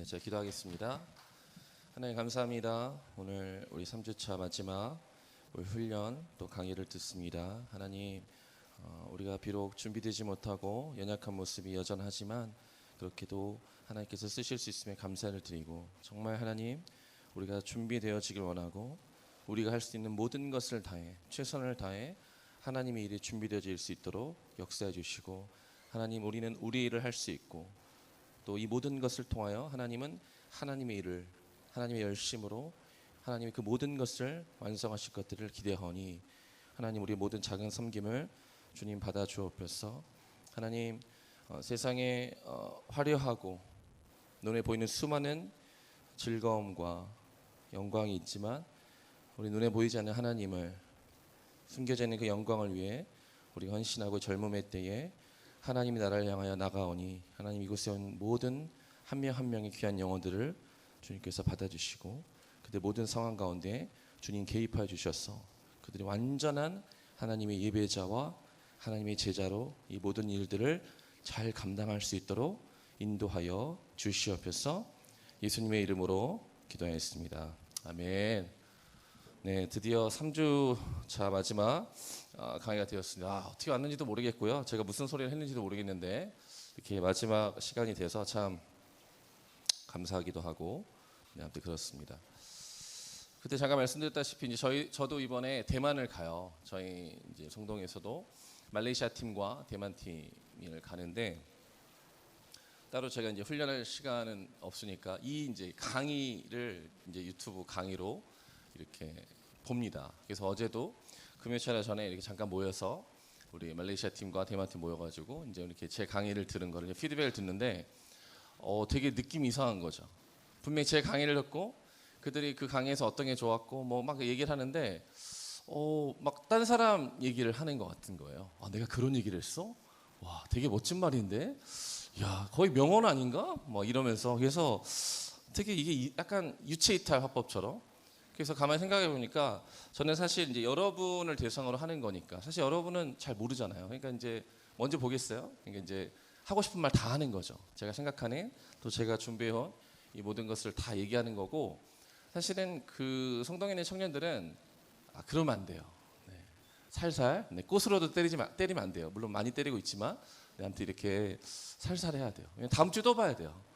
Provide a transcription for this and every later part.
네, 제가 기도하겠습니다. 하나님 감사합니다. 오늘 우리 3주차 마지막 우리 훈련 또 강의를 듣습니다. 하나님 우리가 비록 준비되지 못하고 연약한 모습이 여전하지만 그렇게도 하나님께서 쓰실 수 있음에 감사를 드리고 정말 하나님 우리가 준비되어지길 원하고 우리가 할 수 있는 모든 것을 다해 최선을 다해 하나님의 일이 준비되어질 수 있도록 역사해 주시고 하나님 우리는 우리 일을 할 수 있고 또 이 모든 것을 통하여 하나님은 하나님의 일을 하나님의 열심으로 하나님의 그 모든 것을 완성하실 것들을 기대하오니 하나님 우리의 모든 작은 섬김을 주님 받아 주옵소서. 하나님 세상에 화려하고 눈에 보이는 수많은 즐거움과 영광이 있지만 우리 눈에 보이지 않는 하나님을 숨겨져 있는 그 영광을 위해 우리가 헌신하고 젊음의 때에 하나님의 나라를 향하여 나가오니 하나님 이곳에 온 모든 한 명 한 명의 귀한 영혼들을 주님께서 받아주시고 그들 모든 상황 가운데 주님 개입하여 주셔서 그들이 완전한 하나님의 예배자와 하나님의 제자로 이 모든 일들을 잘 감당할 수 있도록 인도하여 주시옵소서. 예수님의 이름으로 기도하였습니다. 아멘. 네, 드디어 3주차 마지막 강의가 되었습니다. 어떻게 왔는지도 모르겠고요. 제가 무슨 소리를 했는지도 모르겠는데 이렇게 마지막 시간이 돼서 참 감사하기도 하고 네, 아무튼 그렇습니다. 그때 잠깐 말씀드렸다시피 이제 저도 이번에 대만을 가요. 저희 이제 성동에서도 말레이시아 팀과 대만 팀을 가는데 따로 제가 이제 훈련할 시간은 없으니까 이 이제 강의를 이제 유튜브 강의로 이렇게 봅니다. 그래서 어제도 금요일 전에 이렇게 잠깐 모여서 우리 말레이시아 팀과 대만 팀 모여가지고 이제 이렇게 제 강의를 들은 거를 피드백을 듣는데 되게 느낌이 이상한 거죠. 분명히 제 강의를 듣고 그들이 그 강의에서 어떤 게 좋았고 뭐 막 얘기를 하는데 막 딴 사람 얘기를 하는 것 같은 거예요. 내가 그런 얘기를 했어? 와, 되게 멋진 말인데, 야, 거의 명언 아닌가? 뭐 이러면서 그래서 되게 이게 약간 유체이탈 화법처럼. 그래서 가만히 생각해 보니까 저는 사실 이제 여러분을 대상으로 하는 거니까 사실 여러분은 잘 모르잖아요. 그러니까 이제 먼저 보겠어요. 그러니까 이제 하고 싶은 말 다 하는 거죠. 제가 생각하는 또 제가 준비해온 이 모든 것을 다 얘기하는 거고 사실은 그 성동에 있는 청년들은 그러면 안 돼요. 네. 살살 꽃으로도 때리면 안 돼요. 물론 많이 때리고 있지만 아무튼 이렇게 살살 해야 돼요. 다음 주에 또 봐야 돼요.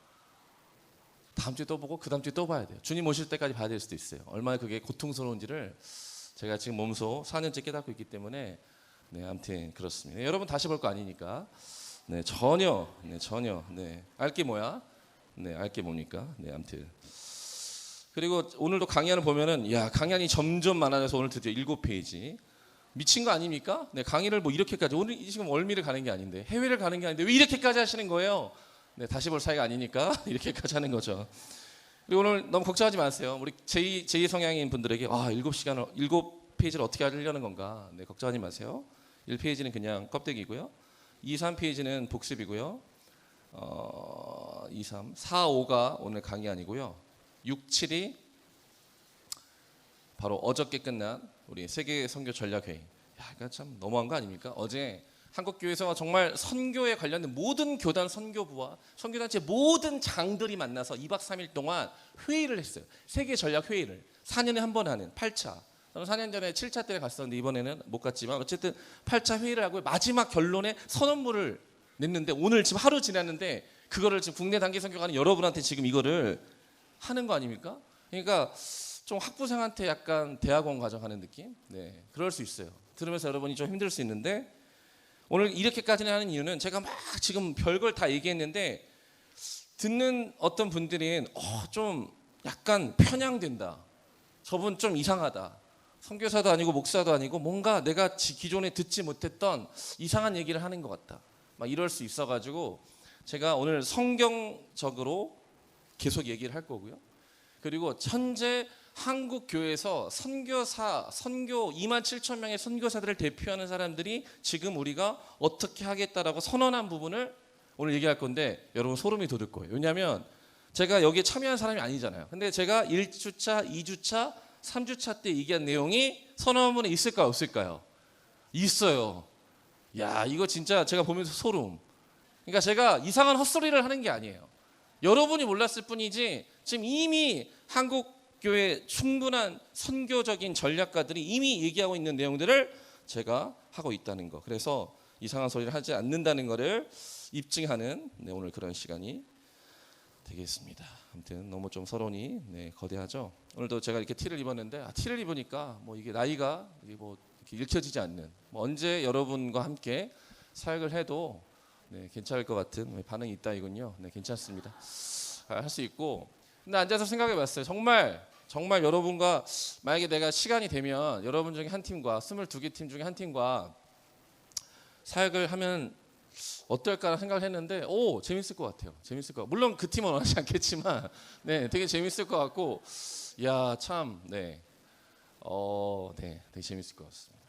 다음 주에 또 보고 그 다음 주에 또 봐야 돼요. 주님 오실 때까지 봐야 될 수도 있어요. 얼마나 그게 고통스러운지를 제가 지금 몸소 4년째 깨닫고 있기 때문에 네, 아무튼 그렇습니다. 여러분 다시 볼 거 아니니까 네, 전혀 알게 뭐야? 네, 알게 뭡니까? 네, 아무튼 그리고 오늘도 강의안을 보면은 야, 강의안이 점점 많아져서 오늘 드디어 7페이지. 미친 거 아닙니까? 네, 강의를 뭐 이렇게까지 오늘 지금 월미를 가는 게 아닌데 해외를 가는 게 아닌데 왜 이렇게까지 하시는 거예요? 네, 다시 볼 사이가 아니니까 이렇게까지 하는 거죠. 그리고 오늘 너무 걱정하지 마세요. 우리 제2 성향인 분들에게 7페이지를 어떻게 하려는 건가? 네, 걱정하지 마세요. 1페이지는 그냥 껍데기고요. 2, 3페이지는 복습이고요. 2, 3, 4, 5가 오늘 강의 아니고요. 6, 7이 바로 어저께 끝난 우리 세계 선교 전략회의. 야, 이거 참 너무한 거 아닙니까? 어제 한국교회에서 정말 선교에 관련된 모든 교단 선교부와 선교단체 모든 장들이 만나서 2박 3일 동안 회의를 했어요. 세계 전략 회의를 4년에 한 번 하는 8차. 저는 4년 전에 7차 때 갔었는데 이번에는 못 갔지만 어쨌든 8차 회의를 하고 마지막 결론에 선언문을 냈는데 오늘 지금 하루 지났는데 그거를 지금 국내 단기 선교가는 여러분한테 지금 이거를 하는 거 아닙니까? 그러니까 좀 학부생한테 약간 대학원 가져가는 느낌? 네, 그럴 수 있어요. 들으면서 여러분이 좀 힘들 수 있는데 오늘 이렇게까지 하는 이유는 제가 막 지금 별걸 다 얘기했는데 듣는 어떤 분들은 좀 약간 편향된다. 저분 좀 이상하다. 선교사도 아니고 목사도 아니고 뭔가 내가 기존에 듣지 못했던 이상한 얘기를 하는 것 같다. 막 이럴 수 있어가지고 제가 오늘 성경적으로 계속 얘기를 할 거고요. 그리고 현재 한국 교회에서 선교 2만 7천 명의 선교사들을 대표하는 사람들이 지금 우리가 어떻게 하겠다라고 선언한 부분을 오늘 얘기할 건데 여러분 소름이 돋을 거예요. 왜냐하면 제가 여기에 참여한 사람이 아니잖아요. 근데 제가 1주차, 2주차, 3주차 때 얘기한 내용이 선언문에 있을까요? 없을까요? 있어요. 야, 이거 진짜 제가 보면서 소름. 그러니까 제가 이상한 헛소리를 하는 게 아니에요. 여러분이 몰랐을 뿐이지 지금 이미 한국 교회 충분한 선교적인 전략가들이 이미 얘기하고 있는 내용들을 제가 하고 있다는 거. 그래서 이상한 소리를 하지 않는다는 것을 입증하는 오늘 그런 시간이 되겠습니다. 아무튼 너무 좀 서론이 거대하죠. 오늘도 제가 이렇게 티를 입었는데 티를 입으니까 뭐 이게 나이가 이게 뭐 이렇게 읽혀지지 않는 뭐 언제 여러분과 함께 사역을 해도 괜찮을 것 같은 반응이 있다 이군요. 괜찮습니다. 할 수 있고. 근데 앉아서 생각해봤어요. 정말 여러분과 만약에 내가 시간이 되면 여러분 중에 한 팀과 22개 팀 중에 한 팀과 사역을 하면 어떨까 생각을 했는데 재밌을 것 같아요. 재밌을 것 같고 물론 그 팀은 원하지 않겠지만 되게 재밌을 것 같고 참 되게 재밌을 것 같습니다.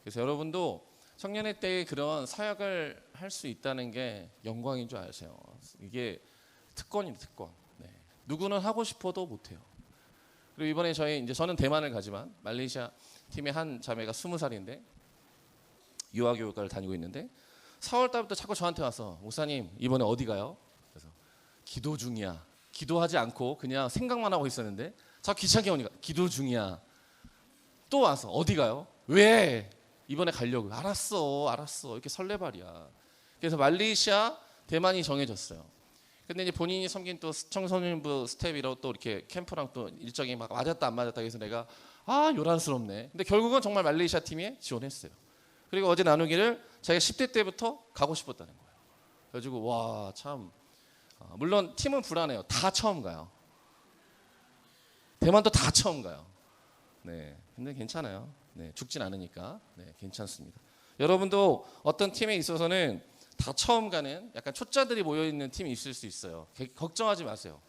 그래서 여러분도 청년의 때에 그런 사역을 할 수 있다는 게 영광인 줄 아세요. 이게 특권입니다. 특권. 누구는 하고 싶어도 못해요. 그리고 이번에 저는 대만을 가지만 말레이시아 팀의 한 자매가 20살인데 유아교육과를 다니고 있는데 4월 달부터 자꾸 저한테 와서 목사님 이번에 어디 가요? 그래서 기도 중이야. 기도하지 않고 그냥 생각만 하고 있었는데 자꾸 귀찮게 오니까 기도 중이야. 또 와서 어디 가요? 왜? 이번에 가려고. 알았어 이렇게 설레발이야. 그래서 말레이시아 대만이 정해졌어요. 근데 이제 본인이 섬긴 또 청소년부 스텝이라고 또 이렇게 캠프랑 또 일정이 막 맞았다 안 맞았다 해서 내가 요란스럽네. 근데 결국은 정말 말레이시아 팀에 지원했어요. 그리고 어제 나누기를 자기가 10대 때부터 가고 싶었다는 거예요. 그래가지고 물론 팀은 불안해요. 다 처음 가요. 대만도 다 처음 가요. 근데 괜찮아요. 죽진 않으니까 괜찮습니다. 여러분도 어떤 팀에 있어서는 다 처음 가는 약간 초짜들이 모여 있는 팀이 있을 수 있어요. 걱정하지 마세요.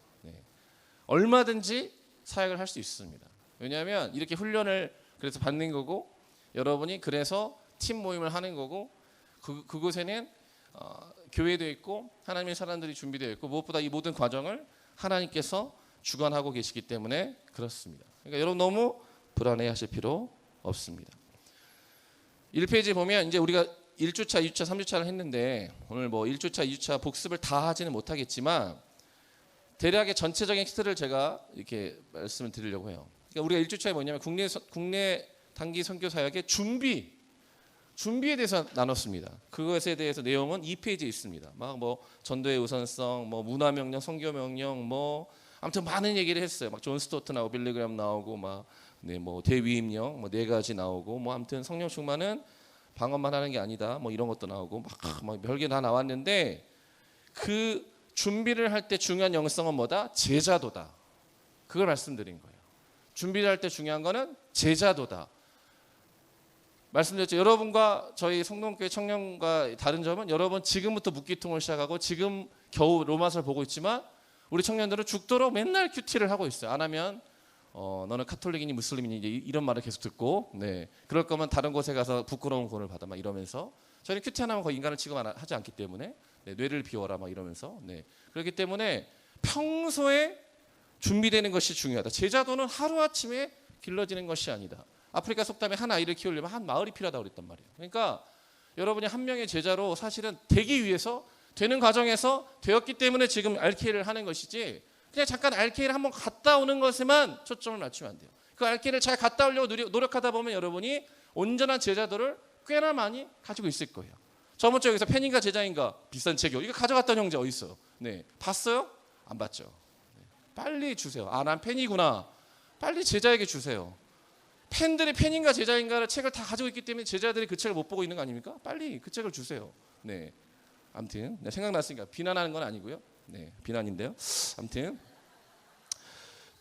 얼마든지 사역을 할 수 있습니다. 왜냐하면 이렇게 훈련을 그래서 받는 거고 여러분이 그래서 팀 모임을 하는 거고 그곳에는 교회도 있고 하나님의 사람들이 준비되어 있고 무엇보다 이 모든 과정을 하나님께서 주관하고 계시기 때문에 그렇습니다. 그러니까 여러분 너무 불안해하실 필요 없습니다. 1페이지 보면 이제 우리가 1주차, 2주차, 3주차를 했는데 오늘 뭐 1주차, 2주차 복습을 다 하지는 못하겠지만 대략의 전체적인 틀을 제가 이렇게 말씀을 드리려고 해요. 그러니까 우리가 1주차에 뭐냐면 국내 단기 선교 사역의 준비에 대해서 나눴습니다. 그것에 대해서 내용은 2페이지에 있습니다. 막 뭐 전도의 우선성, 뭐 문화 명령, 선교 명령, 뭐 아무튼 많은 얘기를 했어요. 막 존 스토트 나오고 빌리그램 나오고 뭐 대위임령 뭐 4가지 나오고 뭐 아무튼 성령 충만은 방언만 하는 게 아니다. 뭐 이런 것도 나오고 막 별게 다 나왔는데 그 준비를 할 때 중요한 영성은 뭐다? 제자도다. 그걸 말씀드린 거예요. 준비를 할 때 중요한 거는 제자도다. 말씀드렸죠. 여러분과 저희 성동교회 청년과 다른 점은 여러분 지금부터 묵기통을 시작하고 지금 겨우 로마서를 보고 있지만 우리 청년들은 죽도록 맨날 큐티를 하고 있어요. 안 하면 너는 카톨릭이니 무슬림이니 이런 말을 계속 듣고 그럴 거면 다른 곳에 가서 부끄러운 구원을 받아 막 이러면서 저희는 큐티 하나면 거의 인간을 취급하지 않기 때문에 뇌를 비워라 막 이러면서 그렇기 때문에 평소에 준비되는 것이 중요하다. 제자도는 하루아침에 길러지는 것이 아니다. 아프리카 속담에 한 아이를 키우려면 한 마을이 필요하다고 그랬단 말이에요. 그러니까 여러분이 한 명의 제자로 사실은 되기 위해서 되는 과정에서 되었기 때문에 지금 RK를 하는 것이지 그냥 잠깐 RK를 한번 갔다 오는 것에만 초점을 맞추면 안 돼요. 그 RK를 잘 갔다 오려고 노력하다 보면 여러분이 온전한 제자도를 꽤나 많이 가지고 있을 거예요. 저번 주에 여기서 팬인가 제자인가 비싼 재교 이거 가져갔던 형제 어디 있어요? 봤어요? 안 봤죠? 빨리 주세요. 난 팬이구나. 빨리 제자에게 주세요. 팬들이 팬인가 제자인가를 책을 다 가지고 있기 때문에 제자들이 그 책을 못 보고 있는 거 아닙니까? 빨리 그 책을 주세요. 아무튼 생각났으니까 비난하는 건 아니고요. 비난인데요. 아무튼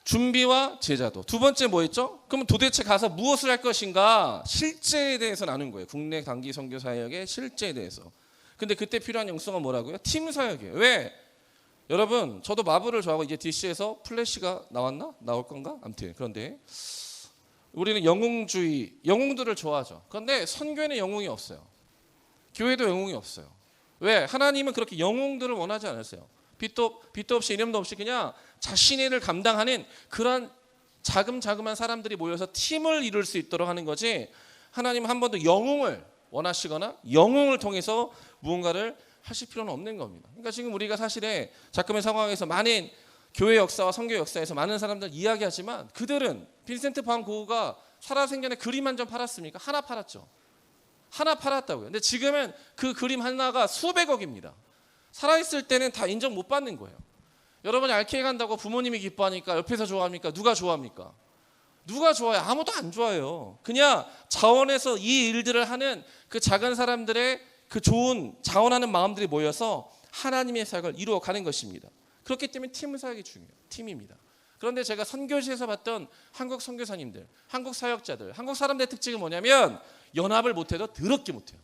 준비와 제자도. 두 번째 뭐였죠? 그럼 도대체 가서 무엇을 할 것인가? 실제에 대해서 나눈 거예요. 국내 단기 선교 사역의 실제에 대해서. 근데 그때 필요한 영성은 뭐라고요? 팀 사역이에요. 왜? 여러분 저도 마블을 좋아하고 이제 DC에서 플래시가 나왔나? 나올 건가? 아무튼 그런데 우리는 영웅주의, 영웅들을 좋아하죠. 그런데 선교에는 영웅이 없어요. 교회도 영웅이 없어요. 왜? 하나님은 그렇게 영웅들을 원하지 않으세요. 빛도 없이 이름도 없이 그냥 자신의 일을 감당하는 그런 자그마한 사람들이 모여서 팀을 이룰 수 있도록 하는 거지 하나님은 한 번도 영웅을 원하시거나 영웅을 통해서 무언가를 하실 필요는 없는 겁니다. 그러니까 지금 우리가 사실에 작금의 상황에서 많은 교회 역사와 선교 역사에서 많은 사람들 이야기하지만 그들은 빈센트 반 고흐가 살아생전에 그림 한 점 팔았습니까? 하나 팔았죠. 하나 팔았다고요. 근데 지금은 그 그림 하나가 수백억입니다. 살아있을 때는 다 인정 못 받는 거예요. 여러분이 알케이 간다고 부모님이 기뻐하니까 옆에서 좋아합니까? 누가 좋아합니까? 누가 좋아해요? 아무도 안 좋아해요. 그냥 자원해서 이 일들을 하는 그 작은 사람들의 그 좋은 자원하는 마음들이 모여서 하나님의 사역을 이루어가는 것입니다. 그렇기 때문에 팀 사역이 중요해요. 팀입니다. 그런데 제가 선교지에서 봤던 한국 선교사님들, 한국 사역자들, 한국 사람들의 특징은 뭐냐면 연합을 못해도 더럽게 못해요.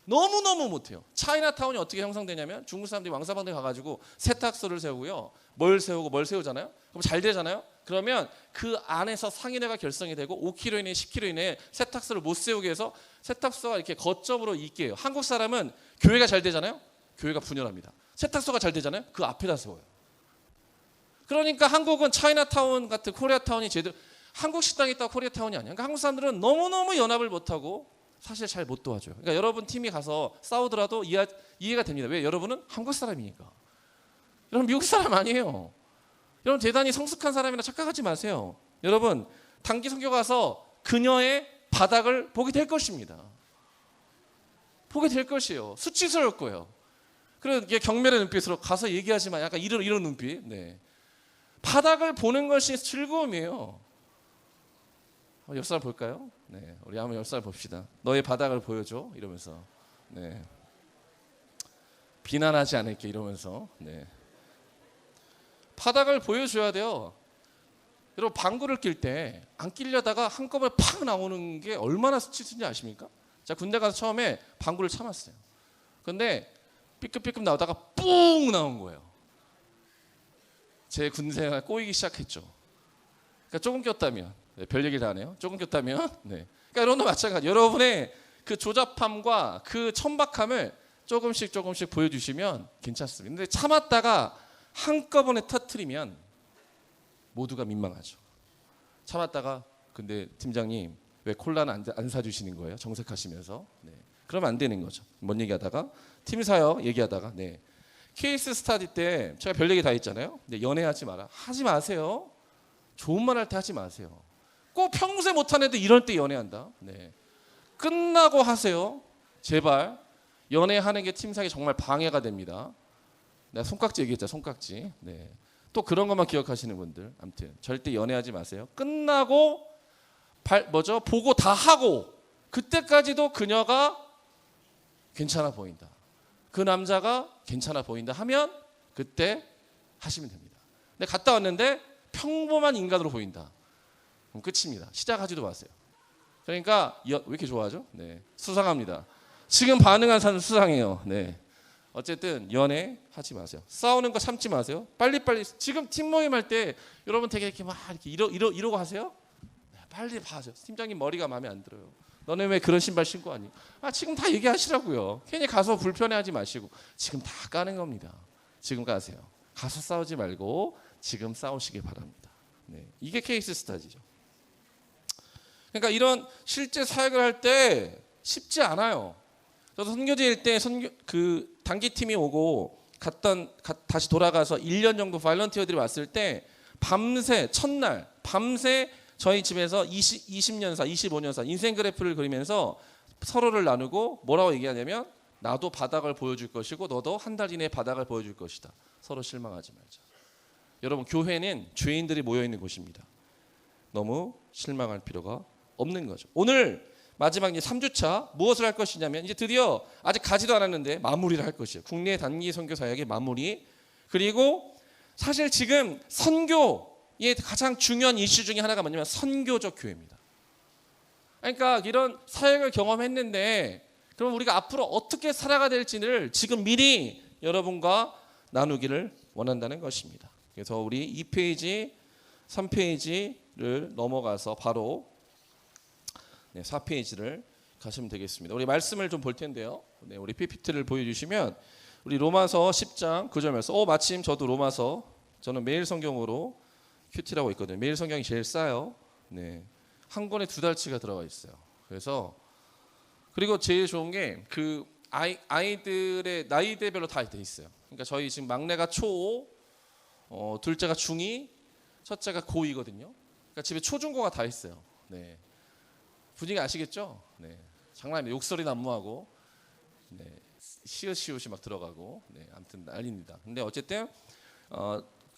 너무너무 못해요. 차이나타운이 어떻게 형성되냐면 중국 사람들이 왕사방대 가가지고 세탁소를 세우고요. 뭘 세우잖아요. 그럼 잘 되잖아요. 그러면 그 안에서 상인회가 결성이 되고 5km 이내 10km 이내에 세탁소를 못 세우게 해서 세탁소가 이렇게 거점으로 있게 해요. 한국 사람은 교회가 잘 되잖아요. 교회가 분열합니다. 세탁소가 잘 되잖아요. 그 앞에다 세워요. 그러니까 한국은 차이나타운 같은 코리아타운이 제대로 한국 식당이 있다고 코리아타운이 아니야. 그러니까 한국 사람들은 너무너무 연합을 못하고 사실 잘 못 도와줘요. 그러니까 여러분 팀이 가서 싸우더라도 이해가 됩니다. 왜? 여러분은 한국 사람이니까. 여러분 미국 사람 아니에요. 여러분 대단히 성숙한 사람이라 착각하지 마세요. 여러분 단기 선교 가서 그녀의 바닥을 보게 될 것입니다. 보게 될 것이에요. 수치스러울 거예요. 그리고 경멸의 눈빛으로 가서 얘기하지 마. 약간 이런 눈빛. 네. 바닥을 보는 것이 즐거움이에요. 옆 사람 볼까요? 네, 우리 한번 옆 사람 봅시다. 너의 바닥을 보여줘 이러면서. 네. 비난하지 않을게 이러면서. 네. 바닥을 보여줘야 돼요. 여러분 방구를 낄 때 안 끼려다가 한꺼번에 팍 나오는 게 얼마나 수치스러운지 아십니까? 제가 군대 가서 처음에 방구를 참았어요. 근데 삐끗삐끗 나오다가 뿡 나온 거예요. 제 군생활 꼬이기 시작했죠. 그러니까 조금 꼈다면, 네, 별 얘기를 다 하네요. 조금 꼈다면, 네. 그러니까 여러분도 마찬가지. 여러분의 그 조잡함과 그 천박함을 조금씩 보여주시면 괜찮습니다. 근데 참았다가 한꺼번에 터트리면 모두가 민망하죠. 참았다가 근데 팀장님 왜 콜라는 안 사주시는 거예요? 정색하시면서. 네. 그러면 안 되는 거죠. 뭔 얘기하다가 팀 사역 얘기하다가 네. 케이스 스타디 때 제가 별 얘기 다 했잖아요. 근데 연애하지 마라. 하지 마세요. 좋은 말 할 때 하지 마세요. 꼭 평소에 못한 애도 이럴 때 연애한다. 네. 끝나고 하세요. 제발. 연애하는 게 팀 사역에 정말 방해가 됩니다. 내가 손깍지 얘기했죠. 손깍지. 네. 또 그런 것만 기억하시는 분들. 아무튼 절대 연애하지 마세요. 끝나고 보고 다 하고 그때까지도 그녀가 괜찮아 보인다. 그 남자가 괜찮아 보인다 하면 그때 하시면 됩니다. 근데 갔다 왔는데 평범한 인간으로 보인다. 그럼 끝입니다. 시작하지도 마세요. 그러니까 왜 이렇게 좋아하죠? 네. 수상합니다. 지금 반응한 사람 수상해요. 네. 어쨌든 연애하지 마세요. 싸우는 거 참지 마세요. 빨리빨리 지금 팀 모임 할 때 여러분 되게 이렇게 막 이렇게 이러고 하세요? 네, 빨리 봐세요. 팀장님 머리가 마음에 안 들어요. 너네 왜 그런 신발 신고 왔니? 지금 다 얘기하시라고요. 괜히 가서 불편해하지 마시고 지금 다 까는 겁니다. 지금 가세요. 가서 싸우지 말고 지금 싸우시길 바랍니다. 네, 이게 케이스 스타디죠. 그러니까 이런 실제 사역을 할 때 쉽지 않아요. 저도 선교지일 때 그 단기팀이 오고 다시 돌아가서 1년 정도 발런티어들이 왔을 때 밤새 첫날 밤새 저희 집에서 20년사, 25년사 인생 그래프를 그리면서 서로를 나누고 뭐라고 얘기하냐면 나도 바닥을 보여줄 것이고 너도 한 달 이내에 바닥을 보여줄 것이다. 서로 실망하지 말자. 여러분 교회는 죄인들이 모여있는 곳입니다. 너무 실망할 필요가 없는 거죠. 오늘 마지막 이제 3주차 무엇을 할 것이냐면 이제 드디어 아직 가지도 않았는데 마무리를 할 것이에요. 국내 단기 선교 사역의 마무리. 그리고 사실 지금 선교의 가장 중요한 이슈 중에 하나가 뭐냐면 선교적 교회입니다. 그러니까 이런 사역을 경험했는데 그럼 우리가 앞으로 어떻게 살아가야 될지를 지금 미리 여러분과 나누기를 원한다는 것입니다. 그래서 우리 2페이지, 3페이지를 넘어가서 바로 4페이지를 가시면 되겠습니다. 우리 말씀을 좀 볼 텐데요. 네, 우리 PPT를 보여주시면 우리 로마서 10장 9절 말씀. 마침 저도 로마서 저는 매일 성경으로 큐티라고 있거든요. 매일 성경이 제일 싸요. 네, 한 권에 2달치가 들어가 있어요. 그래서 그리고 제일 좋은 게 그 아이들의 나이대별로 다 돼 있어요. 그러니까 저희 지금 막내가 초5, 둘째가 중2, 첫째가 고2거든요. 그러니까 집에 초중고가 다 있어요. 네. 분위기 아시겠죠? 네. 장난 아니에요. 욕설이 난무하고, 네. 시옷이 막 들어가고, 네. 아무튼 난리입니다. 근데 어쨌든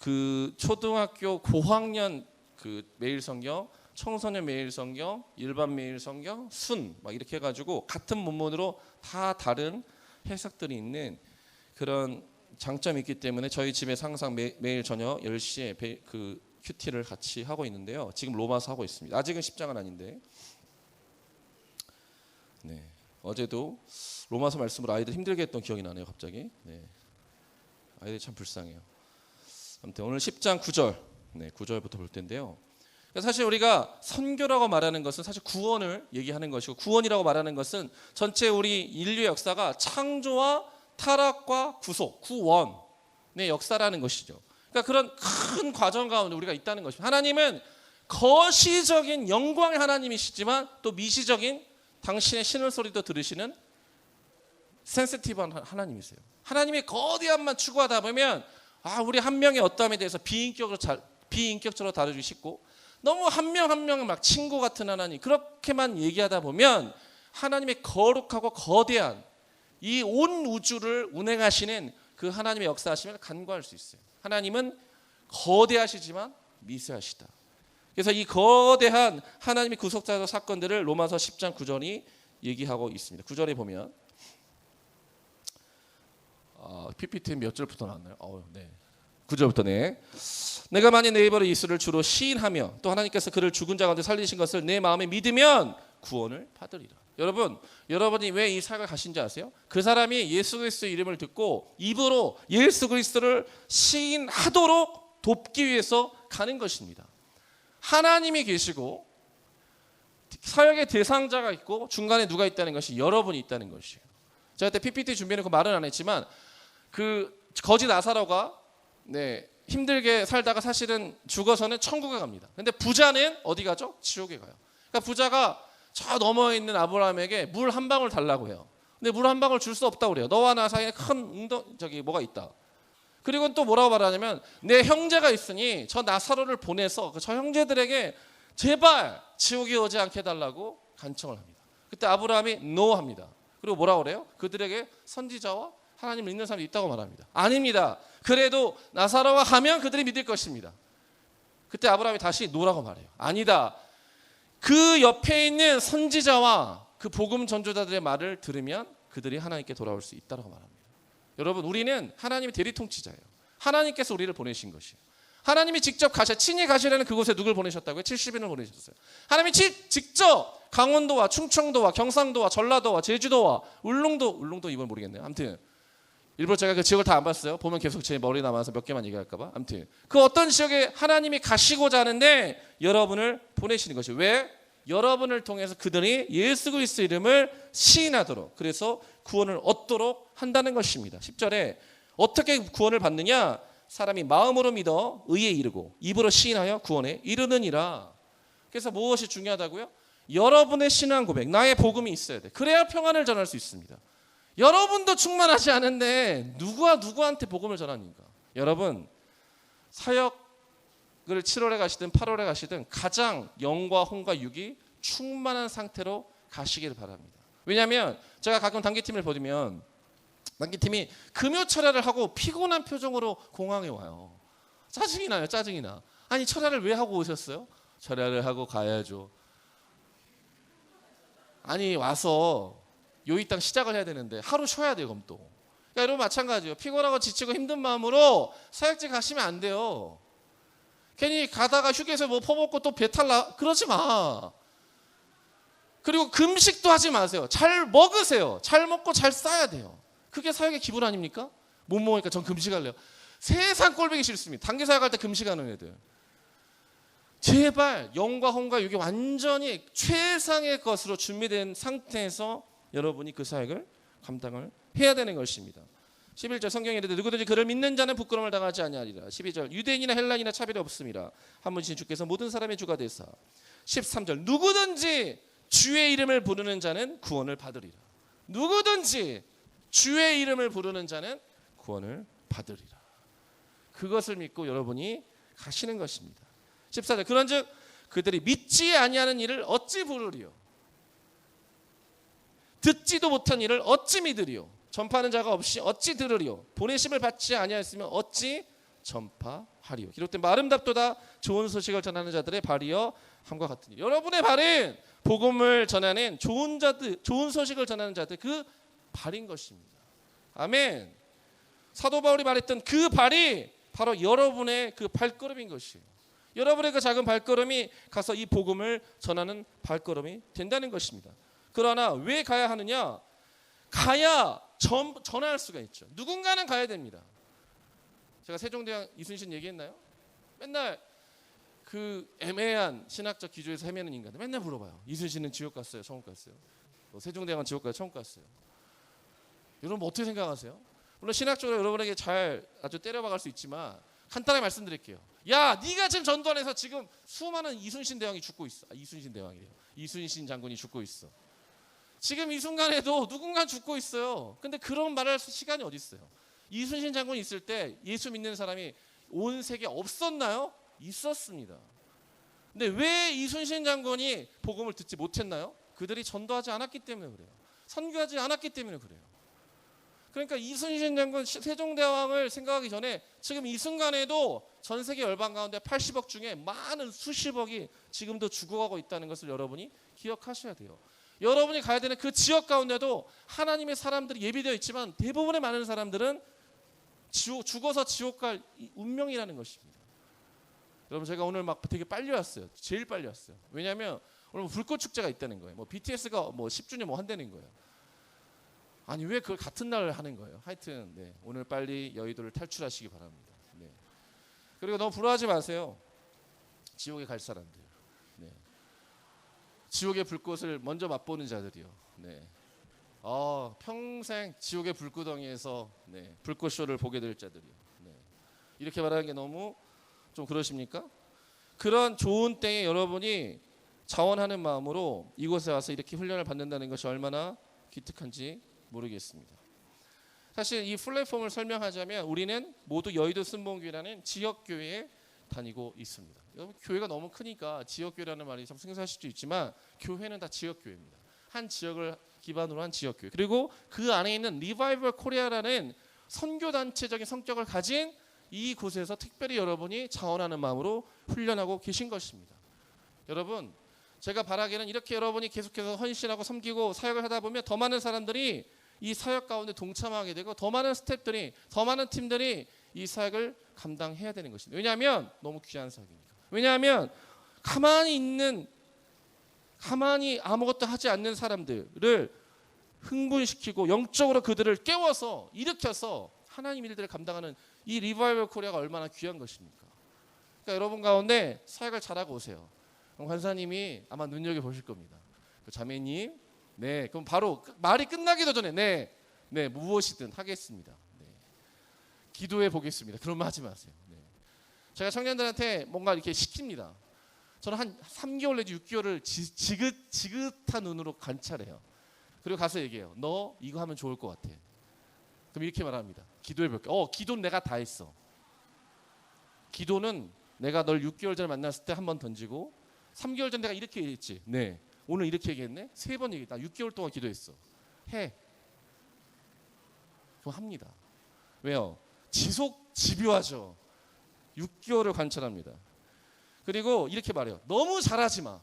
그 초등학교 고학년 그 매일 성경, 청소년 매일 성경, 일반 매일 성경, 순 막 이렇게 해가지고 같은 본문으로 다 다른 해석들이 있는 그런 장점이 있기 때문에 저희 집에서 항상 매일 저녁 10시에 그 큐티를 같이 하고 있는데요. 지금 로마서 하고 있습니다. 아직은 10장은 아닌데. 네. 어제도 로마서 말씀으로 아이들 힘들게 했던 기억이 나네요. 갑자기. 네. 아이들이 참 불쌍해요. 아무튼 오늘 10장 9절. 네, 9절부터 볼 텐데요. 사실 우리가 선교라고 말하는 것은 사실 구원을 얘기하는 것이고, 구원이라고 말하는 것은 전체 우리 인류의 역사가 창조와 타락과 구속, 구원의 역사라는 것이죠. 그러니까 그런 큰 과정 가운데 우리가 있다는 것입니다. 하나님은 거시적인 영광의 하나님이시지만 또 미시적인 당신의 신을 소리도 들으시는 센시티브한 하나님이세요. 하나님의 거대함만 추구하다 보면 우리 한 명의 어떠함에 대해서 비인격적으로 다루기 쉽고, 너무 한 명 한 명을 막 친구 같은 하나님 그렇게만 얘기하다 보면 하나님의 거룩하고 거대한 이 온 우주를 운행하시는 그 하나님의 역사하심을 간과할 수 있어요. 하나님은 거대하시지만 미세하시다. 그래서 이 거대한 하나님의 구속자적 사건들을 로마서 10장 9절이 얘기하고 있습니다. 9절에 보면 PPT 몇 절부터 나왔나요? 네. 9절부터 네. 내가 만일 내 입으로 예수를 주로 시인하며 또 하나님께서 그를 죽은 자 가운데 살리신 것을 내 마음에 믿으면 구원을 받으리라. 여러분이 왜 이 사역을 가신지 아세요? 그 사람이 예수 그리스도의 이름을 듣고 입으로 예수 그리스도를 시인하도록 돕기 위해서 가는 것입니다. 하나님이 계시고 사역의 대상자가 있고 중간에 누가 있다는 것이 여러분이 있다는 것이에요. 제가 그때 PPT 준비해놓고 말은 안 했지만 그 거지 나사로가 힘들게 살다가 사실은 죽어서는 천국에 갑니다. 근데 부자는 어디 가죠? 지옥에 가요. 그러니까 부자가 저 너머에 있는 아브라함에게 물 한 방울 달라고 해요. 근데 물 한 방울 줄 수 없다고 그래요. 너와 나 사이에 큰 뭐가 있다. 그리고 또 뭐라고 말하냐면 내 형제가 있으니 저 나사로를 보내서 저 형제들에게 제발 지옥에 오지 않게 해달라고 간청을 합니다. 그때 아브라함이 노 합니다. 그리고 뭐라고 그래요? 그들에게 선지자와 하나님을 믿는 사람이 있다고 말합니다. 아닙니다. 그래도 나사로가 가면 그들이 믿을 것입니다. 그때 아브라함이 다시 노라고 말해요. 아니다. 그 옆에 있는 선지자와 그 복음 전조자들의 말을 들으면 그들이 하나님께 돌아올 수 있다고 말합니다. 여러분, 우리는 하나님의 대리통치자예요. 하나님께서 우리를 보내신 것이에요. 하나님이 직접 친히 가시려는 그곳에 누굴 보내셨다고요? 70인을 보내셨어요. 하나님이 직접 강원도와 충청도와 경상도와 전라도와 제주도와 울릉도 이번 모르겠네요. 아무튼 일부러 제가 그 지역을 다 안 봤어요. 보면 계속 제 머리 남아서 몇 개만 얘기할까 봐. 아무튼 그 어떤 지역에 하나님이 가시고자 하는데 여러분을 보내시는 것이 왜? 여러분을 통해서 그들이 예수 그리스도 이름을 시인하도록, 그래서 구원을 얻도록 한다는 것입니다. 10절에 어떻게 구원을 받느냐? 사람이 마음으로 믿어 의에 이르고 입으로 시인하여 구원에 이르느니라. 그래서 무엇이 중요하다고요? 여러분의 신앙 고백, 나의 복음이 있어야 돼. 그래야 평안을 전할 수 있습니다. 여러분도 충만하지 않은데 누가 누구한테 복음을 전합니까? 여러분, 사역을 7월에 가시든 8월에 가시든 가장 영과 혼과 육이 충만한 상태로 가시길 바랍니다. 왜냐하면 제가 가끔 단기팀을 보면 단기팀이 금요 철야를 하고 피곤한 표정으로 공항에 와요. 짜증이 나요. 짜증이 나. 아니, 철야를 왜 하고 오셨어요? 철야를 하고 가야죠. 아니, 와서 요 이 땅 시작을 해야 되는데 하루 쉬어야 돼요. 그럼 또. 그러니까 여러분 마찬가지예요. 피곤하고 지치고 힘든 마음으로 사역지 가시면 안 돼요. 괜히 가다가 휴게소에 뭐 퍼먹고 또 배탈 나, 그러지 마. 그리고 금식도 하지 마세요. 잘 먹으세요. 잘 먹고 잘 싸야 돼요. 그게 사역의 기분 아닙니까? 못 먹으니까 전 금식할래요. 세상 꼴보기 싫습니다. 단기 사역할 때 금식하는 애들. 제발 영과 혼과 육이 완전히 최상의 것으로 준비된 상태에서 여러분이 그 사역을 감당을 해야 되는 것입니다. 11절 성경에 이르되 누구든지 그를 믿는 자는 부끄러움을 당하지 아니하리라. 12절 유대인이나 헬라인이나 차별이 없음이라. 한 분이신 주께서 모든 사람의 주가 되사. 13절 누구든지 주의 이름을 부르는 자는 구원을 받으리라. 누구든지 주의 이름을 부르는 자는 구원을 받으리라. 그것을 믿고 여러분이 가시는 것입니다. 14절 그런즉 그들이 믿지 아니하는 일을 어찌 부르리요 듣지도 못한 일을 어찌 믿으리요 전파하는 자가 없이 어찌 들으리요 보내심을 받지 아니하였으면 어찌 전파하리요. 기록된 아름답도다 좋은 소식을 전하는 자들의 발이여 함과 같으니. 여러분의 발은 복음을 전하는 좋은 자들, 좋은 소식을 전하는 자들 그 발인 것입니다. 아멘. 사도 바울이 말했던 그 발이 바로 여러분의 그 발걸음인 것이에요. 여러분의 그 작은 발걸음이 가서 이 복음을 전하는 발걸음이 된다는 것입니다. 그러나 왜 가야 하느냐? 가야 전할 수가 있죠. 누군가는 가야 됩니다. 제가 세종대왕 이순신 얘기했나요? 맨날 그 애매한 신학적 기조에서 헤매는 인간들 맨날 물어봐요. 이순신은 지옥 갔어요? 천국 갔어요? 세종대왕은 지옥 가요? 천국 갔어요? 여러분 어떻게 생각하세요? 물론 신학적으로 여러분에게 잘 아주 때려박을 수 있지만 간단하게 말씀드릴게요. 야, 네가 지금 전두환에서 지금 수많은 이순신 대왕이 죽고 있어. 이순신 대왕이래요. 이순신 장군이 죽고 있어. 지금 이 순간에도 누군가 죽고 있어요. 근데 그런 말을 할 시간이 어디 있어요? 이순신 장군이 있을 때 예수 믿는 사람이 온 세계에 없었나요? 있었습니다. 근데 왜 이순신 장군이 복음을 듣지 못했나요? 그들이 전도하지 않았기 때문에 그래요. 선교하지 않았기 때문에 그래요. 그러니까 이순신 장군 세종대왕을 생각하기 전에 지금 이 순간에도 전 세계 열방 가운데 80억 중에 많은 수십억이 지금도 죽어가고 있다는 것을 여러분이 기억하셔야 돼요. 여러분이 가야 되는 그 지역 가운데도 하나님의 사람들이 예비되어 있지만 대부분의 많은 사람들은 죽어서 지옥 갈 운명이라는 것입니다. 여러분 제가 오늘 막 되게 빨리 왔어요. 제일 빨리 왔어요. 왜냐하면 오늘 불꽃 축제가 있다는 거예요. BTS가 10주년 한다는 거예요. 아니 왜 그걸 같은 날 하는 거예요? 하여튼 네, 오늘 빨리 여의도를 탈출하시기 바랍니다. 네. 그리고 너무 불화하지 마세요. 지옥에 갈 사람들. 네. 지옥의 불꽃을 먼저 맛보는 자들이요. 네. 평생 지옥의 불구덩이에서 네, 불꽃쇼를 보게 될 자들이요. 네. 이렇게 말하는 게 너무 좀 그러십니까? 그런 좋은 때에 여러분이 자원하는 마음으로 이곳에 와서 이렇게 훈련을 받는다는 것이 얼마나 기특한지 모르겠습니다. 사실 이 플랫폼을 설명하자면 우리는 모두 여의도 순복음교회라는 지역교회에 다니고 있습니다. 여러분 교회가 너무 크니까 지역교회라는 말이 좀 생소하실 수도 있지만 교회는 다 지역교회입니다. 한 지역을 기반으로 한 지역교회. 그리고 그 안에 있는 리바이벌 코리아라는 선교단체적인 성격을 가진 이곳에서 특별히 여러분이 자원하는 마음으로 훈련하고 계신 것입니다. 여러분 제가 바라기는 이렇게 여러분이 계속해서 헌신하고 섬기고 사역을 하다 보면 더 많은 사람들이 이 사역 가운데 동참하게 되고 더 많은 스태프들이 더 많은 팀들이 이 사역을 감당해야 되는 것입니다. 왜냐하면 너무 귀한 사역이니까. 왜냐하면 가만히 아무것도 하지 않는 사람들을 흥분시키고 영적으로 그들을 깨워서 일으켜서 하나님 일들을 감당하는 이 리바이벌 코리아가 얼마나 귀한 것입니까? 그러니까 여러분 가운데 사역을 잘하고 오세요. 그럼 관사님이 아마 눈여겨보실 겁니다. 자매님, 네, 그럼 바로 말이 끝나기도 전에 네, 무엇이든 하겠습니다. 네, 기도해 보겠습니다. 그런 말 하지 마세요. 네. 제가 청년들한테 뭔가 이렇게 시킵니다. 저는 한 3개월 내지 6개월을 지긋한 눈으로 관찰해요. 그리고 가서 얘기해요. 너 이거 하면 좋을 것 같아. 그럼 이렇게 말합니다. 기도해 볼게. 기도는 내가 다 했어. 기도는 내가 널 6개월 전에 만났을 때 한 번 던지고 3개월 전 내가 이렇게 얘기했지. 네. 오늘 이렇게 얘기했네. 3번 얘기했다. 6개월 동안 기도했어. 해. 그럼 합니다. 왜요? 집요하죠. 6개월을 관찰합니다. 그리고 이렇게 말해요. 너무 잘하지 마.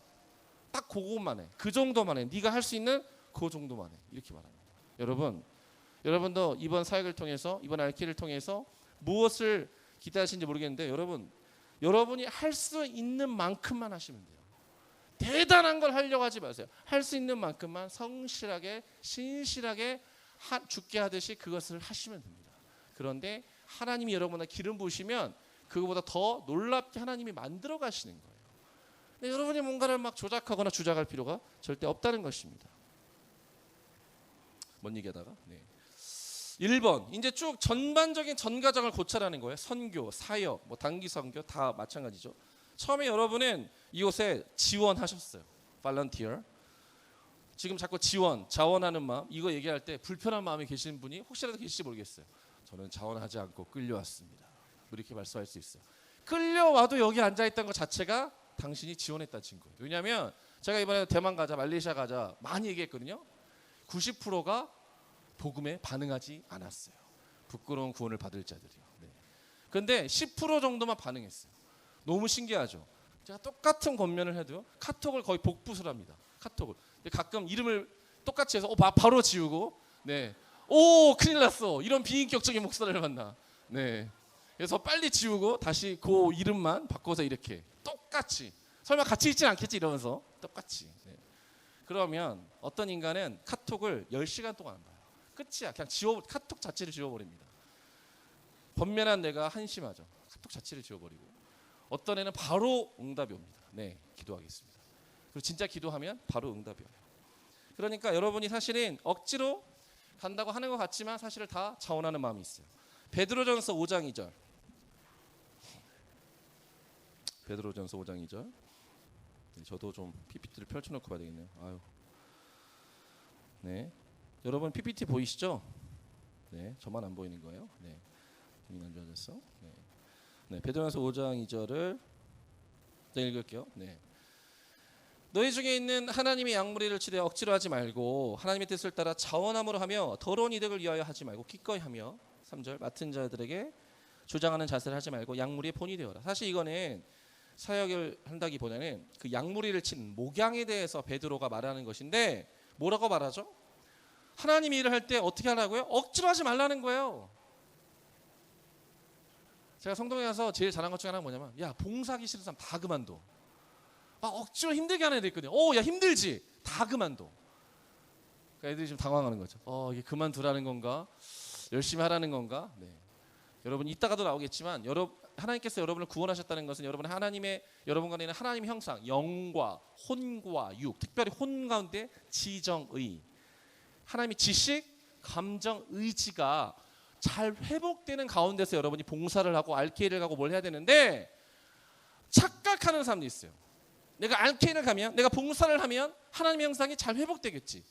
딱 그것만 해. 그 정도만 해. 네가 할 수 있는 그 정도만 해. 이렇게 말합니다. 여러분도 이번 사역을 통해서 이번 알키를 통해서 무엇을 기대하시는지 모르겠는데 여러분이 할 수 있는 만큼만 하시면 돼요. 대단한 걸 하려고 하지 마세요. 할 수 있는 만큼만 성실하게 신실하게 죽게 하듯이 그것을 하시면 됩니다. 그런데 하나님이 여러분의 기름 부으시면 그거보다 더 놀랍게 하나님이 만들어 가시는 거예요. 근데 여러분이 뭔가를 막 조작하거나 주작할 필요가 절대 없다는 것입니다. 뭔 얘기하다가 1번 이제 쭉 전반적인 전과정을 고찰하는 거예요. 선교, 사역, 단기 선교 다 마찬가지죠. 처음에 여러분은 이곳에 지원하셨어요. 발런티어. 지금 자꾸 지원, 자원하는 마음 이거 얘기할 때 불편한 마음이 계시는 분이 혹시라도 계실지 모르겠어요. 저는 자원하지 않고 끌려왔습니다. 이렇게 말씀할 수 있어요. 끌려와도 여기 앉아있다는 것 자체가 당신이 지원했다는 증거예요. 왜냐하면 제가 이번에 대만 가자, 말레이시아 가자 많이 얘기했거든요. 90%가 복음에 반응하지 않았어요. 부끄러운 구원을 받을 자들이요. 네. 근데 10% 정도만 반응했어요. 너무 신기하죠. 제가 똑같은 권면을 해도요. 카톡을 거의 복붙을 합니다. 카톡을. 가끔 이름을 똑같이 해서 바로 지우고, 네, 오 큰일 났어. 이런 비인격적인 목사를 만나. 네. 그래서 빨리 지우고 다시 그 이름만 바꿔서 이렇게 똑같이. 설마 같이 있진 않겠지 이러면서 똑같이. 네. 그러면 어떤 인간은 카톡을 10시간 동안 안 봐요. 끝이야. 그냥 카톡 자체를 지워버립니다. 번면한 내가 한심하죠. 카톡 자체를 지워버리고. 어떤 애는 바로 응답이 옵니다. 네, 기도하겠습니다. 그리고 진짜 기도하면 바로 응답이 와요. 그러니까 여러분이 사실은 억지로 간다고 하는 것 같지만 사실은 다 자원하는 마음이 있어요. 베드로전서 5장 2절. 베드로전서 5장 2절. 저도 좀 PPT를 펼쳐놓고 봐야 되겠네요. 아유. 네, 여러분 PPT 보이시죠? 네, 저만 안 보이는 거예요. 네, 안 좋아졌어. 네, 네, 베드로전서 5장 2절을 읽을게요. 네. 너희 중에 있는 하나님의 양무리를 치되 억지로 하지 말고 하나님의 뜻을 따라 자원함으로 하며 더러운 이득을 위하여 하지 말고 기꺼이 하며 3절 맡은 자들에게 주장하는 자세를 하지 말고 양무리의 본이 되어라. 사실 이거는 사역을 한다기보다는 그 양무리를 친 목양에 대해서 베드로가 말하는 것인데 뭐라고 말하죠? 하나님이 일을 할 때 어떻게 하라고요? 억지로 하지 말라는 거예요. 제가 성동에 가서 제일 잘한 것 중에 하나가 뭐냐면 야 봉사하기 싫은 사람 다 그만둬. 억지로 힘들게 하는 애들 있거든요. 야 힘들지? 다 그만둬. 그러니까 애들이 좀 당황하는 거죠. 이게 그만두라는 건가? 열심히 하라는 건가? 네. 여러분 이따가도 나오겠지만 하나님께서 여러분을 구원하셨다는 것은 여러분 간에 있는 하나님의 형상, 영과 혼과 육, 특별히 혼 가운데 지정의, 하나님의 지식, 감정, 의지가 잘 회복되는 가운데서 여러분이 봉사를 하고 알케이를 가고 뭘 해야 되는데 착각하는 사람도 있어요. 내가 알케이를 가면, 내가 봉사를 하면 하나님의 형상이 잘 회복되겠지.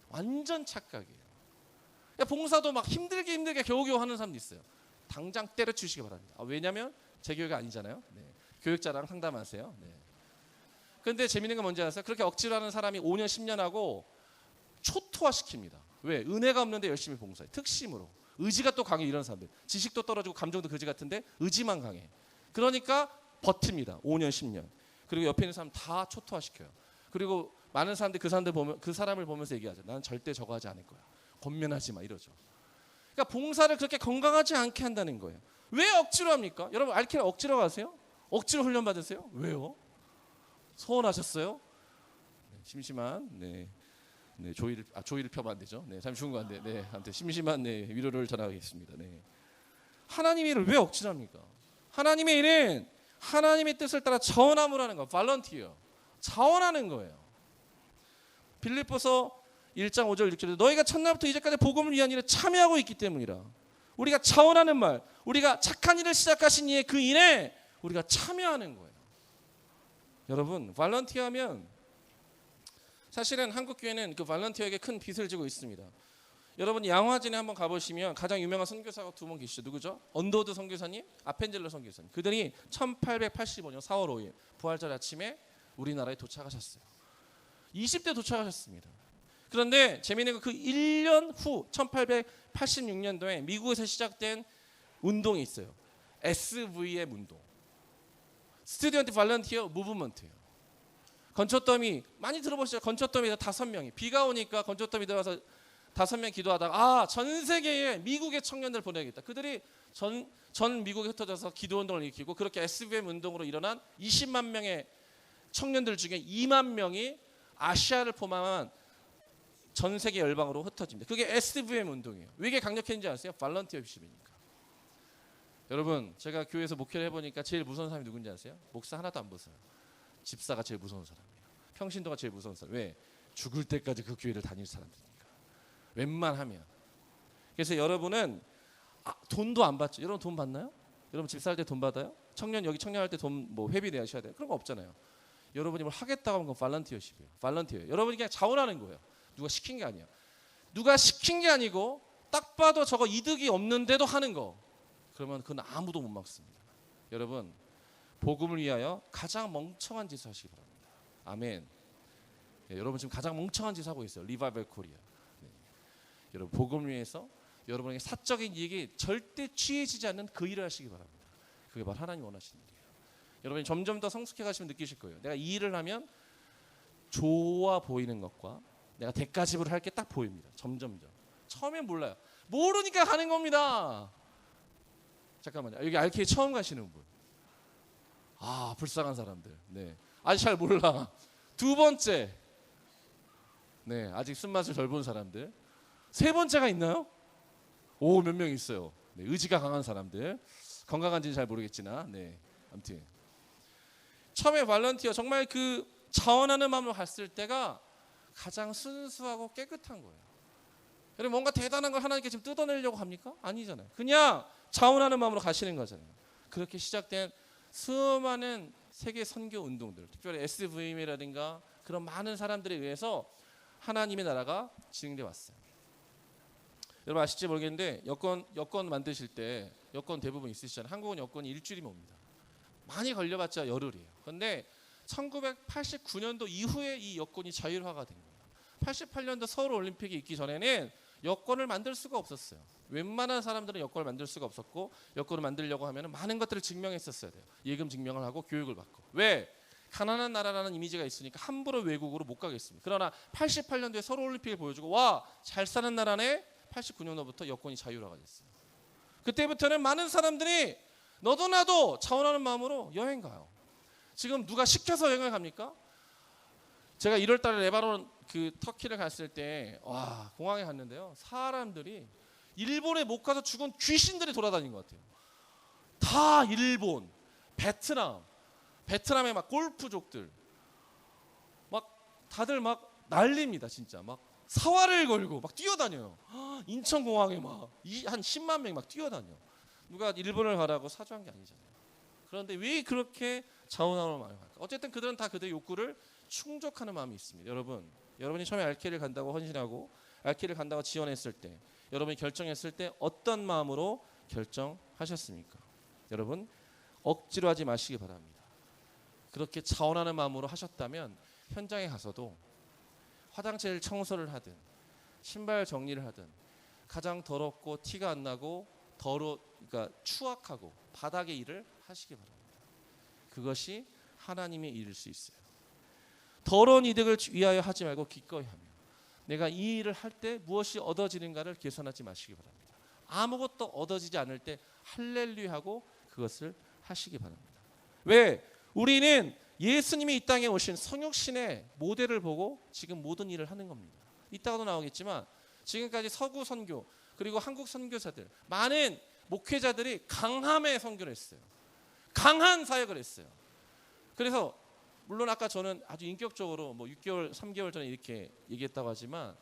완전 착각이에요. 봉사도 막 힘들게 겨우겨우 하는 사람도 있어요. 당장 때려주시기 바랍니다. 왜냐하면 제 교회가 아니잖아요. 네. 교육자랑 상담하세요. 네. 근데 재밌는 건 뭔지 아세요? 그렇게 억지로 하는 사람이 5년 10년 하고 초토화시킵니다. 왜? 은혜가 없는데 열심히 봉사해. 특심으로. 의지가 또 강해. 이런 사람들. 지식도 떨어지고 감정도 그지 같은데 의지만 강해. 그러니까 버팁니다. 5년 10년. 그리고 옆에 있는 사람 다 초토화시켜요. 그리고 많은 사람들이 그 사람을 보면서 얘기하죠. 나는 절대 저거 하지 않을 거야. 권면하지 마 이러죠. 그러니까 봉사를 그렇게 건강하지 않게 한다는 거예요. 왜 억지로 합니까? 여러분 알케를 억지로 가세요? 억지로 훈련 받으세요? 왜요? 소원하셨어요? 네, 심심한 조의를 펴면 안 되죠. 네, 참 좋은 거 안돼. 네, 아무튼 심심한 위로를 전하겠습니다. 네. 하나님의 일을 왜 억지로 합니까? 하나님의 일은 하나님의 뜻을 따라 자원함으로 하는 거, 발런티어, 자원하는 거예요. 빌립보서 1장 5절 6절에 너희가 첫날부터 이제까지 복음을 위한 일에 참여하고 있기 때문이라. 우리가 자원하는 말, 우리가 착한 일을 시작하신 이의 그 일에 우리가 참여하는 거예요. 여러분, 발런티어 하면 사실은 한국 교회는 그 발런티어에게 큰 빚을 지고 있습니다. 여러분 양화진에 한번 가보시면 가장 유명한 선교사가 두 분 계시죠. 누구죠? 언더우드 선교사님, 아펜젤러 선교사님. 그들이 1885년 4월 5일 부활절 아침에 우리나라에 도착하셨어요. 20대 도착하셨습니다. 그런데 재미있는 건 그 1년 후 1886년도에 미국에서 시작된 운동이 있어요. SVM 운동. 스튜던트 발런티어 무브먼트예요. 건초더미 많이 들어보시죠? 건초더미에서 5명이 비가 오니까 건초더미 들어가서 5명 기도하다가 전 세계에 미국의 청년들 보내야겠다. 그들이 전 미국에 흩어져서 기도 운동을 일으키고 그렇게 SVM 운동으로 일어난 20만 명의 청년들 중에 2만 명이 아시아를 포함한 전 세계 열방으로 흩어집니다. 그게 SVM 운동이에요. 왜 이게 강력했는지 아세요? 발런티어십이니까. 여러분 제가 교회에서 목회를 해보니까 제일 무서운 사람이 누군지 아세요? 목사 하나도 안 무서워요. 집사가 제일 무서운 사람이에요. 평신도가 제일 무서운 사람. 왜? 죽을 때까지 그 교회를 다닐 사람들이니까. 웬만하면. 그래서 여러분은 돈도 안 받죠. 여러분 돈 받나요? 여러분 집 살 때 돈 받아요? 여기 청년할 때 돈 회비 내셔야 돼요? 그런 거 없잖아요. 여러분이 뭘 하겠다고 하면 그건 발런티어십이에요. 발런티어예요. 여러분이 그냥 자원하는 거예요. 누가 시킨 게 아니야. 누가 시킨 게 아니고 딱 봐도 저거 이득이 없는데도 하는 거. 그러면 그건 아무도 못 막습니다. 여러분, 복음을 위하여 가장 멍청한 짓을 하시기 바랍니다. 아멘. 네, 여러분 지금 가장 멍청한 짓을 하고 있어요. 리바이벌 코리아. 네. 여러분 복음을 위해서 여러분에게 사적인 이익이 절대 취해지지 않는 그 일을 하시기 바랍니다. 그게 바로 하나님 원하시는 일이에요. 여러분이 점점 더 성숙해 가시면 느끼실 거예요. 내가 이 일을 하면 좋아 보이는 것과 내가 대가지불을 할 게 딱 보입니다. 점점점. 처음엔 몰라요. 모르니까 가는 겁니다. 잠깐만요. 여기 RK 처음 가시는 분. 아, 불쌍한 사람들. 네. 아직 잘 몰라. 두 번째. 네, 아직 쓴맛을 덜 본 사람들. 세 번째가 있나요? 오, 몇 명 있어요. 네, 의지가 강한 사람들. 건강한지는 잘 모르겠지만, 네, 아무튼 처음에 발런티어 정말 그 자원하는 마음으로 갔을 때가 가장 순수하고 깨끗한 거예요. 여러분 뭔가 대단한 걸 하나님께 지금 뜯어내려고 합니까? 아니잖아요. 그냥 자원하는 마음으로 가시는 거잖아요. 그렇게 시작된 수많은 세계 선교 운동들, 특별히 SVM이라든가 그런 많은 사람들에 의해서 하나님의 나라가 진행돼 왔어요. 여러분 아실지 모르겠는데 여권 만드실 때 여권 대부분 있으시잖아요. 한국은 여권이 일주일이면 옵니다. 많이 걸려봤자 열흘이에요. 그런데 1989년도 이후에 이 여권이 자율화가 된 거예요. 88년도 서울 올림픽이 있기 전에는 여권을 만들 수가 없었어요. 웬만한 사람들은 여권을 만들 수가 없었고 여권을 만들려고 하면 많은 것들을 증명했었어야 돼요. 예금 증명을 하고 교육을 받고. 왜? 가난한 나라라는 이미지가 있으니까 함부로 외국으로 못 가겠습니다. 그러나 88년도에 서울 올림픽을 보여주고 와, 잘 사는 나라네. 89년도부터 여권이 자율화가 됐어요. 그때부터는 많은 사람들이 너도 나도 자원하는 마음으로 여행 가요. 지금 누가 시켜서 여행을 갑니까? 제가 1월 달에 레바논 그 터키를 갔을 때 와, 공항에 갔는데요. 사람들이 일본에 못 가서 죽은 귀신들이 돌아다닌 것 같아요. 다 일본, 베트남의 막 골프족들 막 다들 막 난립니다. 진짜 막 사활을 걸고 막 뛰어다녀요. 인천공항에 막 한 10만 명이 막 뛰어다녀. 누가 일본을 가라고 사주한 게 아니잖아요. 그런데 왜 그렇게 자원하는 마음을 할까? 어쨌든 그들은 다 그들의 욕구를 충족하는 마음이 있습니다. 여러분이 처음에 알케를 간다고 헌신하고 알케를 간다고 지원했을 때, 여러분이 결정했을 때 어떤 마음으로 결정하셨습니까? 여러분 억지로 하지 마시기 바랍니다. 그렇게 자원하는 마음으로 하셨다면 현장에 가서도 화장실 청소를 하든 신발 정리를 하든 가장 더럽고 티가 안 나고 그러니까 추악하고 바닥의 일을 하시기 바랍니다. 그것이 하나님의 일일 수 있어요. 더러운 이득을 위하여 하지 말고 기꺼이 하며 내가 이 일을 할 때 무엇이 얻어지는가를 계산하지 마시기 바랍니다. 아무것도 얻어지지 않을 때 할렐루야 하고 그것을 하시기 바랍니다. 왜? 우리는 예수님이 이 땅에 오신 성육신의 모델을 보고 지금 모든 일을 하는 겁니다. 이따가도 나오겠지만 지금까지 서구 선교 그리고 한국 선교사들 많은 목회자들이 강함의 선교를 했어요. 강한 사역을 했어요. 그래서 물론 아까 저는 아주 인격적으로 뭐 6개월, 3개월 전에 이렇게 얘기했다고 하지만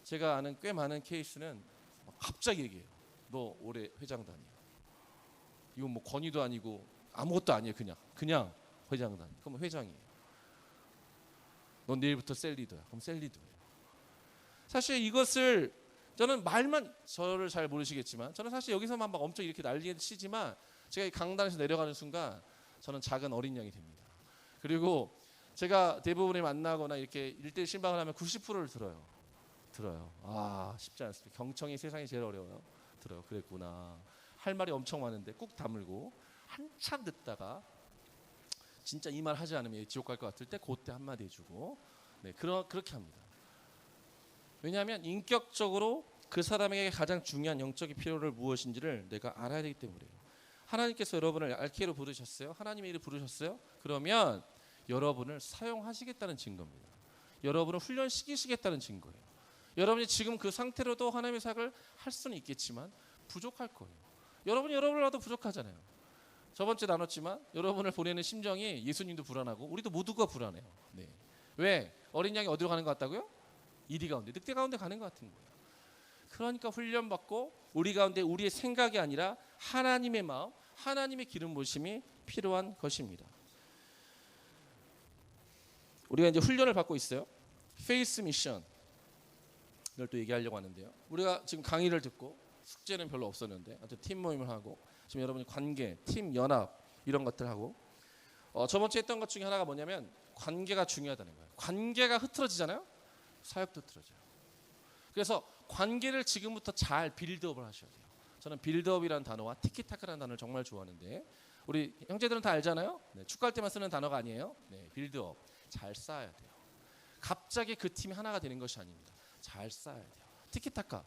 제가 아는 꽤 많은 케이스는 갑자기 얘기해요. 너 올해 회장 다녀. 이건 뭐 권위도 아니고 아무것도 아니에요. 그냥 회장 다녀. 그럼 회장이에요. 넌 내일부터 셀 리더야. 그럼 셀 리더예요. 사실 이것을 저는 말만 저를 잘 모르시겠지만 저는 사실 여기서만 막 엄청 이렇게 난리 치지만 제가 이 강단에서 내려가는 순간 저는 작은 어린 양이 됩니다. 그리고 제가 대부분을 만나거나 이렇게 1대1 신방을 하면 90%를 들어요. 아, 쉽지 않습니다. 경청이 세상이 제일 어려워요. 들어요. 그랬구나. 할 말이 엄청 많은데 꾹 다물고 한참 듣다가 진짜 이 말 하지 않으면 지옥 갈 것 같을 때 그때 한마디 해주고 네, 그렇게 합니다. 왜냐하면 인격적으로 그 사람에게 가장 중요한 영적인 필요를 무엇인지를 내가 알아야 되기 때문이에요. 하나님께서 여러분을 알케로 부르셨어요. 하나님의 일을 부르셨어요. 그러면 여러분을 사용하시겠다는 증거입니다. 여러분을 훈련시키시겠다는 증거예요. 여러분이 지금 그 상태로도 하나님의 사역을 할 수는 있겠지만 부족할 거예요. 여러분을 봐도 부족하잖아요. 저번 주에 나눴지만 여러분을 보내는 심정이 예수님도 불안하고 우리도 모두가 불안해요. 네. 왜? 어린 양이 어디로 가는 것 같다고요? 이리 가운데, 늑대 가운데 가는 것 같은 거예요. 그러니까 훈련받고 우리 가운데 우리의 생각이 아니라 하나님의 마음, 하나님의 기름 부으심이 필요한 것입니다. 우리가 이제 훈련을 받고 있어요. 페이스 미션을 또 얘기하려고 하는데요. 우리가 지금 강의를 듣고 숙제는 별로 없었는데 아주 팀 모임을 하고 지금 여러분이 관계, 팀 연합 이런 것들 하고 저번 주에 했던 것 중에 하나가 뭐냐면 관계가 중요하다는 거예요. 관계가 흐트러지잖아요. 사역도 흐트러져요. 그래서 관계를 지금부터 잘 빌드업을 하셔야 돼요. 저는 빌드업이라는 단어와 티키타카라는 단어를 정말 좋아하는데 우리 형제들은 다 알잖아요. 네, 축구할 때만 쓰는 단어가 아니에요. 네, 빌드업 잘 쌓아야 돼요. 갑자기 그 팀이 하나가 되는 것이 아닙니다. 잘 쌓아야 돼요. 티키타카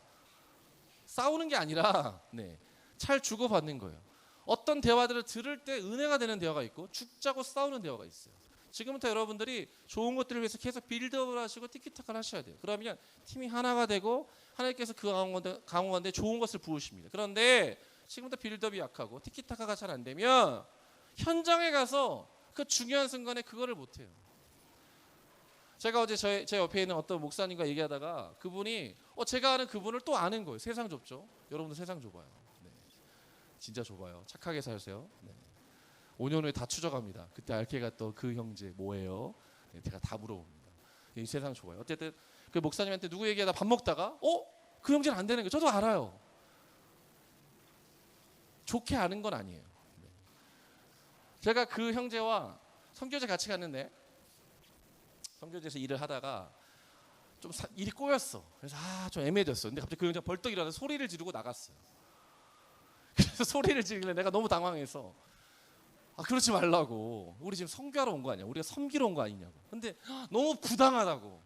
싸우는 게 아니라 잘 주고받는 거예요. 어떤 대화들을 들을 때 은혜가 되는 대화가 있고 죽자고 싸우는 대화가 있어요. 지금부터 여러분들이 좋은 것들을 위해서 계속 빌드업을 하시고 티키타카를 하셔야 돼요. 그러면 팀이 하나가 되고 하나님께서 그 가운데 좋은 것을 부으십니다. 그런데 지금부터 빌드업이 약하고 티키타카가 잘 안 되면 현장에 가서 그 중요한 순간에 그거를 못해요. 제가 어제 제 옆에 있는 어떤 목사님과 얘기하다가 그분이 제가 아는 그분을 또 아는 거예요. 세상 좁죠? 여러분도 세상 좁아요. 네. 진짜 좁아요. 착하게 사세요. 네. 5년 후에 다 추적합니다. 그때 알게가 또 그 형제 뭐예요? 네, 제가 다 물어봅니다. 이 세상 좁아요. 어쨌든 그 목사님한테 누구 얘기하다 밥 먹다가 그 형제는 안 되는 거예요. 저도 알아요. 좋게 아는 건 아니에요. 네. 제가 그 형제와 선교제 같이 갔는데 선교제에서 일을 하다가 좀 일이 꼬였어. 그래서 좀 애매해졌어. 근데 갑자기 그 형제가 벌떡 일어나서 소리를 지르고 나갔어요. 그래서 소리를 지르길래 내가 너무 당황해서 그러지 말라고. 우리 지금 선교하러 온 거 아니야? 우리가 섬기러 온 거 아니냐고. 근데 너무 부당하다고.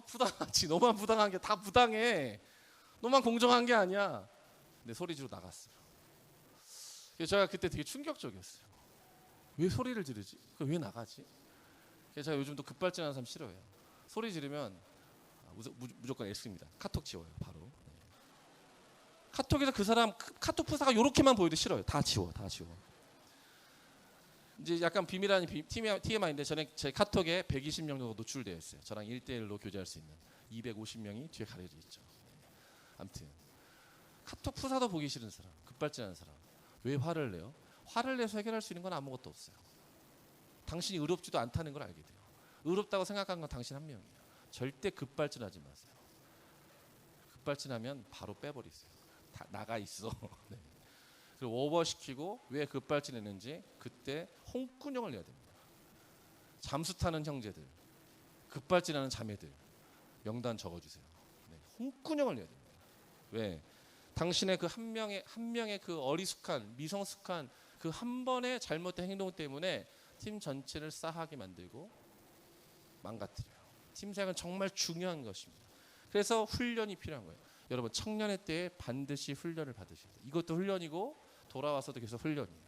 부당하지. 너만 부당한 게 다 부당해. 너만 공정한 게 아니야. 근데 소리 지르고 나갔어요. 그래서 제가 그때 되게 충격적이었어요. 왜 소리를 지르지? 왜 나가지? 그래서 제가 요즘도 급발진하는 사람 싫어해요. 소리 지르면 무조건 X입니다. 카톡 지워요. 바로. 네. 카톡에서 그 사람 카톡 프사가 이렇게만 보여도 싫어요. 다 지워. 이제 약간 비밀 아닌 TMI인데 저는 제 카톡에 120명 정도 노출되어 있어요. 저랑 1대1로 교제할 수 있는 250명이 뒤에 가려져 있죠. 아무튼 카톡 프사도 보기 싫은 사람, 급발진하는 사람. 왜 화를 내요? 화를 내서 해결할 수 있는 건 아무것도 없어요. 당신이 의롭지도 않다는 걸 알게 돼요. 의롭다고 생각한 건 당신 한 명이에요. 절대 급발진하지 마세요. 급발진하면 바로 빼버리세요. 다 나가 있어. 네. 그리고 오버시키고 왜 급발진했는지 그때 홍군형을 내야 됩니다. 잠수 타는 형제들, 급발진하는 자매들 명단 적어주세요. 네. 홍군형을 내야 됩니다. 왜? 당신의 그 한 명의 그 어리숙한 미성숙한 그 한 번의 잘못된 행동 때문에 팀 전체를 싸하게 만들고 망가뜨려요. 팀 사역은 정말 중요한 것입니다. 그래서 훈련이 필요한 거예요. 여러분 청년의 때에 반드시 훈련을 받으셔야 돼요. 이것도 훈련이고 돌아와서도 계속 훈련이에요.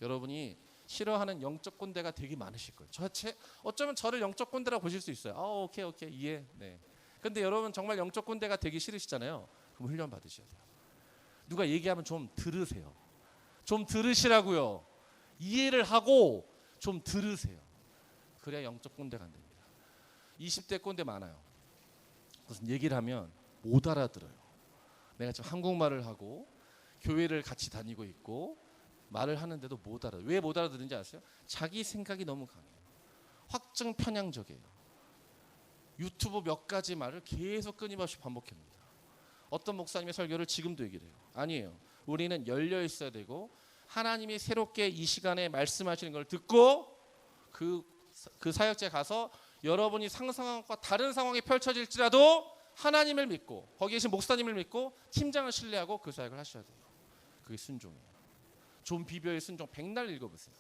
여러분이 싫어하는 영적 꼰대가 되게 많으실 거예요. 어쩌면 저를 영적 꼰대라고 보실 수 있어요. 오케이 이해. 네. 근데 여러분 정말 영적 꼰대가 되기 싫으시잖아요. 그럼 훈련 받으셔야 돼요. 누가 얘기하면 좀 들으세요. 좀 들으시라고요. 이해를 하고 좀 들으세요. 그래야 영적 꼰대가 안 됩니다. 20대 꼰대 많아요. 무슨 얘기를 하면 못 알아들어요. 내가 지금 한국말을 하고 교회를 같이 다니고 있고 말을 하는데도 못 알아요. 왜 못 알아들은지 아세요? 자기 생각이 너무 강해요. 확증 편향적이에요. 유튜브 몇 가지 말을 계속 끊임없이 반복합니다. 어떤 목사님의 설교를 지금도 얘기를 해요. 아니에요. 우리는 열려 있어야 되고 하나님이 새롭게 이 시간에 말씀하시는 걸 듣고 그 사역지에 가서 여러분이 상상한 것과 다른 상황이 펼쳐질지라도 하나님을 믿고 거기 계신 목사님을 믿고 팀장을 신뢰하고 그 사역을 하셔야 돼요. 그게 순종이에요. 존 비벼의 순종 백날 읽어보세요.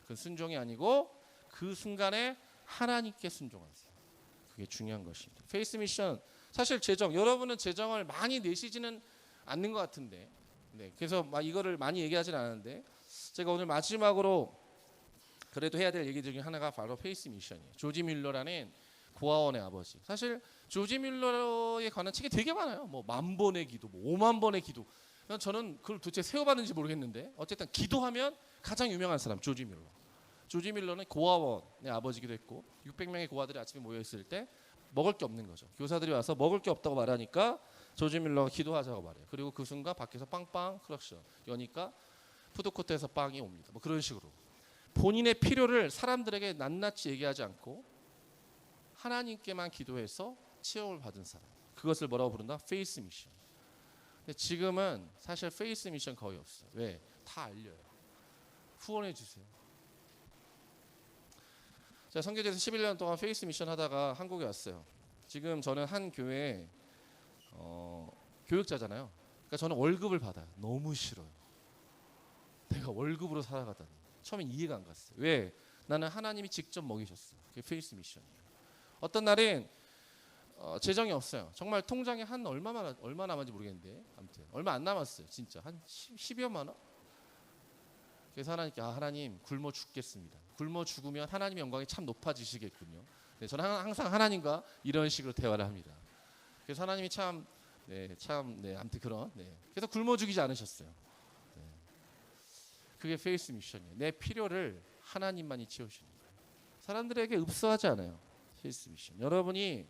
그 순종이 아니고 그 순간에 하나님께 순종하세요. 그게 중요한 것입니다. 페이스 미션 사실 여러분은 재정을 많이 내시지는 않는 것 같은데 그래서 이거를 많이 얘기하지는 않았는데 제가 오늘 마지막으로 그래도 해야 될 얘기 중에 하나가 바로 페이스 미션이에요. 조지 뮬러라는 고아원의 아버지. 사실 조지 뮬러에 관한 책이 되게 많아요. 10,000번의 기도, 50,000번의 기도. 저는 그걸 도대체 세워봤는지 모르겠는데 어쨌든 기도하면 가장 유명한 사람 조지 뮬러. 조지 뮬러는 고아원의 아버지기도 했고 600명의 고아들이 아침에 모여있을 때 먹을 게 없는 거죠. 교사들이 와서 먹을 게 없다고 말하니까 조지 뮬러가 기도하자고 말해요. 그리고 그 순간 밖에서 빵빵 크러셔 여니까 푸드코트에서 빵이 옵니다. 그런 식으로 본인의 필요를 사람들에게 낱낱이 얘기하지 않고 하나님께만 기도해서 치유를 받은 사람. 그것을 뭐라고 부른다? 페이스 미션. 근데 지금은 사실 페이스 미션 거의 없어요. 왜? 다 알려요. 후원해 주세요. 제가 선교제에서 11년 동안 페이스 미션 하다가 한국에 왔어요. 지금 저는 한 교회 교육자잖아요. 그러니까 저는 월급을 받아요. 너무 싫어요. 내가 월급으로 살아가다니. 처음엔 이해가 안 갔어요. 왜? 나는 하나님이 직접 먹이셨어요. 그게 페이스 미션이에요. 어떤 날엔 재정이 없어요. 정말 통장에 한 얼마 남았는지 모르겠는데 아무튼 얼마 안 남았어요. 진짜 한 10여만 원? 그래서 하나님께 하나님 굶어 죽겠습니다. 굶어 죽으면 하나님의 영광이 참 높아지시겠군요. 네, 저는 항상 하나님과 이런 식으로 대화를 합니다. 그래서 하나님이 아무튼 그런 그래서 굶어 죽이지 않으셨어요. 네. 그게 페이스 미션이에요. 내 필요를 하나님만이 채우시는 거예요. 사람들에게 읍소하지 않아요. 페이스 미션. 여러분이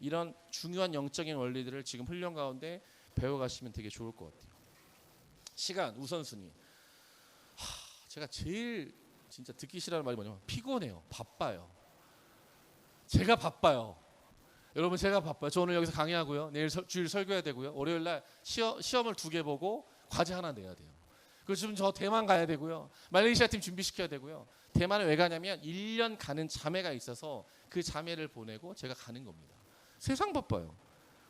이런 중요한 영적인 원리들을 지금 훈련 가운데 배워가시면 되게 좋을 것 같아요. 시간 우선순위. 제가 제일 진짜 듣기 싫어하는 말이 뭐냐면 피곤해요. 바빠요. 제가 바빠요. 여러분 제가 바빠요. 저 오늘 여기서 강의하고요. 내일 주일 설교해야 되고요. 월요일 날 시험을 2개 보고 과제 하나 내야 돼요. 그리고 지금 저 대만 가야 되고요. 말레이시아 팀 준비시켜야 되고요. 대만에 왜 가냐면 1년 가는 자매가 있어서 그 자매를 보내고 제가 가는 겁니다. 세상 바빠요.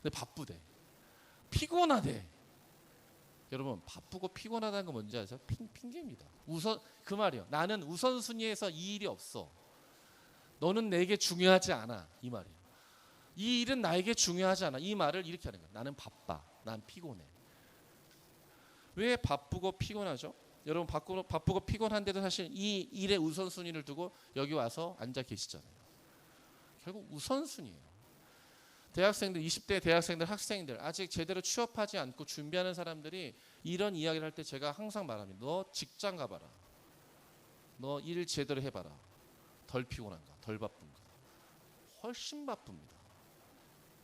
근데 바쁘대. 피곤하대. 여러분 바쁘고 피곤하다는 거 뭔지 아세요? 핑계입니다. 그 말이요. 나는 우선순위에서 이 일이 없어. 너는 내게 중요하지 않아. 이 말이에요. 이 일은 나에게 중요하지 않아. 이 말을 이렇게 하는 거예요. 나는 바빠. 난 피곤해. 왜 바쁘고 피곤하죠? 여러분 바쁘고 피곤한데도 사실 이 일의 우선순위를 두고 여기 와서 앉아 계시잖아요. 결국 우선순위예요. 대학생들 20대 대학생들 학생들 아직 제대로 취업하지 않고 준비하는 사람들이 이런 이야기를 할 때 제가 항상 말합니다. 너 직장 가봐라. 너 일 제대로 해봐라. 덜 피곤한가? 덜 바쁜가? 훨씬 바쁩니다.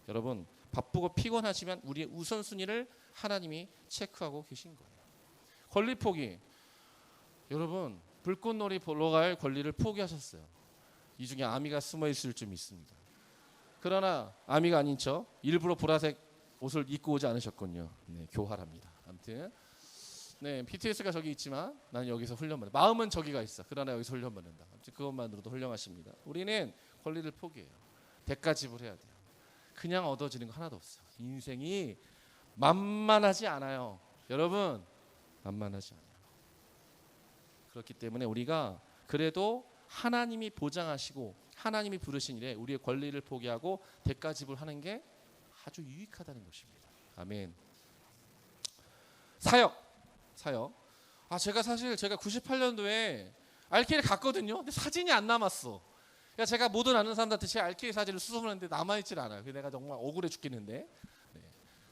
여러분 바쁘고 피곤하지만 우리의 우선순위를 하나님이 체크하고 계신 거예요. 권리 포기. 여러분 불꽃놀이 보러 갈 권리를 포기하셨어요. 이 중에 아미가 숨어 있을 줄 믿습니다. 그러나 아미가 아닌 척 일부러 보라색 옷을 입고 오지 않으셨군요. 네, 교활합니다. 아무튼 BTS가 저기 있지만 나는 여기서 훈련받는다. 마음은 저기가 있어. 그러나 여기서 훈련받는다. 아무튼 그것만으로도 훌륭하십니다. 우리는 권리를 포기해요. 대가 지불해야 돼요. 그냥 얻어지는 거 하나도 없어요. 인생이 만만하지 않아요. 여러분 만만하지 않아요. 그렇기 때문에 우리가 그래도 하나님이 보장하시고 하나님이 부르신 일에 우리의 권리를 포기하고 대가 지불하는 게 아주 유익하다는 것입니다. 아멘. 사역. 제가 98년도에 RK를 갔거든요. 근데 사진이 안 남았어. 그러니까 제가 모든 아는 사람들한테 제 RK 사진을 수송하는데 남아있질 않아요. 그래서 내가 정말 억울해 죽겠는데.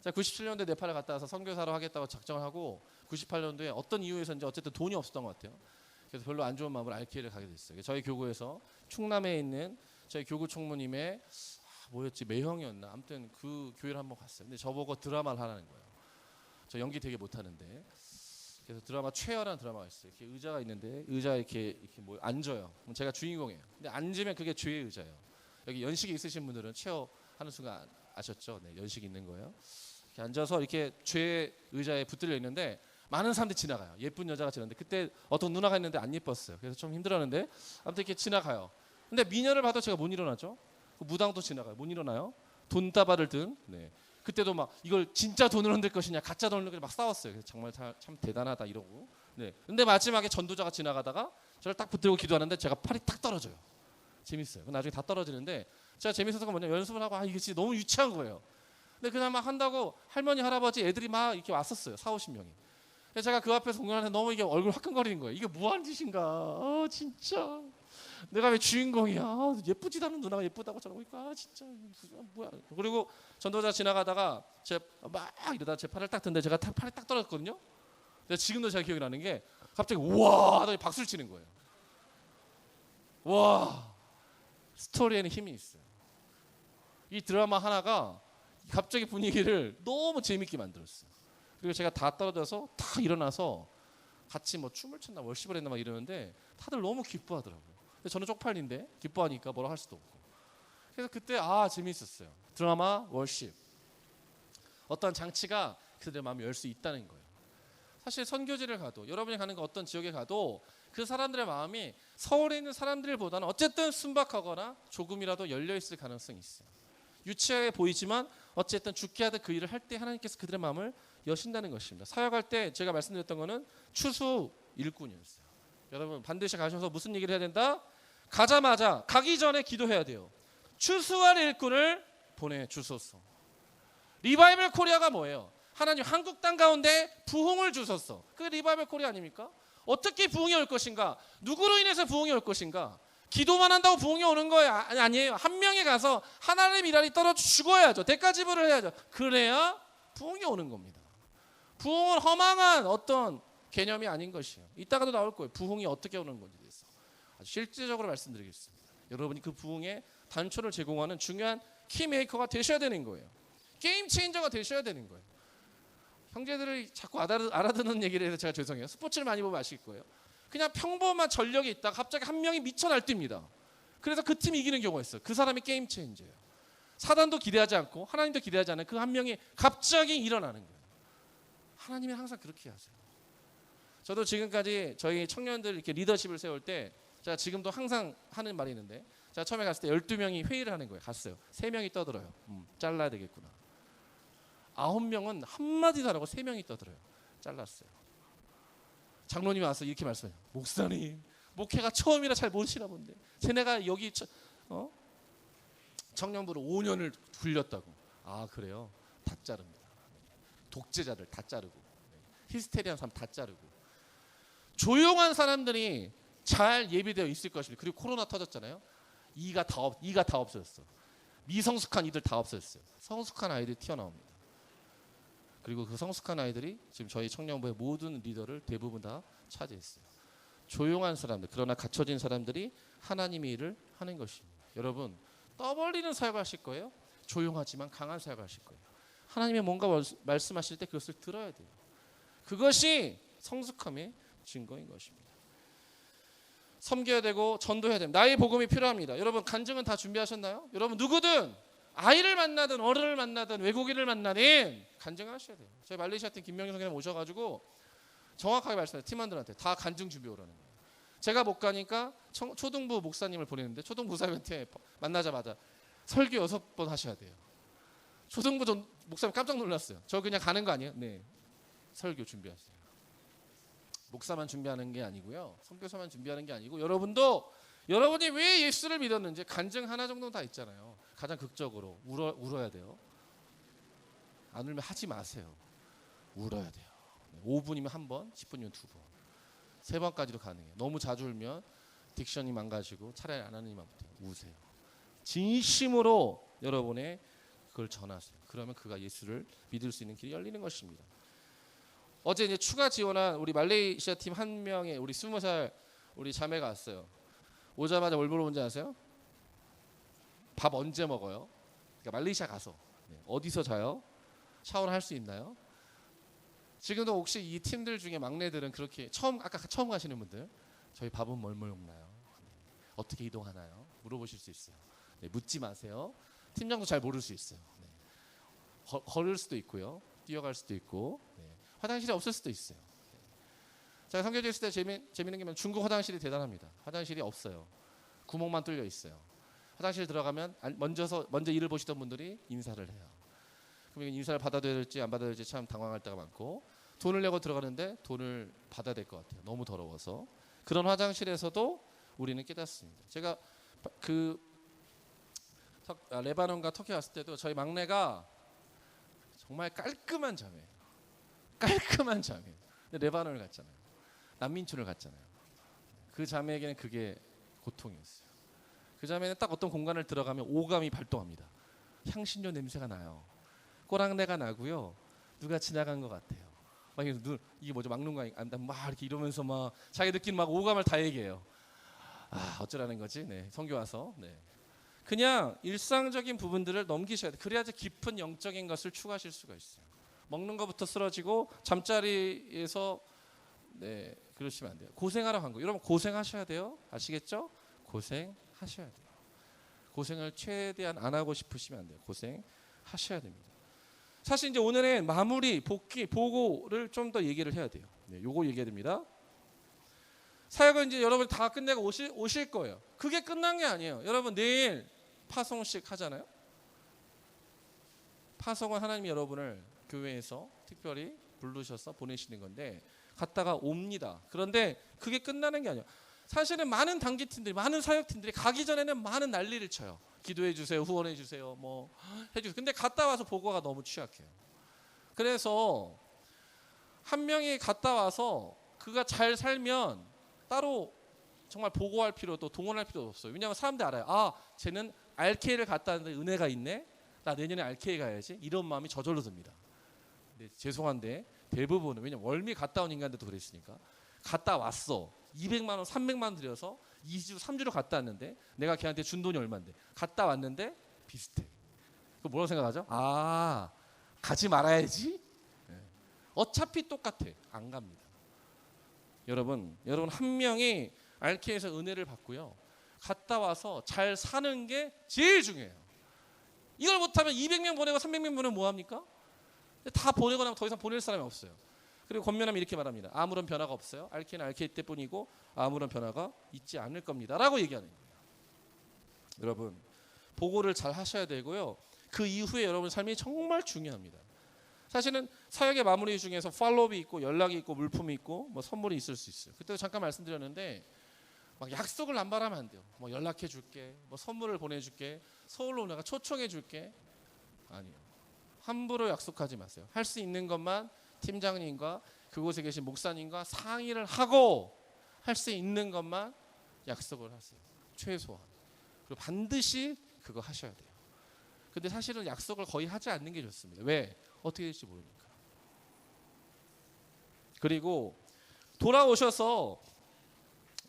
제가 97년도에 네팔을 갔다 와서 선교사로 하겠다고 작정을 하고 98년도에 어떤 이유에서인지 어쨌든 돈이 없었던 것 같아요. 그래서 별로 안 좋은 마음으로 RK를 가게 됐어요. 저희 교구에서 충남에 있는 저희 교구 총무님의 매형이었나? 아무튼 그 교회를 한번 갔어요. 근데 저보고 드라마를 하라는 거예요. 저 연기 되게 못하는데. 그래서 드라마 최열한 드라마가 있어요. 이렇게 의자가 있는데 의자에 이렇게 앉아요. 그럼 제가 주인공이에요. 근데 앉으면 그게 죄의 의자예요. 여기 연식이 있으신 분들은 체어 하는 순간 아셨죠? 네, 연식이 있는 거예요. 이렇게 앉아서 이렇게 죄의 의자에 붙들려 있는데 많은 사람들이 지나가요. 예쁜 여자가 지나는데 그때 어떤 누나가 있는데 안 예뻤어요. 그래서 좀 힘들었는데 아무튼 이렇게 지나가요. 근데 미녀를 봐도 제가 못 일어나죠. 무당도 지나가요. 못 일어나요. 돈다발을 든. 그때도 막 이걸 진짜 돈을 흔들 것이냐 가짜 돈을 흔들 막 싸웠어요. 그래서 정말 참 대단하다 이러고. 근데 마지막에 전도자가 지나가다가 저를 딱 붙들고 기도하는데 제가 팔이 딱 떨어져요. 재밌어요. 나중에 다 떨어지는데 제가 재밌어서가 뭐냐 연습을 하고 이게 진짜 너무 유치한 거예요. 근데 그냥 막 한다고 할머니 할아버지 애들이 막 이렇게 왔었어요. 40-50명이. 그래서 제가 그 앞에서 공연하는데 너무 이게 얼굴 화끈거리는 거예요. 이게 뭐 하는 짓인가. 진짜 내가 왜 주인공이야. 예쁘지도 않은 누나가 예쁘다고 저러고 있고 진짜 뭐야. 그리고 전도자 지나가다가 막 이러다 제 팔을 딱 드는데 제가 팔이 딱 떨어졌거든요. 근데 지금도 제가 기억이 나는 게 갑자기 우와 하더니 박수를 치는 거예요. 와 스토리에는 힘이 있어요. 이 드라마 하나가 갑자기 분위기를 너무 재밌게 만들었어요. 그리고 제가 다 떨어져서 다 일어나서 같이 뭐 춤을 췄나 월십을 했나 막 이러는데 다들 너무 기뻐하더라고요. 근데 저는 쪽팔린데 기뻐하니까 뭐라 할 수도 없고. 그래서 그때 재미있었어요. 드라마 월십. 어떤 장치가 그들의 마음을 열 수 있다는 거예요. 사실 선교지를 가도 여러분이 가는 그 어떤 지역에 가도 그 사람들의 마음이 서울에 있는 사람들보다는 어쨌든 순박하거나 조금이라도 열려 있을 가능성이 있어요. 유치해 보이지만 어쨌든 죽게 하듯 그 일을 할 때 하나님께서 그들의 마음을 여신다는 것입니다. 사역할 때 제가 말씀드렸던 거는 추수 일꾼이었어요. 여러분 반드시 가셔서 무슨 얘기를 해야 된다? 가자마자 가기 전에 기도해야 돼요. 추수할 일꾼을 보내주소서. 리바이벌 코리아가 뭐예요? 하나님 한국 땅 가운데 부흥을 주소서. 그게 리바이벌 코리아 아닙니까? 어떻게 부흥이 올 것인가? 누구로 인해서 부흥이 올 것인가? 기도만 한다고 부흥이 오는 거예요? 아니에요. 한 명이 가서 하나님의 미랄이 떨어져 죽어야죠. 대가 지불을 해야죠. 그래야 부흥이 오는 겁니다. 부흥은 허망한 어떤 개념이 아닌 것이에요. 이따가도 나올 거예요. 부흥이 어떻게 오는 건지 대해서 아주 실질적으로 말씀드리겠습니다. 여러분이 그 부흥의 단초를 제공하는 중요한 키메이커가 되셔야 되는 거예요. 게임 체인저가 되셔야 되는 거예요. 형제들을 자꾸 알아듣는 얘기를 해서 제가 죄송해요. 스포츠를 많이 보면 아실 거예요. 그냥 평범한 전력이 있다가 갑자기 한 명이 미쳐 날뜁니다. 그래서 그 팀이 이기는 경우가 있어요. 그 사람이 게임 체인저예요. 사단도 기대하지 않고 하나님도 기대하지 않은 그 한 명이 갑자기 일어나는 거예요. 하나님이 항상 그렇게 하세요. 저도 지금까지 저희 청년들 이렇게 리더십을 세울 때 제가 지금도 항상 하는 말이 있는데 제가 처음에 갔을 때 12명이 회의를 하는 거예요. 갔어요. 3명이 떠들어요. 잘라야 되겠구나. 9명은 한마디도 안 하고 3명이 떠들어요. 잘랐어요. 장로님이 와서 이렇게 말씀해요. 목사님, 목회가 처음이라 잘 모르시나 본데 쟤네가 여기 청년부로 5년을 굴렸다고. 그래요? 다 자릅니다. 독재자들 다 자르고 히스테리한 사람 다 자르고 조용한 사람들이 잘 예비되어 있을 것입니다. 그리고 코로나 터졌잖아요. 이가 다 없어졌어. 미성숙한 이들 다 없어졌어요. 성숙한 아이들이 튀어나옵니다. 그리고 그 성숙한 아이들이 지금 저희 청년부의 모든 리더를 대부분 다 차지했어요. 조용한 사람들, 그러나 갖춰진 사람들이 하나님의 일을 하는 것입니다. 여러분, 떠벌리는 사역을 하실 거예요? 조용하지만 강한 사역을 하실 거예요. 하나님의 뭔가 말씀하실 때 그것을 들어야 돼요. 그것이 성숙함의 증거인 것입니다. 섬겨야 되고 전도해야 됩니다. 나의 복음이 필요합니다. 여러분 간증은 다 준비하셨나요? 여러분 누구든 아이를 만나든 어른을 만나든 외국인을 만나든 간증하셔야 돼요. 저희 말레이시아 팀 김명희 선생님 오셔가지고 정확하게 말씀해요. 팀원들한테 다 간증 준비 오라는 거예요. 제가 못 가니까 초등부 목사님을 보내는데 초등부 목사님한테 만나자마자 설교 6번 하셔야 돼요. 초등부 목사님 깜짝 놀랐어요. 저 그냥 가는 거 아니에요? 네. 설교 준비하세요. 목사만 준비하는 게 아니고요. 선교사만 준비하는 게 아니고 여러분도 여러분이 왜 예수를 믿었는지 간증 하나 정도는 다 있잖아요. 가장 극적으로 울어야 돼요. 안 울면 하지 마세요. 울어야 돼요. 5분이면 한 번, 10분이면 2번. 3번까지도 가능해요. 너무 자주 울면 딕션이 망가지고 차라리 안 하는 이만 우세요. 진심으로 여러분의 그걸 전하세요. 그러면 그가 예수를 믿을 수 있는 길이 열리는 것입니다. 어제 이제 추가 지원한 우리 말레이시아 팀 한 명의 우리 20살 우리 자매가 왔어요. 오자마자 뭘 물어본지 아세요? 밥 언제 먹어요? 그러니까 말레이시아 가서 어디서 자요? 샤워를 할 수 있나요? 지금도 혹시 이 팀들 중에 막내들은 그렇게 아까 처음 가시는 분들 저희 밥은 뭘 먹나요? 어떻게 이동하나요? 물어보실 수 있어요. 묻지 마세요. 팀장도 잘 모를 수 있어요. 걸을 수도 있고요. 뛰어갈 수도 있고 화장실이 없을 수도 있어요. 제가 선교지 있을 때 재밌는 게 중국 화장실이 대단합니다. 화장실이 없어요. 구멍만 뚫려 있어요. 화장실 들어가면 먼저 일을 보시던 분들이 인사를 해요. 그럼 인사를 받아줘야 될지 안 받아야 될지 참 당황할 때가 많고 돈을 내고 들어가는데 돈을 받아야 될 것 같아요. 너무 더러워서. 그런 화장실에서도 우리는 깨닫습니다. 제가 레바논과 터키 갔을 때도 저희 막내가 정말 깔끔한 자매예요. 깔끔한 자매. 근데 레바논을 갔잖아요. 난민촌을 갔잖아요. 그 자매에게는 그게 고통이었어요. 그 자매는 딱 어떤 공간을 들어가면 오감이 발동합니다. 향신료 냄새가 나요. 꼬랑내가 나고요. 누가 지나간 것 같아요. 막 이게 뭐죠? 막는가? 막 이렇게 이러면서 막 자기 느끼는 막 오감을 다 얘기해요. 어쩌라는 거지? 네, 선교 와서. 네. 그냥 일상적인 부분들을 넘기셔야 돼요. 그래야지 깊은 영적인 것을 추구하실 수가 있어요. 먹는 것부터 쓰러지고 잠자리에서 네, 그러시면 안 돼요. 고생하러 간 거. 여러분 고생하셔야 돼요. 아시겠죠? 고생하셔야 돼요. 고생을 최대한 안 하고 싶으시면 안 돼요. 고생하셔야 됩니다. 사실 이제 오늘은 마무리, 복귀, 보고를 좀 더 얘기를 해야 돼요. 네, 요거 얘기해야 됩니다. 사역은 이제 여러분 다 끝내고 오실 거예요. 그게 끝난 게 아니에요. 여러분 내일 파송식 하잖아요. 파송은 하나님이 여러분을 교회에서 특별히 부르셔서 보내시는 건데 갔다가 옵니다. 그런데 그게 끝나는 게 아니에요. 사실은 많은 단기팀들이, 많은 사역팀들이 가기 전에는 많은 난리를 쳐요. 기도해 주세요, 후원해 주세요, 뭐 해주세요. 근데 갔다 와서 보고가 너무 취약해요. 그래서 한 명이 갔다 와서 그가 잘 살면 따로 정말 보고할 필요도 동원할 필요도 없어요. 왜냐하면 사람들이 알아요. 아, 쟤는 RK를 갔다 왔는데 은혜가 있네. 나 내년에 RK 가야지. 이런 마음이 저절로 듭니다. 근데 죄송한데 대부분은, 왜냐면 월미 갔다 온 인간들도 그랬으니까, 갔다 왔어. 200만 원, 300만 원 들여서 2주, 3주로 갔다 왔는데 내가 걔한테 준 돈이 얼마인데 갔다 왔는데 비슷해. 그 뭐라고 생각하죠? 아, 가지 말아야지. 어차피 똑같아. 안 갑니다. 여러분 한 명이 RK에서 은혜를 받고요. 갔다 와서 잘 사는 게 제일 중요해요. 이걸 못하면 200명 보내고 300명 보내면 뭐합니까? 다 보내고 나면 더 이상 보낼 사람이 없어요. 그리고 권면하면 이렇게 말합니다. 아무런 변화가 없어요. RK는 RK 때뿐이고 아무런 변화가 있지 않을 겁니다. 라고 얘기하는 거예요. 여러분 보고를 잘 하셔야 되고요. 그 이후에 여러분 삶이 정말 중요합니다. 사실은 사역의 마무리 중에서 팔로업이 있고 연락이 있고 물품이 있고 뭐 선물이 있을 수 있어요. 그때도 잠깐 말씀드렸는데 막 약속을 남발하면 안 돼요. 뭐 연락해 줄게, 뭐 선물을 보내줄게, 서울로 내가 초청해 줄게. 아니요. 함부로 약속하지 마세요. 할 수 있는 것만 팀장님과 그곳에 계신 목사님과 상의를 하고 할 수 있는 것만 약속을 하세요. 최소한. 그리고 반드시 그거 하셔야 돼요. 근데 사실은 약속을 거의 하지 않는 게 좋습니다. 왜? 어떻게 될지 모르니까. 그리고 돌아오셔서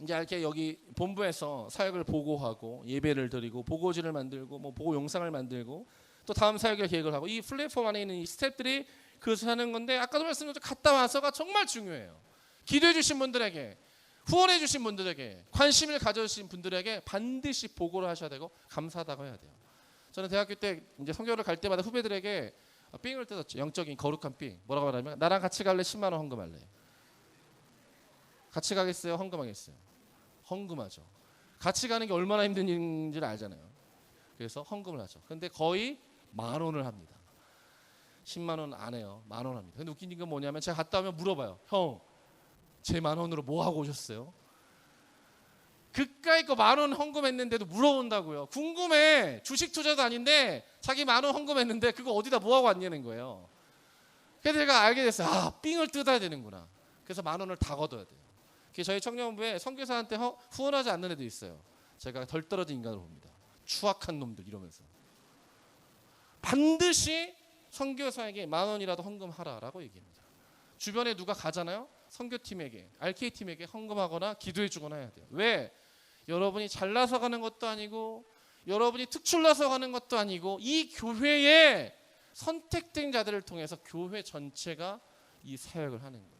이제 이렇게 여기 본부에서 사역을 보고하고 예배를 드리고 보고지를 만들고 뭐 보고 영상을 만들고 또 다음 사역을 계획을 하고 이 플랫폼 안에 있는 이 스태프들이 그것을 하는 건데, 아까도 말씀드렸죠. 갔다 와서가 정말 중요해요. 기도해 주신 분들에게, 후원해 주신 분들에게, 관심을 가져주신 분들에게 반드시 보고를 하셔야 되고 감사하다고 해야 돼요. 저는 대학교 때 이제 선교를 갈 때마다 후배들에게 삥을 뜯었죠. 영적인 거룩한 삥. 뭐라고 하냐면 나랑 같이 갈래? 10만 원 헌금할래. 같이 가겠어요? 헌금하겠어요? 헌금하죠. 같이 가는 게 얼마나 힘든 일인지를 알잖아요. 그래서 헌금을 하죠. 근데 거의 10,000원을 합니다. 10만 원 안 해요. 10,000원 합니다. 근데 웃긴 건 뭐냐면 제가 갔다 오면 물어봐요. 형, 제 10,000원으로 뭐 하고 오셨어요? 그까이 거 10,000원 헌금했는데도 물어본다고요. 궁금해. 주식 투자도 아닌데 자기 10,000원 헌금했는데 그거 어디다 뭐 하고 왔냐는 거예요. 그래서 제가 알게 됐어요. 아, 삥을 뜯어야 되는구나. 그래서 10,000원을 다 걷어야 돼요. 저희 청년부에 선교사한테 후원하지 않는 애도 있어요. 제가 덜 떨어진 인간으로 봅니다. 추악한 놈들 이러면서. 반드시 선교사에게 10,000원이라도 헌금하라라고 얘기합니다. 주변에 누가 가잖아요. 선교팀에게, RK팀에게 헌금하거나 기도해주거나 해야 돼요. 왜? 여러분이 잘나서 가는 것도 아니고 여러분이 특출나서 가는 것도 아니고 이 교회에 선택된 자들을 통해서 교회 전체가 이 사역을 하는 거예요.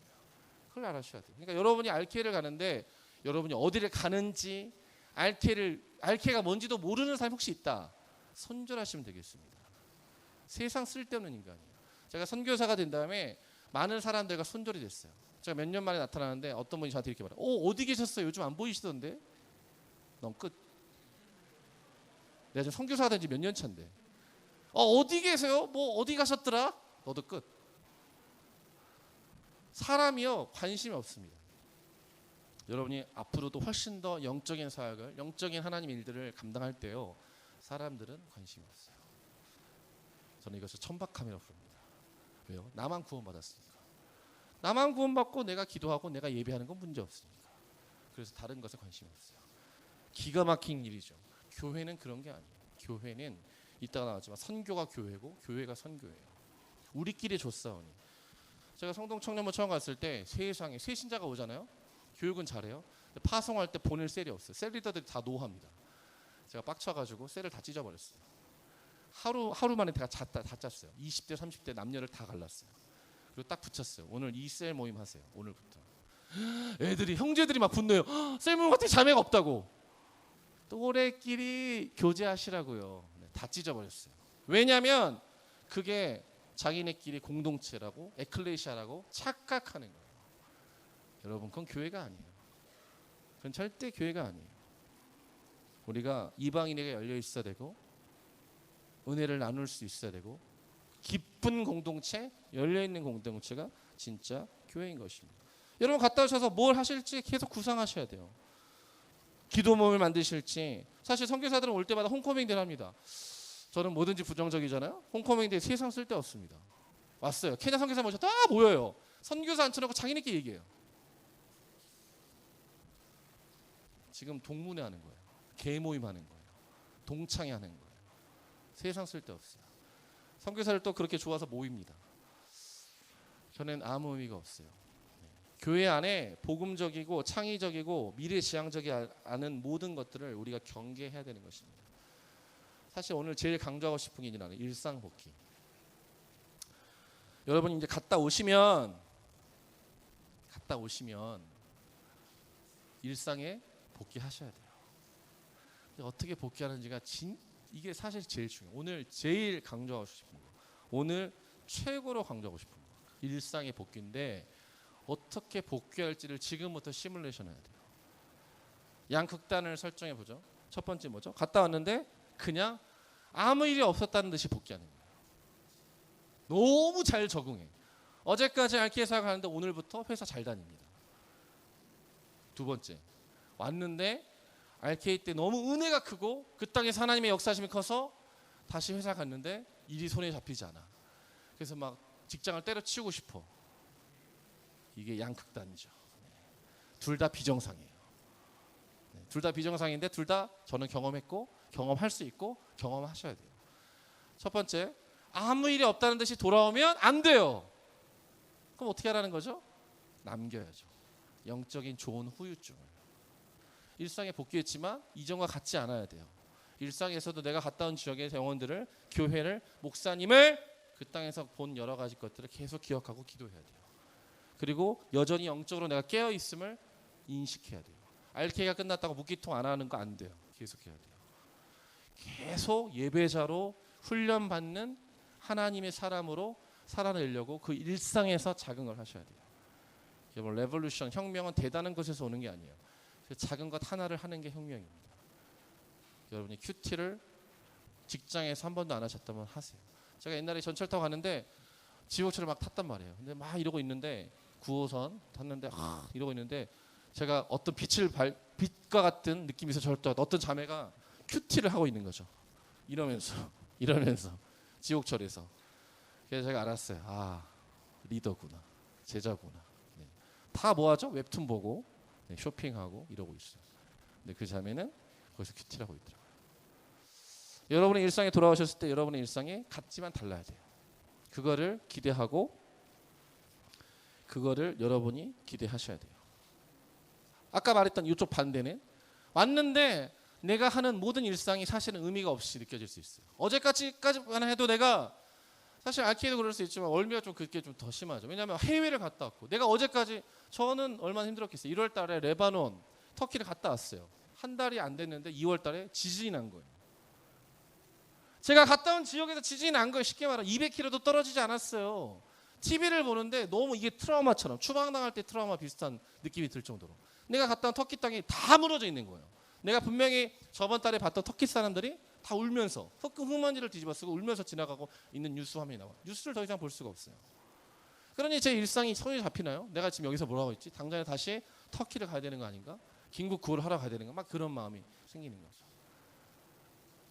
그걸 알아셔야 돼요. 그러니까 여러분이 RK를 가는데 여러분이 어디를 가는지 RK가 뭔지도 모르는 사람이 혹시 있다. 손절하시면 되겠습니다. 세상 쓸데없는 인간이에요. 제가 선교사가 된 다음에 많은 사람들과 손절이 됐어요. 제가 몇 년 만에 나타나는데 어떤 분이 저한테 이렇게 말해요. 어디 계셨어요? 요즘 안 보이시던데? 넌 끝. 내가 지금 선교사가 된 지 몇 년 차인데. 어디 계세요? 뭐 어디 가셨더라? 너도 끝. 사람이요 관심이 없습니다. 여러분이 앞으로도 훨씬 더 영적인 사역을, 영적인 하나님 일들을 감당할 때요, 사람들은 관심이 없어요. 저는 이것을 천박함이라고 부릅니다. 왜요? 나만 구원받았으니까. 나만 구원받고 내가 기도하고 내가 예배하는 건 문제 없으니까. 그래서 다른 것에 관심이 없어요. 기가 막힌 일이죠. 교회는 그런 게 아니에요. 교회는 이따가 나왔지만 선교가 교회고 교회가 선교예요. 우리끼리 줬사오니. 제가 성동 청년부 처음 갔을 때 세상에 새 신자가 오잖아요. 교육은 잘해요. 파송할 때 보낼 셀이 없어요. 셀 리더들이 다 노합니다. 제가 빡쳐가지고 셀을 다 찢어버렸어요. 하루 만에 다 짰어요. 20대 30대 남녀를 다 갈랐어요. 그리고 딱 붙였어요. 오늘 이 셀 모임 하세요. 오늘부터. 애들이 형제들이 막 분노해요. 쌤은 어떻게 자매가 없다고. 또래끼리 교제하시라고요. 네, 다 찢어버렸어요. 왜냐하면 그게 자기네끼리 공동체라고 에클레시아라고 착각하는 거예요. 여러분 그건 교회가 아니에요. 그건 절대 교회가 아니에요. 우리가 이방인에게 열려 있어야 되고 은혜를 나눌 수 있어야 되고 기쁜 공동체, 열려있는 공동체가 진짜 교회인 것입니다. 여러분 갔다 오셔서 뭘 하실지 계속 구상하셔야 돼요. 기도 모임을 만드실지. 사실 선교사들은 올 때마다 홈커밍대를 합니다. 저는 뭐든지 부정적이잖아요. 홈커밍대 세상 쓸데없습니다. 왔어요. 케냐 선교사 모셔 다 모여요. 선교사 앉혀놓고 자기네끼리 얘기해요. 지금 동문회 하는 거예요. 개모임 하는 거예요. 동창회 하는 거예요. 세상 쓸데없어요. 선교사를 또 그렇게 좋아서 모입니다. 저는 아무 의미가 없어요. 교회 안에 복음적이고 창의적이고 미래지향적이 않은 모든 것들을 우리가 경계해야 되는 것입니다. 사실 오늘 제일 강조하고 싶은 게 나는 일상복귀. 여러분 이제 갔다 오시면 일상에 복귀하셔야 돼요. 어떻게 복귀하는지가 이게 사실 제일 중요해요. 오늘 제일 강조하고 싶은 거, 오늘 최고로 강조하고 싶은 거, 일상의 복귀인데 어떻게 복귀할지를 지금부터 시뮬레이션 해야 돼요. 양극단을 설정해 보죠. 첫 번째 뭐죠? 갔다 왔는데 그냥 아무 일이 없었다는 듯이 복귀하는 거예요. 너무 잘 적응해. 어제까지 알키 회사 가는데 오늘부터 회사 잘 다닙니다. 두 번째, 왔는데 RK 때 너무 은혜가 크고 그 땅에서 하나님의 역사심이 커서 다시 회사 갔는데 일이 손에 잡히지 않아. 그래서 막 직장을 때려치우고 싶어. 이게 양극단이죠. 둘 다 비정상이에요. 둘 다 비정상인데 둘 다 저는 경험했고 경험할 수 있고 경험하셔야 돼요. 첫 번째, 아무 일이 없다는 듯이 돌아오면 안 돼요. 그럼 어떻게 하라는 거죠? 남겨야죠. 영적인 좋은 후유증을. 일상에 복귀했지만 이전과 같지 않아야 돼요. 일상에서도 내가 갔다 온 지역의 영혼들을, 교회를, 목사님을 그 땅에서 본 여러 가지 것들을 계속 기억하고 기도해야 돼요. 그리고 여전히 영적으로 내가 깨어 있음을 인식해야 돼요. RK가 끝났다고 묵기통 안 하는 거 안 돼요. 계속 해야 돼요. 계속 예배자로 훈련받는 하나님의 사람으로 살아내려고 그 일상에서 자긍을 하셔야 돼요. 여러분 레볼루션, 혁명은 대단한 것에서 오는 게 아니에요. 작은 것 하나를 하는 게 혁명입니다. 여러분이 큐티를 직장에서 한 번도 안 하셨다면 하세요. 제가 옛날에 전철 타고 가는데 지옥철을 막 탔단 말이에요. 근데 막 이러고 있는데 9호선 탔는데 이러고 있는데 제가 어떤 빛과 같은 느낌이 있어. 절대 어떤 자매가 큐티를 하고 있는 거죠. 이러면서 지옥철에서. 그래서 제가 알았어요. 아, 리더구나, 제자구나. 네. 다 뭐하죠? 웹툰 보고 네, 쇼핑하고 이러고 있어요. 근데 그 자매는 거기서 큐티를 하고 있더라고요. 여러분의 일상에 돌아오셨을 때 여러분의 일상이 같지만 달라야 돼요. 그거를 기대하고 그거를 여러분이 기대하셔야 돼요. 아까 말했던 이쪽 반대는 왔는데 내가 하는 모든 일상이 사실은 의미가 없이 느껴질 수 있어요. 어제까지만 해도 내가 사실 RK도 그럴 수 있지만 월미가 좀 그게 좀 더 심하죠. 왜냐하면 해외를 갔다 왔고 내가 어제까지 저는 얼마나 힘들었겠어요. 1월 달에 레바논, 터키를 갔다 왔어요. 한 달이 안 됐는데 2월 달에 지진이 난 거예요. 제가 갔다 온 지역에서 지진이 난 거예요. 쉽게 말하면 200km도 떨어지지 않았어요. TV를 보는데 너무 이게 트라우마처럼 추방당할 때 트라우마 비슷한 느낌이 들 정도로 내가 갔다 온 터키 땅이 다 무너져 있는 거예요. 내가 분명히 저번 달에 봤던 터키 사람들이 다 울면서 흙먼지를 뒤집어 쓰고 울면서 지나가고 있는 뉴스 화면이 나와요. 뉴스를 더 이상 볼 수가 없어요. 그러니 제 일상이 손에 잡히나요? 내가 지금 여기서 뭐라고 했지? 당장에 다시 터키를 가야 되는 거 아닌가? 긴급 구호를 하러 가야 되는 거? 막 그런 마음이 생기는 거죠.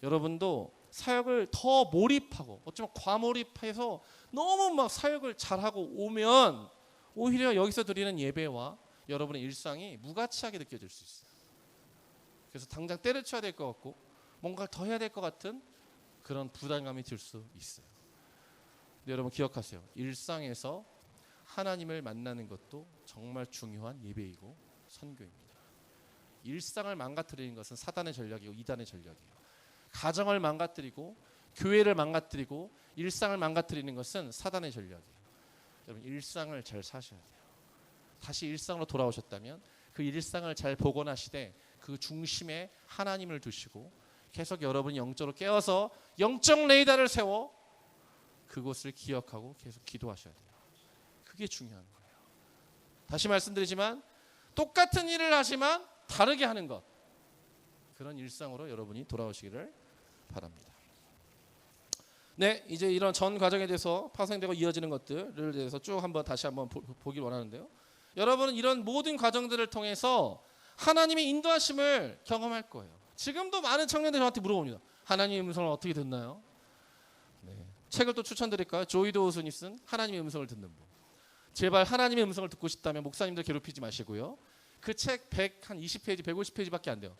여러분도 사역을 더 몰입하고 어쩌면 과몰입해서 너무 막 사역을 잘하고 오면 오히려 여기서 드리는 예배와 여러분의 일상이 무가치하게 느껴질 수 있어요. 그래서 당장 때려쳐야 될 것 같고 뭔가를 더 해야 될 것 같은 그런 부담감이 들 수 있어요. 근데 여러분 기억하세요. 일상에서 하나님을 만나는 것도 정말 중요한 예배이고 선교입니다. 일상을 망가뜨리는 것은 사단의 전략이고 이단의 전략이에요. 가정을 망가뜨리고 교회를 망가뜨리고 일상을 망가뜨리는 것은 사단의 전략이에요. 여러분 일상을 잘 사셔야 돼요. 다시 일상으로 돌아오셨다면 그 일상을 잘 복원하시되 그 중심에 하나님을 두시고 계속 여러분이 영적으로 깨어서 영적 레이더를 세워 그곳을 기억하고 계속 기도하셔야 돼요. 그게 중요한 거예요. 다시 말씀드리지만 똑같은 일을 하지만 다르게 하는 것, 그런 일상으로 여러분이 돌아오시기를 바랍니다. 네, 이제 이런 전 과정에 대해서 파생되고 이어지는 것들을 대해서 쭉 다시 한번 보길 원하는데요. 여러분은 이런 모든 과정들을 통해서 하나님의 인도하심을 경험할 거예요. 지금도 많은 청년들이 저한테 물어봅니다. 하나님의 음성을 어떻게 듣나요? 네. 책을 또 추천드릴까요? 조이도 오슨이 쓴 하나님의 음성을 듣는 법. 제발 하나님의 음성을 듣고 싶다면 목사님들 괴롭히지 마시고요. 그 책 120페이지, 150페이지밖에 안 돼요.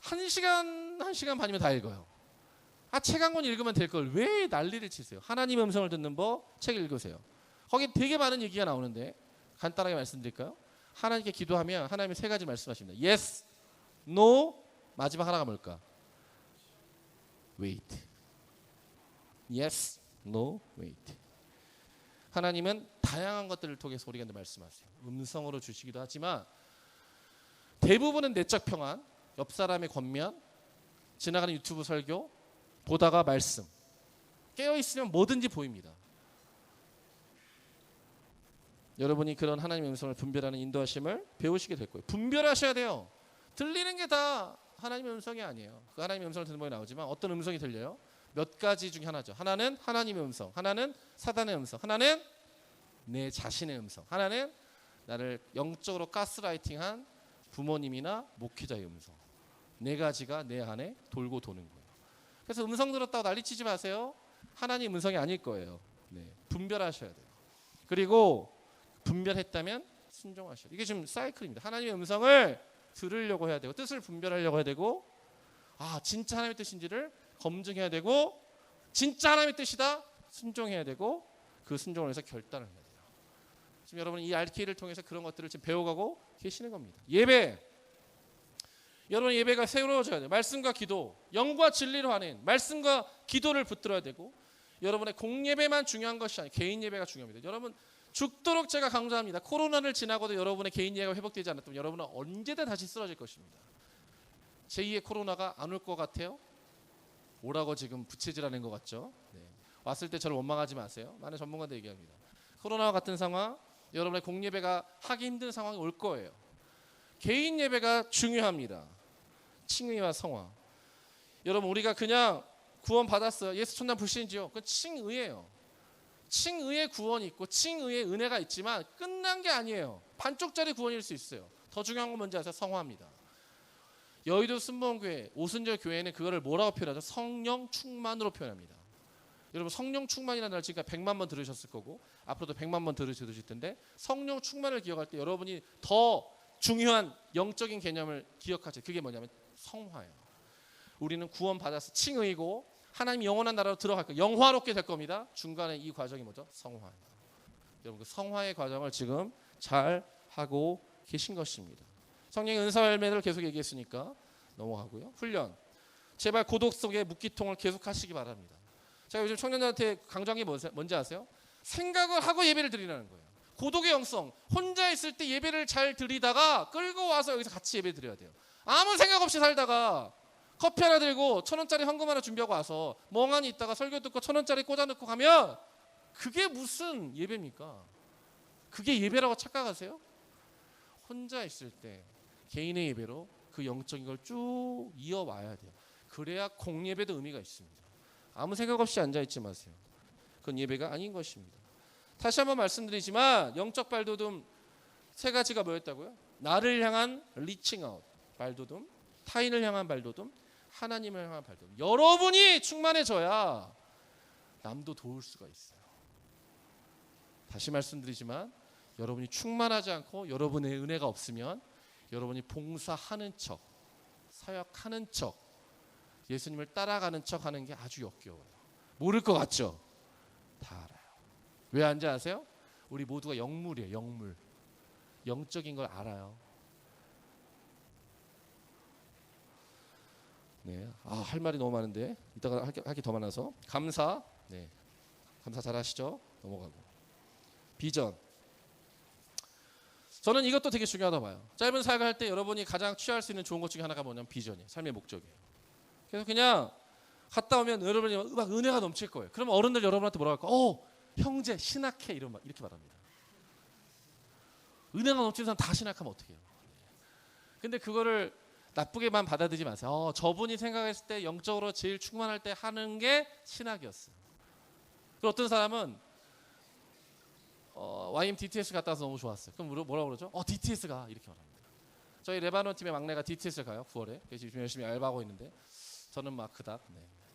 1시간 반이면 다 읽어요. 책 한 권 읽으면 될 걸 왜 난리를 치세요? 하나님의 음성을 듣는 법, 책 읽으세요. 거기 되게 많은 얘기가 나오는데 간단하게 말씀드릴까요? 하나님께 기도하면 하나님이 세 가지 말씀하십니다. Yes, No, 마지막 하나가 뭘까? Wait. Yes, No, Wait. 하나님은 다양한 것들을 통해서 우리에게 말씀하세요. 음성으로 주시기도 하지만 대부분은 내적 평안, 옆 사람의 권면, 지나가는 유튜브 설교, 보다가 말씀. 깨어있으면 뭐든지 보입니다. 여러분이 그런 하나님의 음성을 분별하는 인도하심을 배우시게 될 거예요. 분별하셔야 돼요. 들리는 게 다 하나님의 음성이 아니에요. 그 하나님의 음성을 듣는 법이 나오지만 어떤 음성이 들려요? 몇 가지 중에 하나죠. 하나는 하나님의 음성, 하나는 사단의 음성, 하나는 내 자신의 음성, 하나는 나를 영적으로 가스라이팅한 부모님이나 목회자의 음성. 네 가지가 내 안에 돌고 도는 거예요. 그래서 음성 들었다고 난리치지 마세요. 하나님 음성이 아닐 거예요. 네, 분별하셔야 돼요. 그리고 분별했다면 순종하셔야 돼요. 이게 지금 사이클입니다. 하나님의 음성을 들으려고 해야 되고 뜻을 분별하려고 해야 되고 진짜 하나님의 뜻인지를 검증해야 되고 진짜 하나님의 뜻이다 순종해야 되고 그 순종을 위해서 결단을 해야 돼요. 지금 여러분 이 RK를 통해서 그런 것들을 지금 배워가고 계시는 겁니다. 예배, 여러분 예배가 새로워져야 돼요. 말씀과 기도, 영과 진리로 하는 말씀과 기도를 붙들어야 되고 여러분의 공예배만 중요한 것이 아니에요. 개인 예배가 중요합니다. 여러분 죽도록 제가 강조합니다. 코로나를 지나고도 여러분의 개인 예배가 회복되지 않았다면 여러분은 언제든 다시 쓰러질 것입니다. 제2의 코로나가 안 올 것 같아요? 오라고 지금 부채질하는 것 같죠? 네. 왔을 때 저를 원망하지 마세요. 많은 전문가들 얘기합니다. 코로나와 같은 상황, 여러분의 공예배가 하기 힘든 상황이 올 거예요. 개인 예배가 중요합니다. 칭의와 성화. 여러분 우리가 그냥 구원 받았어요. 예수 천당 불신이지요. 그건 칭의예요. 칭의의 구원이 있고 칭의의 은혜가 있지만 끝난 게 아니에요. 반쪽짜리 구원일 수 있어요. 더 중요한 건 뭔지 아세요? 성화입니다. 여의도 순복음교회, 오순절 교회는 그거를 뭐라고 표현하죠? 성령 충만으로 표현합니다. 여러분 성령 충만이라는 말 지금까지 100만 번 들으셨을 거고 앞으로도 100만 번 들으실 텐데 성령 충만을 기억할 때 여러분이 더 중요한 영적인 개념을 기억하세요. 그게 뭐냐면 성화예요. 우리는 구원 받아서 칭의고 하나님 영원한 나라로 들어갈 거예요. 영화롭게 될 겁니다. 중간에 이 과정이 뭐죠? 성화예요. 여러분 그 성화의 과정을 지금 잘 하고 계신 것입니다. 성령의 은사 열매를 계속 얘기했으니까 넘어가고요. 훈련. 제발 고독 속에 묵기통을 계속 하시기 바랍니다. 제가 요즘 청년들한테 강조한 게 뭔지 아세요? 생각을 하고 예배를 드리라는 거예요. 고독의 영성. 혼자 있을 때 예배를 잘 드리다가 끌고 와서 여기서 같이 예배 드려야 돼요. 아무 생각 없이 살다가 커피 하나 들고 1,000원짜리 현금 하나 준비하고 와서 멍하니 있다가 설교 듣고 1,000원짜리 꽂아놓고 가면 그게 무슨 예배입니까? 그게 예배라고 착각하세요? 혼자 있을 때 개인의 예배로 그 영적인 걸 쭉 이어와야 돼요. 그래야 공예배도 의미가 있습니다. 아무 생각 없이 앉아있지 마세요. 그건 예배가 아닌 것입니다. 다시 한번 말씀드리지만 영적 발돋움 세 가지가 뭐였다고요? 나를 향한 리칭 아웃 발돋움, 타인을 향한 발돋움, 하나님을 향한 발돋움. 여러분이 충만해져야 남도 도울 수가 있어요. 다시 말씀드리지만 여러분이 충만하지 않고 여러분의 은혜가 없으면 여러분이 봉사하는 척, 사역하는 척, 예수님을 따라가는 척 하는 게 아주 역겨워요. 모를 것 같죠? 다 알아요. 왜 안지 아세요? 우리 모두가 영물이에요. 영물. 영적인 걸 알아요. 네, 할 말이 너무 많은데 이따가 할 게 더 많아서 감사. 네, 감사 잘하시죠? 넘어가고 비전. 저는 이것도 되게 중요하다고 봐요. 짧은 사역을 할 때 여러분이 가장 취할 수 있는 좋은 것 중에 하나가 뭐냐면 비전이에요. 삶의 목적이에요. 그래서 그냥 갔다 오면 여러분이 막 은혜가 넘칠 거예요. 그러면 어른들 여러분한테 뭐라고 할까? 형제 신학해 이렇게 말합니다. 은혜가 넘치는 사람 다 신학하면 어떻게 해요? 근데 그거를 나쁘게만 받아들이지 마세요. 저분이 생각했을 때 영적으로 제일 충만할 때 하는 게 신학이었어요. 그리고 어떤 사람은 YM DTS 갔다 와서 너무 좋았어요. 그럼 뭐라고 그러죠? DTS가 이렇게 말합니다. 저희 레바논 팀의 막내가 DTS를 가요. 9월에. 그래서 지금 열심히 알바하고 있는데 저는 막 그닥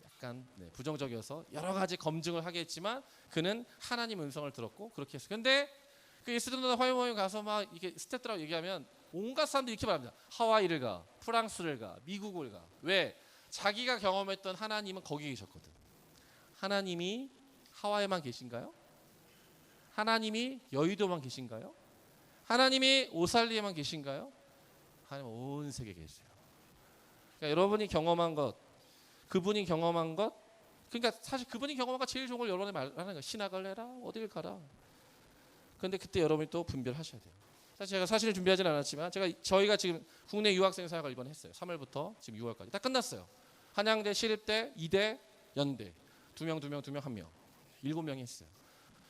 약간 부정적이어서 여러 가지 검증을 하겠지만 그는 하나님 음성을 들었고 그렇게 했어요. 근데 그 예수들보다 화요모임 가서 막 이렇게 스태프들하고 얘기하면 온갖 사람들이 이렇게 말합니다. 하와이를 가, 프랑스를 가, 미국을 가. 왜? 자기가 경험했던 하나님은 거기 계셨거든. 하나님이 하와이에만 계신가요? 하나님이 여의도만 계신가요? 하나님이 오살리에만 계신가요? 하나님 온 세계에 계세요. 그러니까 여러분이 경험한 것, 그분이 경험한 것, 그러니까 사실 그분이 경험한 것 제일 좋은 걸 여러분이 말하는 거예요. 신학을 해라, 어딜 가라. 그런데 그때 여러분이 또 분별하셔야 돼요. 사실 제가 사실을 준비하지는 않았지만 저희가 지금 국내 유학생 사역을 이번 했어요. 3월부터 지금 6월까지 딱 끝났어요. 한양대, 시립대, 이대, 연대 2명, 1명 7명이 했어요.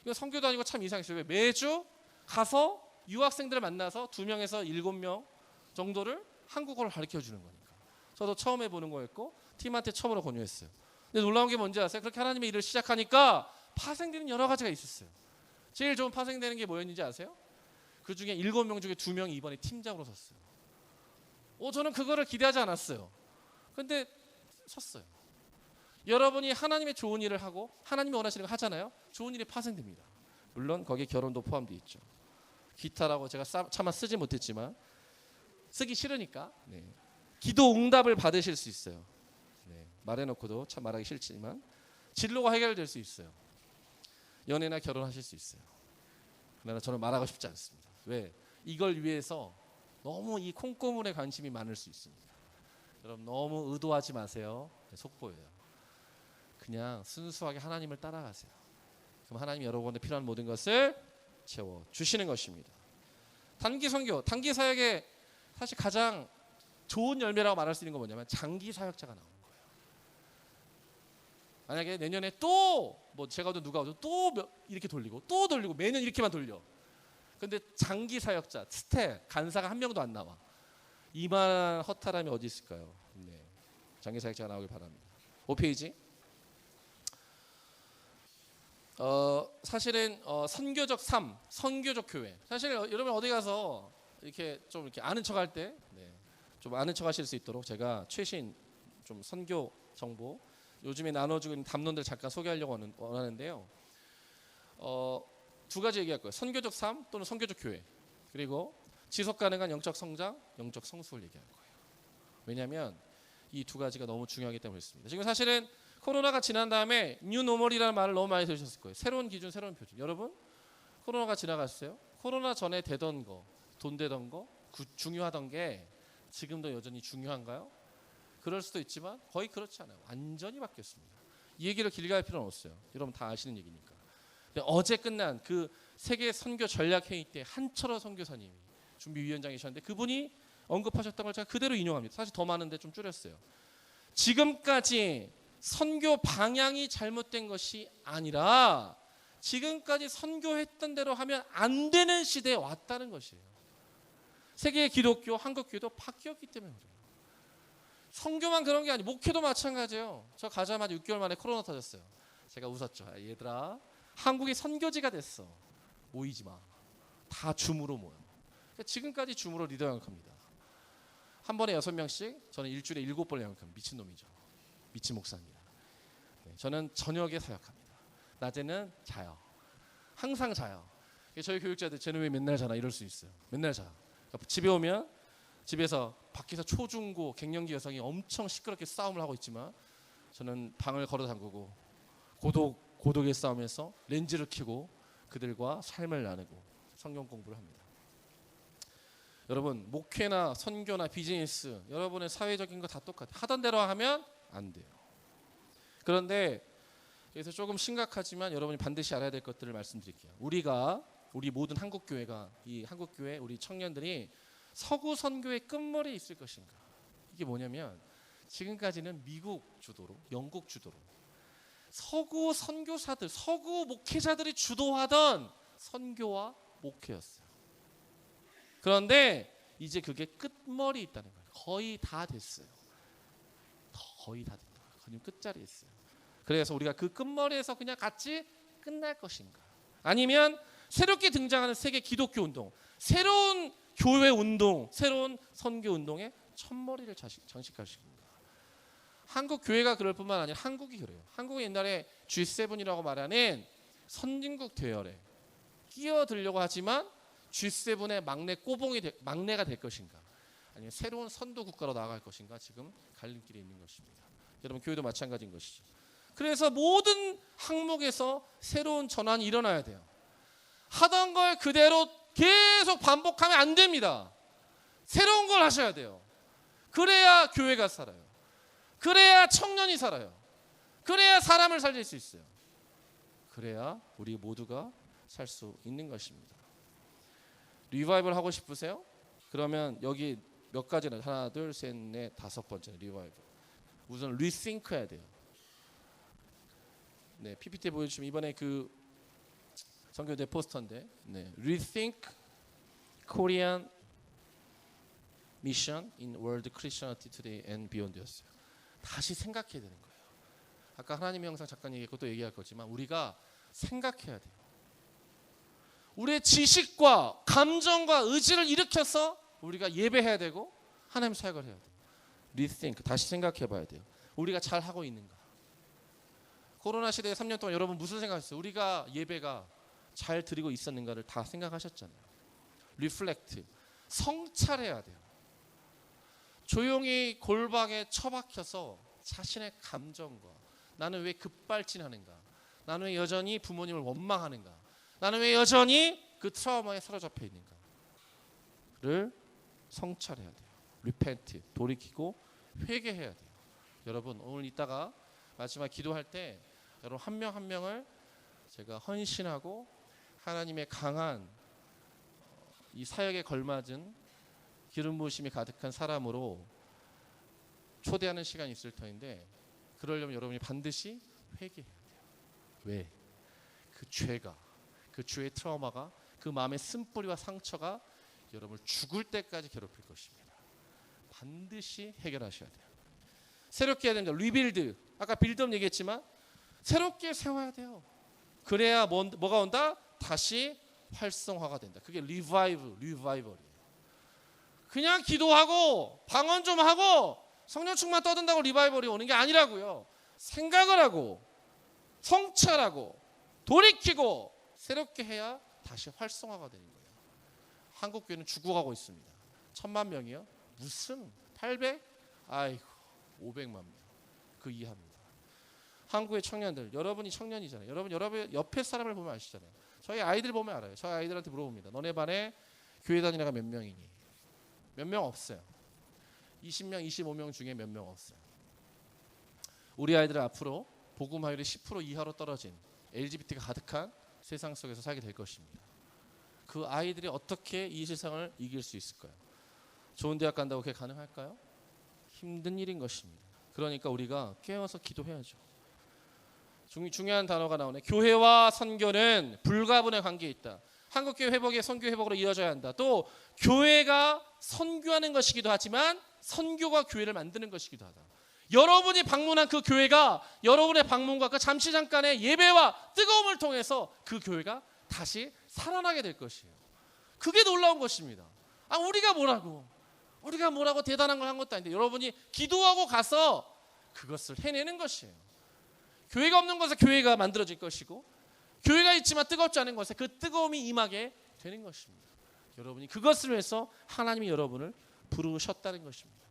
이거 선교도 아니고 참 이상했어요. 왜? 매주 가서 유학생들을 만나서 2명에서 7명 정도를 한국어를 가르쳐 주는 거니까. 저도 처음 해보는 거였고 팀한테 처음으로 권유했어요. 근데 놀라운 게 뭔지 아세요? 그렇게 하나님의 일을 시작하니까 파생되는 여러 가지가 있었어요. 제일 좋은 파생되는 게 뭐였는지 아세요? 그 중에 7명 중에 2명이 이번에 팀장으로 섰어요. 저는 그거를 기대하지 않았어요. 근데 섰어요. 여러분이 하나님의 좋은 일을 하고 하나님이 원하시는 거 하잖아요. 좋은 일이 파생됩니다. 물론 거기에 결혼도 포함되어 있죠. 기타라고 제가 차마 쓰지 못했지만 쓰기 싫으니까 기도 응답을 받으실 수 있어요. 말해놓고도 참 말하기 싫지만 진로가 해결될 수 있어요. 연애나 결혼하실 수 있어요. 그러나 저는 말하고 싶지 않습니다. 왜? 이걸 위해서 너무 이 콩고물에 관심이 많을 수 있습니다. 여러분 너무 의도하지 마세요. 속보예요. 그냥 순수하게 하나님을 따라가세요. 그럼 하나님이 여러분의 필요한 모든 것을 채워주시는 것입니다. 단기 선교, 단기 사역의 사실 가장 좋은 열매라고 말할 수 있는 건 뭐냐면 장기 사역자가 나오는 거예요. 만약에 내년에 또 제가 오든 누가 오든 또 이렇게 돌리고 또 돌리고 매년 이렇게만 돌려. 근데 장기 사역자, 스텝, 간사가 한 명도 안 나와. 이만한 허탈함이 어디 있을까요? 장기 사역자가 나오길 바랍니다. 5페이지. 사실은 선교적 삶, 선교적 교회. 사실 여러분 어디 가서 이렇게 좀 이렇게 아는 척할 때, 좀 아는 척하실 수 있도록 제가 최신 좀 선교 정보 요즘에 나눠주고 있는 담론들 잠깐 소개하려고 원하는데요. 2가지 얘기할 거예요. 선교적 삶 또는 선교적 교회. 그리고 지속 가능한 영적 성장, 영적 성숙을 얘기할 거예요. 왜냐하면 이 2가지가 너무 중요하기 때문에 그렇습니다. 지금 사실은 코로나가 지난 다음에 뉴노멀이라는 말을 너무 많이 들으셨을 거예요. 새로운 기준, 새로운 표준. 여러분 코로나가 지나갔어요. 코로나 전에 되던 거, 돈 되던 거, 중요하던 게 지금도 여전히 중요한가요? 그럴 수도 있지만 거의 그렇지 않아요. 완전히 바뀌었습니다. 이 얘기를 길게 할 필요는 없어요. 여러분 다 아시는 얘기니까. 근데 어제 끝난 그 세계 선교 전략 회의 때 한철호 선교사님이 준비위원장이셨는데 그분이 언급하셨던 걸 제가 그대로 인용합니다. 사실 더 많은데 좀 줄였어요. 지금까지 선교 방향이 잘못된 것이 아니라 지금까지 선교했던 대로 하면 안 되는 시대에 왔다는 것이에요. 세계의 기독교, 한국교회도 바뀌었기 때문에 그래요. 선교만 그런 게 아니고 목회도 마찬가지예요. 저 가자마자 6개월 만에 코로나 터졌어요. 제가 웃었죠. 얘들아, 한국이 선교지가 됐어. 모이지 마. 다 줌으로 모여. 그러니까 지금까지 줌으로 리더 영역합니다. 한 번에 6명씩, 저는 일주일에 7번 영역합니다. 미친놈이죠. 미친 목사입니다. 저는 저녁에 사역합니다. 낮에는 자요. 항상 자요. 저희 교육자들 쟤는 왜 맨날 자나 이럴 수 있어요. 맨날 자. 그러니까 집에 오면 집에서 밖에서 초중고 갱년기 여성이 엄청 시끄럽게 싸움을 하고 있지만 저는 방을 걸어 잠그고 고독의 싸움에서 렌즈를 켜고 그들과 삶을 나누고 성경 공부를 합니다. 여러분 목회나 선교나 비즈니스 여러분의 사회적인 거 다 똑같아요. 하던 대로 하면 안 돼요. 그런데 여기서 조금 심각하지만 여러분이 반드시 알아야 될 것들을 말씀드릴게요. 우리가 우리 모든 한국 교회가 이 한국 교회 우리 청년들이 서구 선교의 끝머리에 있을 것인가? 이게 뭐냐면 지금까지는 미국 주도로, 영국 주도로 서구 선교사들, 서구 목회자들이 주도하던 선교와 목회였어요. 그런데 이제 그게 끝머리에 있다는 거예요. 거의 다 됐어요. 거의 다 됐다. 거의 끝자리에 있어요. 그래서 우리가 그 끝머리에서 그냥 같이 끝날 것인가? 아니면 새롭게 등장하는 세계 기독교 운동, 새로운 교회 운동, 새로운 선교 운동의 첫머리를 장식할 것인가? 한국 교회가 그럴 뿐만 아니라 한국이 그래요. 한국은 옛날에 G7이라고 말하는 선진국 대열에 끼어들려고 하지만 G7의 막내가 될 것인가? 아니면 새로운 선도 국가로 나아갈 것인가? 지금 갈림길에 있는 것입니다. 여러분 교회도 마찬가지인 것이죠. 그래서 모든 항목에서 새로운 전환이 일어나야 돼요. 하던 걸 그대로 계속 반복하면 안 됩니다. 새로운 걸 하셔야 돼요. 그래야 교회가 살아요. 그래야 청년이 살아요. 그래야 사람을 살릴 수 있어요. 그래야 우리 모두가 살 수 있는 것입니다. 리바이벌 하고 싶으세요? 그러면 여기 몇 가지는 하나, 둘, 셋, 넷, 다섯 번째 리바이벌. 우선 리싱크 해야 돼요. 네, PPT 보여주시면 이번에 그 선교대 포스터인데, 네, Rethink Korean Mission in World Christianity Today and Beyond였어요. 다시 생각해야 되는 거예요. 아까 하나님의 형상 잠깐 얘기했고 또 얘기할 거지만 우리가 생각해야 돼요. 우리의 지식과 감정과 의지를 일으켜서 우리가 예배해야 되고 하나님 사역을 해야 돼요. Rethink, 다시 생각해 봐야 돼요. 우리가 잘 하고 있는가? 코로나 시대에 3년 동안 여러분 무슨 생각하셨어요? 우리가 예배가 잘 드리고 있었는가를 다 생각하셨잖아요. Reflect, 성찰해야 돼요. 조용히 골방에 처박혀서 자신의 감정과 나는 왜 급발진하는가? 나는 왜 여전히 부모님을 원망하는가? 나는 왜 여전히 그 트라우마에 사로잡혀 있는가를 성찰해야 돼요. Repent, 돌이키고 회개해야 돼요. 여러분 오늘 이따가 마지막 기도할 때 여러분 한 명 한 명을 제가 헌신하고 하나님의 강한 이 사역에 걸맞은 기름 부으심이 가득한 사람으로 초대하는 시간이 있을 터인데 그러려면 여러분이 반드시 회개해야 돼요. 왜? 그 죄가, 그 죄의 트라우마가 그 마음의 쓴뿌리와 상처가 여러분을 죽을 때까지 괴롭힐 것입니다. 반드시 해결하셔야 돼요. 새롭게 해야 됩니다. 리빌드, 아까 빌드업 얘기했지만 새롭게 세워야 돼요. 그래야 뭐가 온다? 다시 활성화가 된다. 그게 리바이벌이에요. 그냥 기도하고 방언 좀 하고 성령 충만 떠든다고 리바이벌이 오는 게 아니라고요. 생각을 하고 성찰하고 돌이키고 새롭게 해야 다시 활성화가 되는 거예요. 한국 교회는 죽어가고 있습니다. 1000만 명이요? 무슨 800? 아이고 500만 명. 그 이하입니다. 한국의 청년들, 여러분이 청년이잖아요. 여러분 옆에 사람을 보면 아시잖아요. 저희 아이들 보면 알아요. 저희 아이들한테 물어봅니다. 너네 반에 교회 다니는 애가 몇 명이니? 몇 명 없어요. 20명, 25명 중에 몇 명 없어요. 우리 아이들은 앞으로 복음화율이 10% 이하로 떨어진 LGBT가 가득한 세상 속에서 살게 될 것입니다. 그 아이들이 어떻게 이 세상을 이길 수 있을까요? 좋은 대학 간다고 그게 가능할까요? 힘든 일인 것입니다. 그러니까 우리가 깨어서 기도해야죠. 중요한 단어가 나오네. 교회와 선교는 불가분의 관계에 있다. 한국교회 회복의 선교 회복으로 이어져야 한다. 또 교회가 선교하는 것이기도 하지만 선교가 교회를 만드는 것이기도 하다. 여러분이 방문한 그 교회가 여러분의 방문과 그 잠시 잠깐의 예배와 뜨거움을 통해서 그 교회가 다시 살아나게 될 것이에요. 그게 놀라운 것입니다. 우리가 뭐라고 대단한 걸 한 것도 아닌데 여러분이 기도하고 가서 그것을 해내는 것이에요. 교회가 없는 곳에 교회가 만들어질 것이고 교회가 있지만 뜨겁지 않은 곳에 그 뜨거움이 임하게 되는 것입니다. 여러분이 그것을 위해서 하나님이 여러분을 부르셨다는 것입니다.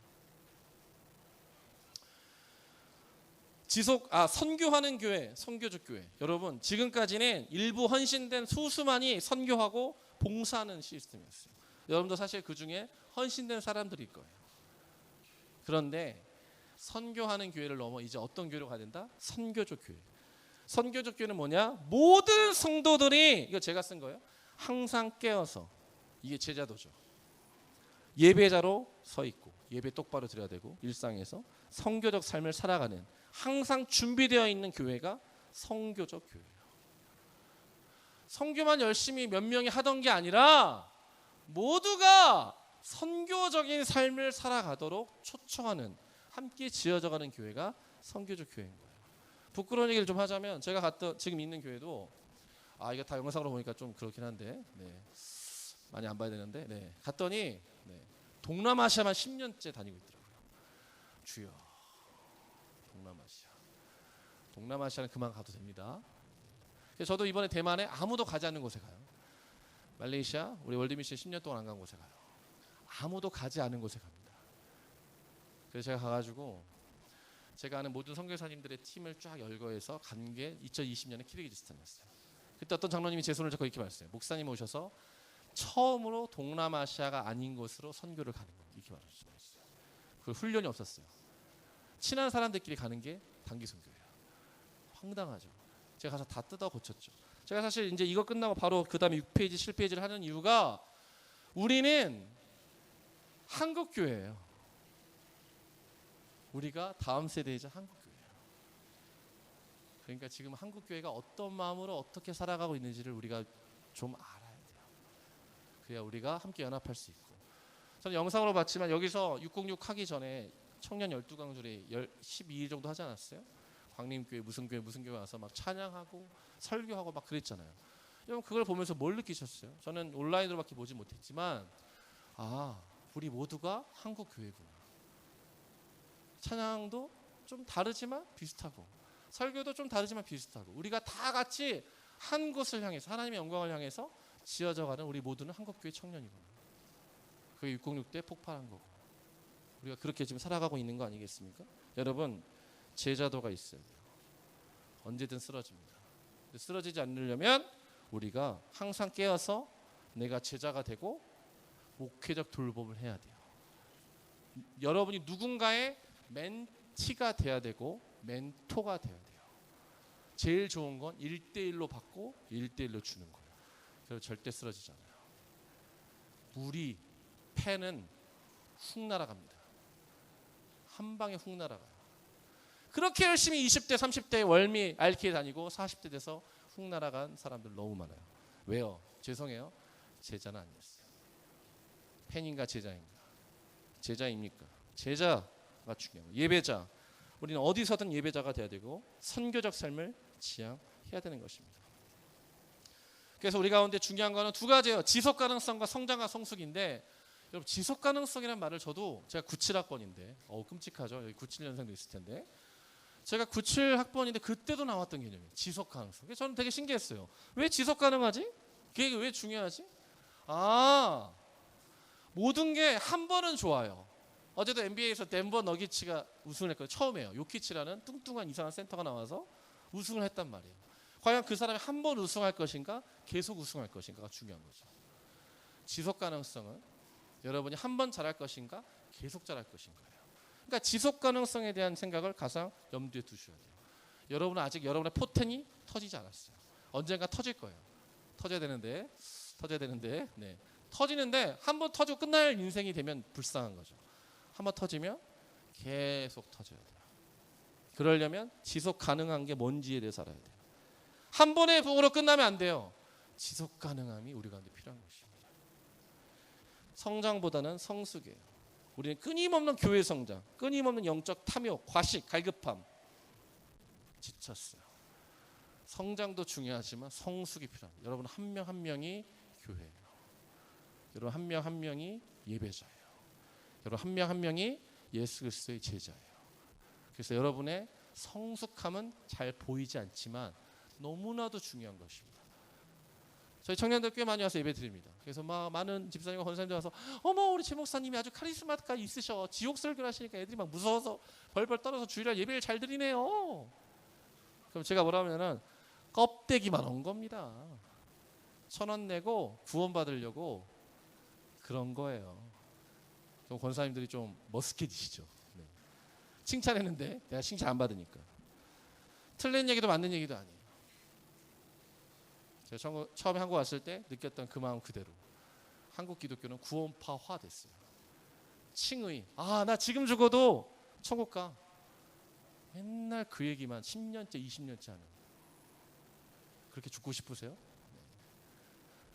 선교하는 교회, 선교적 교회. 여러분 지금까지는 일부 헌신된 소수만이 선교하고 봉사하는 시스템이었어요. 여러분도 사실 그 중에 헌신된 사람들일 거예요. 그런데 선교하는 교회를 넘어 이제 어떤 교회로 가야 된다? 선교적 교회. 선교적 교회는 뭐냐? 모든 성도들이, 이거 제가 쓴 거예요. 항상 깨어서, 이게 제자도죠. 예배자로 서 있고 예배 똑바로 드려야 되고 일상에서 성교적 삶을 살아가는 항상 준비되어 있는 교회가 성교적 교회예요. 선교만 열심히 몇 명이 하던 게 아니라 모두가 선교적인 삶을 살아가도록 초청하는, 함께 지어져가는 교회가 선교적 교회인 거예요. 부끄러운 얘기를 좀 하자면 제가 갔던 지금 있는 교회도 이거 다 영상으로 보니까 좀 그렇긴 한데 많이 안 봐야 되는데 갔더니 동남아시아만 10년째 다니고 있더라고요. 주여, 동남아시아는 그만 가도 됩니다. 그래서 저도 이번에 대만에 아무도 가지 않는 곳에 가요. 말레이시아, 우리 월드미션 10년 동안 안 간 곳에 가요. 아무도 가지 않은 곳에 갑니다. 그래서 제가 가가지고 제가 아는 모든 선교사님들의 팀을 쫙 열거해서 간 게 2020년에 키르기즈스탄이었어요. 그때 어떤 장로님이 제 손을 잡고 이렇게 말했어요. 목사님 오셔서 처음으로 동남아시아가 아닌 곳으로 선교를 가는 거, 이렇게 말했어요. 그 훈련이 없었어요. 친한 사람들끼리 가는 게 단기 선교예요. 황당하죠. 제가 가서 다 뜯어 고쳤죠. 제가 사실 이제 이거 끝나고 바로 그 다음에 6페이지, 7페이지를 하는 이유가 우리는 한국 교회예요. 우리가 다음 세대이자 한국 교회예요. 그러니까 지금 한국 교회가 어떤 마음으로 어떻게 살아가고 있는지를 우리가 좀 알아야 돼요. 그래야 우리가 함께 연합할 수 있고. 저는 영상으로 봤지만 여기서 606 하기 전에 청년 12강줄에 12일 정도 하지 않았어요? 광림교회 무슨 교회 와서 막 찬양하고 설교하고 막 그랬잖아요. 여러분 그걸 보면서 뭘 느끼셨어요? 저는 온라인으로밖에 보지 못했지만 우리 모두가 한국 교회구나. 찬양도 좀 다르지만 비슷하고 설교도 좀 다르지만 비슷하고 우리가 다 같이 한 곳을 향해서 하나님의 영광을 향해서 지어져가는 우리 모두는 한국교회 청년이구나. 그게 606 때 폭발한 거고 우리가 그렇게 지금 살아가고 있는 거 아니겠습니까? 여러분 제자도가 있어야 돼요. 언제든 쓰러집니다. 쓰러지지 않으려면 우리가 항상 깨어서 내가 제자가 되고 목회적 돌봄을 해야 돼요. 여러분이 누군가의 멘티가 돼야 되고 멘토가 돼야 돼요. 제일 좋은 건 1대1로 받고 1대1로 주는 거예요. 그래서 절대 쓰러지지 않아요. 물이 펜은 훅 날아갑니다. 한 방에 훅 날아가요. 그렇게 열심히 20대 30대 월미 알키에 다니고 40대 돼서 훅 날아간 사람들 너무 많아요. 왜요? 죄송해요. 제자는 아니었어요. 펜인가 제자인가? 제자입니까? 제자가 중요해요. 예배자. 우리는 어디서든 예배자가 돼야 되고 선교적 삶을 지향해야 되는 것입니다. 그래서 우리 가운데 중요한 거는 두 가지예요. 지속 가능성과 성장과 성숙인데 여러분 지속 가능성이라는 말을 저도 제가 97학번인데 끔찍하죠. 여기 97년생도 있을 텐데 제가 97학번인데 그때도 나왔던 개념이에요. 지속 가능성. 저는 되게 신기했어요. 왜 지속 가능하지? 그게 왜 중요하지? 모든 게 한 번은 좋아요. 어제도 NBA에서 덴버 너기츠가 우승을 했거든요. 처음이에요. 요키치라는 뚱뚱한 이상한 센터가 나와서 우승을 했단 말이에요. 과연 그 사람이 한 번 우승할 것인가 계속 우승할 것인가가 중요한 거죠. 지속 가능성은 여러분이 한 번 잘할 것인가 계속 잘할 것인가예요. 그러니까 지속 가능성에 대한 생각을 가장 염두에 두셔야 돼요. 여러분은 아직 여러분의 포텐이 터지지 않았어요. 언젠가 터질 거예요. 터져야 되는데 터지는데 한 번 터지고 끝날 인생이 되면 불쌍한 거죠. 한 번 터지면 계속 터져야 돼요. 그러려면 지속 가능한 게 뭔지에 대해서 알아야 돼요. 한 번의 부으로 끝나면 안 돼요. 지속 가능함이 우리 가운데 필요한 것입니다. 성장보다는 성숙이에요. 우리는 끊임없는 교회 성장, 끊임없는 영적 탐욕, 과식, 갈급함 지쳤어요. 성장도 중요하지만 성숙이 필요합니다. 여러분 한 명 한 명이 교회예요. 여러분 한 명 한 명이 예배자예요. 여러분 한 명 한 명이 예수 그리스도의 제자예요. 그래서 여러분의 성숙함은 잘 보이지 않지만 너무나도 중요한 것입니다. 저희 청년들 꽤 많이 와서 예배 드립니다. 그래서 막 많은 집사님과 권사님들 와서 어머 우리 제 목사님이 아주 카리스마가 있으셔. 지옥 설교를 하시니까 애들이 막 무서워서 벌벌 떨어서 주일날 예배를 잘 드리네요. 그럼 제가 뭐라 하면은 껍데기만 온 겁니다. 1,000원 내고 구원 받으려고 그런 거예요. 그럼 권사님들이 좀 머쓱해지시죠. 네. 칭찬했는데 내가 칭찬 안 받으니까. 틀린 얘기도 맞는 얘기도 아니에요. 제가 처음에 한국 왔을 때 느꼈던 그 마음 그대로 한국 기독교는 구원파화 됐어요. 칭의. 나 지금 죽어도 천국 가. 맨날 그 얘기만 10년째 20년째 하는. 그렇게 죽고 싶으세요? 네.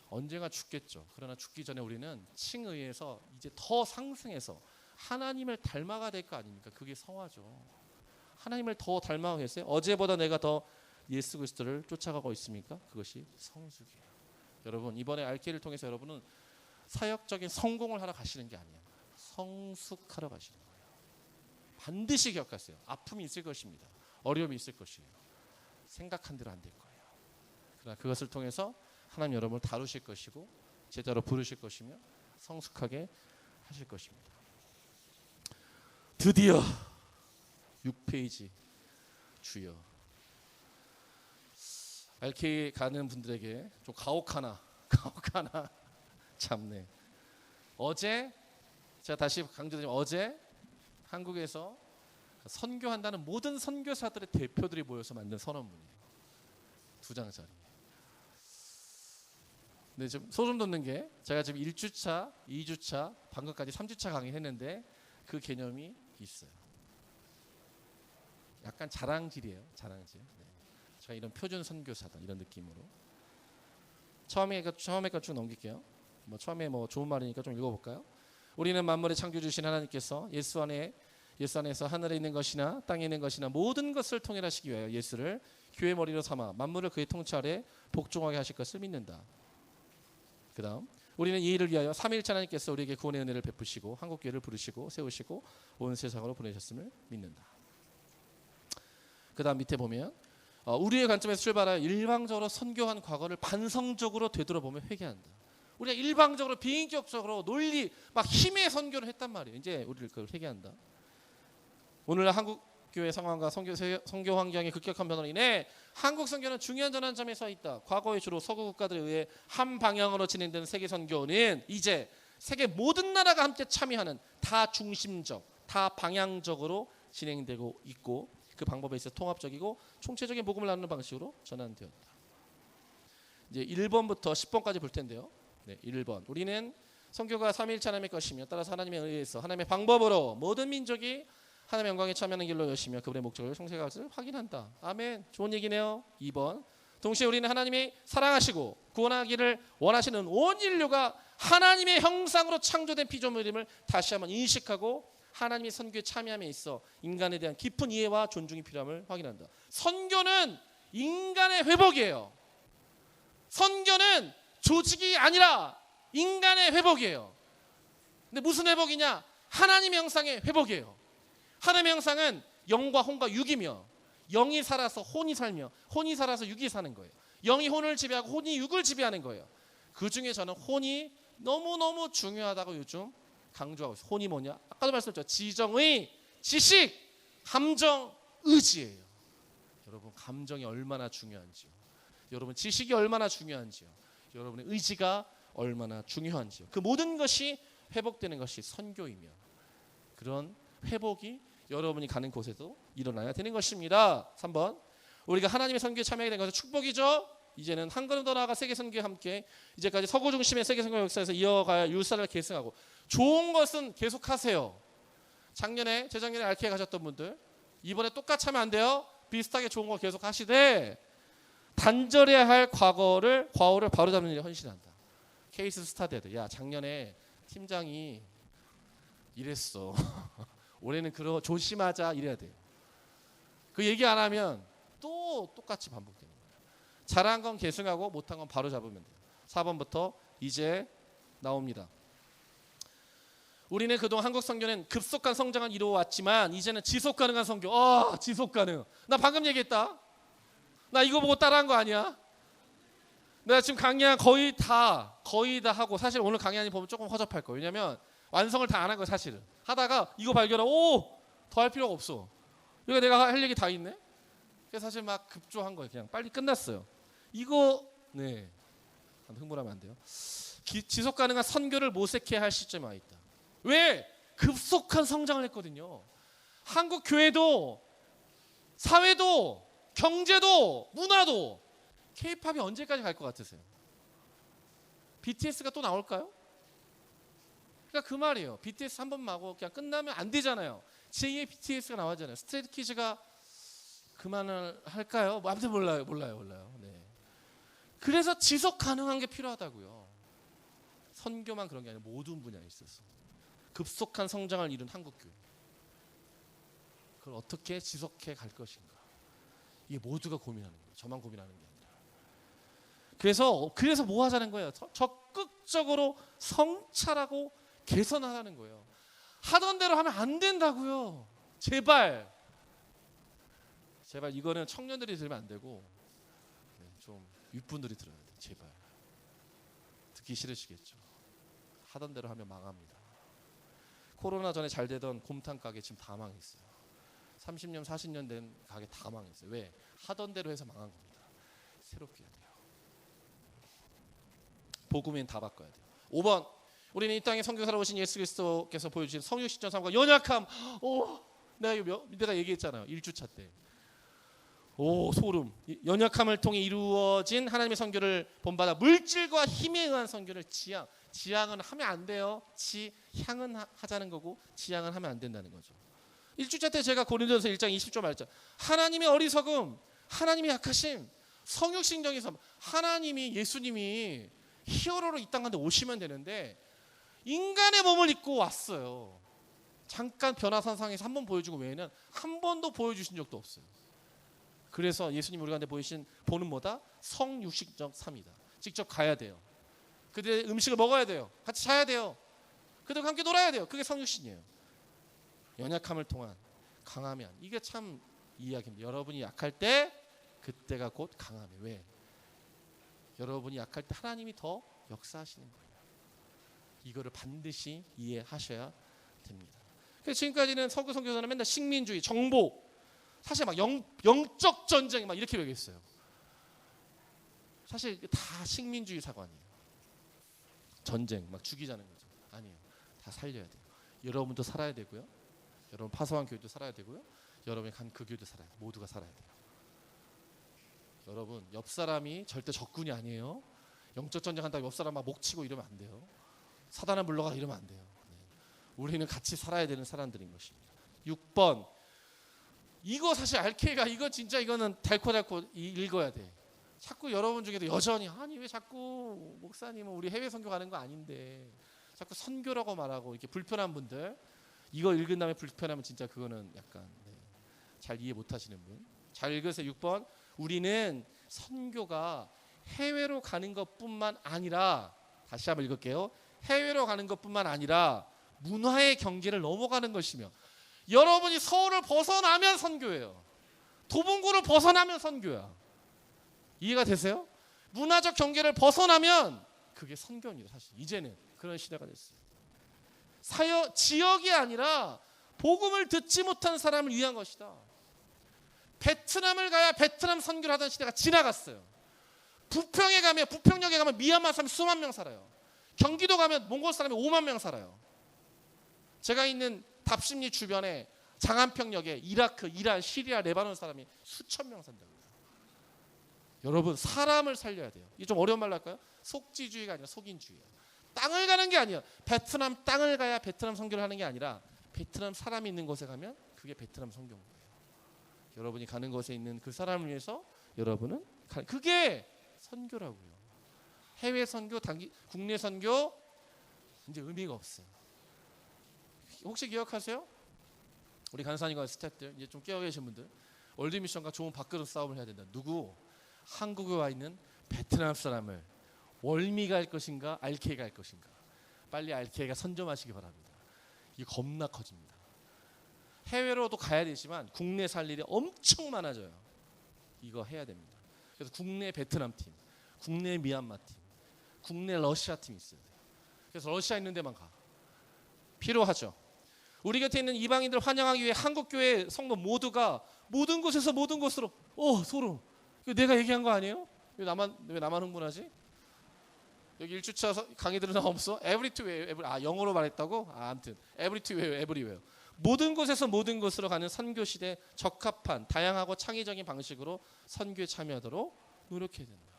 언젠가 죽겠죠. 그러나 죽기 전에 우리는 칭의에서 이제 더 상승해서 하나님을 닮아가 될 거 아닙니까? 그게 성화죠. 하나님을 더 닮아가겠어요? 어제보다 내가 더 예수 그리스도를 쫓아가고 있습니까? 그것이 성숙이에요. 여러분 이번에 알케를 통해서 여러분은 사역적인 성공을 하러 가시는 게 아니에요. 성숙하러 가시는 거예요. 반드시 기억하세요. 아픔이 있을 것입니다. 어려움이 있을 것이에요. 생각한 대로 안 될 거예요. 그러나 그것을 통해서 하나님 여러분을 다루실 것이고 제자로 부르실 것이며 성숙하게 하실 것입니다. 드디어 6페이지 주여. 알케 가는 분들에게 좀 가혹하나 참네. 어제 제가 다시 강조드리면 어제 한국에서 선교한다는 모든 선교사들의 대표들이 모여서 만든 선언문이에요. 2장짜리. 근데 좀 소름 돋는 게 제가 지금 1주차, 2주차, 방금까지 3주차 강의했는데 그 개념이 있어요. 약간 자랑질이에요. 자랑질. 네. 제가 이런 표준 선교사다 이런 느낌으로. 처음에 거 쭉 넘길게요. 처음에 좋은 말이니까 좀 읽어볼까요? 우리는 만물의 창조주신 하나님께서 예수 안에서 하늘에 있는 것이나 땅에 있는 것이나 모든 것을 통일하시기 위하여 예수를 교회 머리로 삼아 만물을 그의 통치 아래 복종하게 하실 것을 믿는다. 그 다음 우리는 이 일을 위하여 삼위일체 하나님께서 우리에게 구원의 은혜를 베푸시고 한국교회를 부르시고 세우시고 온 세상으로 보내셨음을 믿는다. 그 다음 밑에 보면 우리의 관점에서 출발하여 일방적으로 선교한 과거를 반성적으로 되돌아보며 회개한다. 우리가 일방적으로 비인격적으로 논리 막 힘의 선교를 했단 말이에요. 이제 우리를 그걸 회개한다. 오늘날 한국 교회 상황과 선교 환경의 급격한 변화로 인해 한국 선교는 중요한 전환점에 서 있다. 과거에 주로 서구 국가들에 의해 한 방향으로 진행되는 세계 선교는 이제 세계 모든 나라가 함께 참여하는 다중심적, 다방향적으로 진행되고 있고 그 방법에 있어 통합적이고 총체적인 복음을 나누는 방식으로 전환되었다. 이제 1번부터 10번까지 볼 텐데요. 네, 1번. 우리는 선교가 삼위일체 하나님의 것이며 따라서 하나님에 의해서 하나님의 방법으로 모든 민족이 하나님의 영광에 참여하는 길로 여시며 그분의 목적을 성취할 것을 확인한다. 아멘. 좋은 얘기네요. 2번. 동시에 우리는 하나님이 사랑하시고 구원하기를 원하시는 온 인류가 하나님의 형상으로 창조된 피조물임을 다시 한번 인식하고 하나님의 선교에 참여함에 있어 인간에 대한 깊은 이해와 존중이 필요함을 확인한다. 선교는 인간의 회복이에요. 선교는 조직이 아니라 인간의 회복이에요. 근데 무슨 회복이냐? 하나님의 형상의 회복이에요. 하나님의 형상은 영과 혼과 육이며 영이 살아서 혼이 살며 혼이 살아서 육이 사는 거예요. 영이 혼을 지배하고 혼이 육을 지배하는 거예요. 그 중에 저는 혼이 너무너무 중요하다고 요즘 강조하고 있어요. 혼이 뭐냐? 아까도 말씀드렸죠. 지정의, 지식, 감정, 의지예요. 여러분 감정이 얼마나 중요한지요. 여러분 지식이 얼마나 중요한지요. 여러분의 의지가 얼마나 중요한지요. 그 모든 것이 회복되는 것이 선교이며 그런 회복이 여러분이 가는 곳에도 일어나야 되는 것입니다. 3번. 우리가 하나님의 선교에 참여하게 된 것은 축복이죠. 이제는 한 걸음 더 나아가 세계 선교에 함께 이제까지 서구 중심의 세계 선교 역사에서 이어가야 율사를 계승하고 좋은 것은 계속하세요. 재작년에 알케에 가셨던 분들 이번에 똑같이 하면 안 돼요. 비슷하게 좋은 거 계속 하시되 단절해야 할 과오를 바로잡는 일에 헌신한다. 케이스 스타디드. 야 작년에 팀장이 이랬어. 올해는 조심하자 이래야 돼요. 그 얘기 안 하면 또 똑같이 반복되는 거예요. 잘한 건 계승하고 못한 건 바로 잡으면 돼요. 4번부터 이제 나옵니다. 우리는 그동안 한국 선교는 급속한 성장을 이루어왔지만 이제는 지속 가능한 선교. 지속 가능. 나 방금 얘기했다. 나 이거 보고 따라한 거 아니야? 내가 지금 강의 거의 다 하고 사실 오늘 강의 보면 조금 허접할 거예요. 왜냐면 완성을 다 안 한 거예요. 사실은. 하다가 이거 발견하고 더 할 필요가 없어. 이거 내가 할 얘기 다 있네. 그래서 사실 막 급조한 거예요. 그냥 빨리 끝났어요. 이거 흥분하면 안 돼요. 지속 가능한 선교를 모색해야 할 시점에 와 있다. 왜? 급속한 성장을 했거든요. 한국 교회도 사회도 경제도 문화도 K-팝이 언제까지 갈 것 같으세요? BTS가 또 나올까요? 그러니까 그 말이에요. BTS 한 번만 하고 그냥 끝나면 안 되잖아요. 제2의 BTS가 나왔잖아요. 스트레이트 키즈가 그만을 할까요? 뭐 아무튼 몰라요. 네. 그래서 지속 가능한 게 필요하다고요. 선교만 그런 게 아니라 모든 분야에 있어서 급속한 성장을 이룬 한국교회. 그걸 어떻게 지속해 갈 것인가? 이게 모두가 고민하는 거예요. 저만 고민하는 게 아니라. 그래서 뭐 하자는 거예요? 적극적으로 성찰하고 개선하라는 거예요. 하던 대로 하면 안 된다고요. 제발 이거는 청년들이 들으면 안 되고 좀 윗분들이 들어야 돼요. 제발. 듣기 싫으시겠죠. 하던 대로 하면 망합니다. 코로나 전에 잘 되던 곰탕 가게 지금 다 망했어요. 30년 40년 된 가게 다 망했어요. 왜? 하던 대로 해서 망한 겁니다. 새롭게 해야 돼요. 복음엔 다 바꿔야 돼요. 5번, 우리는 이 땅에 선교사로 오신 예수 그리스도께서 보여주신 성육신전 삶과 연약함. 내가 얘기했잖아요. 1주차 때. 소름. 연약함을 통해 이루어진 하나님의 선교를 본받아 물질과 힘에 의한 선교를 지향은 하면 안 돼요. 향은 하자는 거고 지향은 하면 안 된다는 거죠. 1주차 때 제가 고린도전서 1장 20절 말했죠. 하나님의 어리석음, 하나님의 약하심, 성육신정에서 하나님이 예수님이 히어로로 이 땅 가운데 오시면 되는데 인간의 몸을 입고 왔어요. 잠깐 변화선상에서 한 번 보여주고 외에는 한 번도 보여주신 적도 없어요. 그래서 예수님 우리 가운데 보는 뭐다? 성육신적 삶이다. 직접 가야 돼요. 그들의 음식을 먹어야 돼요. 같이 자야 돼요. 그들과 함께 놀아야 돼요. 그게 성육신이에요. 연약함을 통한 강함이 아니. 이게 참 이야기입니다. 여러분이 약할 때 그때가 곧 강함이에요. 왜? 여러분이 약할 때 하나님이 더 역사하시는 거예요. 이거를 반드시 이해하셔야 됩니다. 그래서 지금까지는 서구 선교사는 맨날 식민주의, 정복, 사실 막 영적 전쟁 막 이렇게 얘기했어요. 사실 다 식민주의 사관이에요. 전쟁 막 죽이자는 거죠. 아니에요. 다 살려야 돼요. 여러분도 살아야 되고요. 여러분 파송한 교회도 살아야 되고요. 여러분이 간 그 교회도 살아야 돼요. 모두가 살아야 돼요. 여러분 옆 사람이 절대 적군이 아니에요. 영적 전쟁 한다고 옆 사람 막 목 치고 이러면 안 돼요. 사단을 물러가 이러면 안 돼요. 네. 우리는 같이 살아야 되는 사람들인 것입니다. 6번, 이거 사실 알케가 이거는 달코달코 읽어야 돼. 자꾸 여러분 중에도 여전히 아니 왜 자꾸 목사님은 우리 해외 선교 가는 거 아닌데 자꾸 선교라고 말하고 이렇게 불편한 분들, 이거 읽은 다음에 불편하면 진짜 그거는 약간 잘 이해 못하시는 분. 잘 읽으세요. 6번, 우리는 선교가 해외로 가는 것뿐만 아니라, 다시 한번 읽을게요. 해외로 가는 것뿐만 아니라 문화의 경계를 넘어가는 것이며, 여러분이 서울을 벗어나면 선교예요. 도봉구를 벗어나면 선교야. 이해가 되세요? 문화적 경계를 벗어나면 그게 선교입니다. 사실 이제는 그런 시대가 됐어요. 지역이 아니라 복음을 듣지 못한 사람을 위한 것이다. 베트남을 가야 베트남 선교를 하던 시대가 지나갔어요. 부평역에 가면 미얀마 사람이 수만 명 살아요. 경기도 가면 몽골 사람이 5만 명 살아요. 제가 있는 답심리 주변에 장안평역에 이라크, 이란, 시리아, 레바논 사람이 수천 명 산다고요. 여러분 사람을 살려야 돼요. 이게 좀 어려운 말로 할까요? 속지주의가 아니라 속인주의예요. 땅을 가는 게 아니에요. 베트남 땅을 가야 베트남 선교를 하는 게 아니라 베트남 사람이 있는 곳에 가면 그게 베트남 선교인 거예요. 여러분이 가는 곳에 있는 그 사람을 위해서 여러분은 그게 선교라고요. 해외 선교, 국내 선교 이제 의미가 없어요. 혹시 기억하세요? 우리 간사님과 스태프들 이제 좀 깨어 계신 분들, 월드미션과 좋은 밥그릇 싸움을 해야 된다. 누구? 한국에 와 있는 베트남 사람을 월미가 할 것인가 RK가 할 것인가. 빨리 RK가 선점하시기 바랍니다. 이게 겁나 커집니다. 해외로도 가야 되지만 국내 살 일이 엄청 많아져요. 이거 해야 됩니다. 그래서 국내 베트남 팀, 국내 미얀마 팀, 국내 러시아 팀이 있어요. 그래서 러시아 있는 데만 가. 필요하죠. 우리 곁에 있는 이방인들 환영하기 위해 한국교회 성도 모두가 모든 곳에서 모든 곳으로 소름. 이거 내가 얘기한 거 아니에요? 왜 나만 흥분하지? 여기 1주차 강의들은 없어? 영어로 말했다고? 아무튼 everywhere. 모든 곳에서 모든 곳으로 가는 선교 시대에 적합한 다양하고 창의적인 방식으로 선교에 참여하도록 노력해야 된다.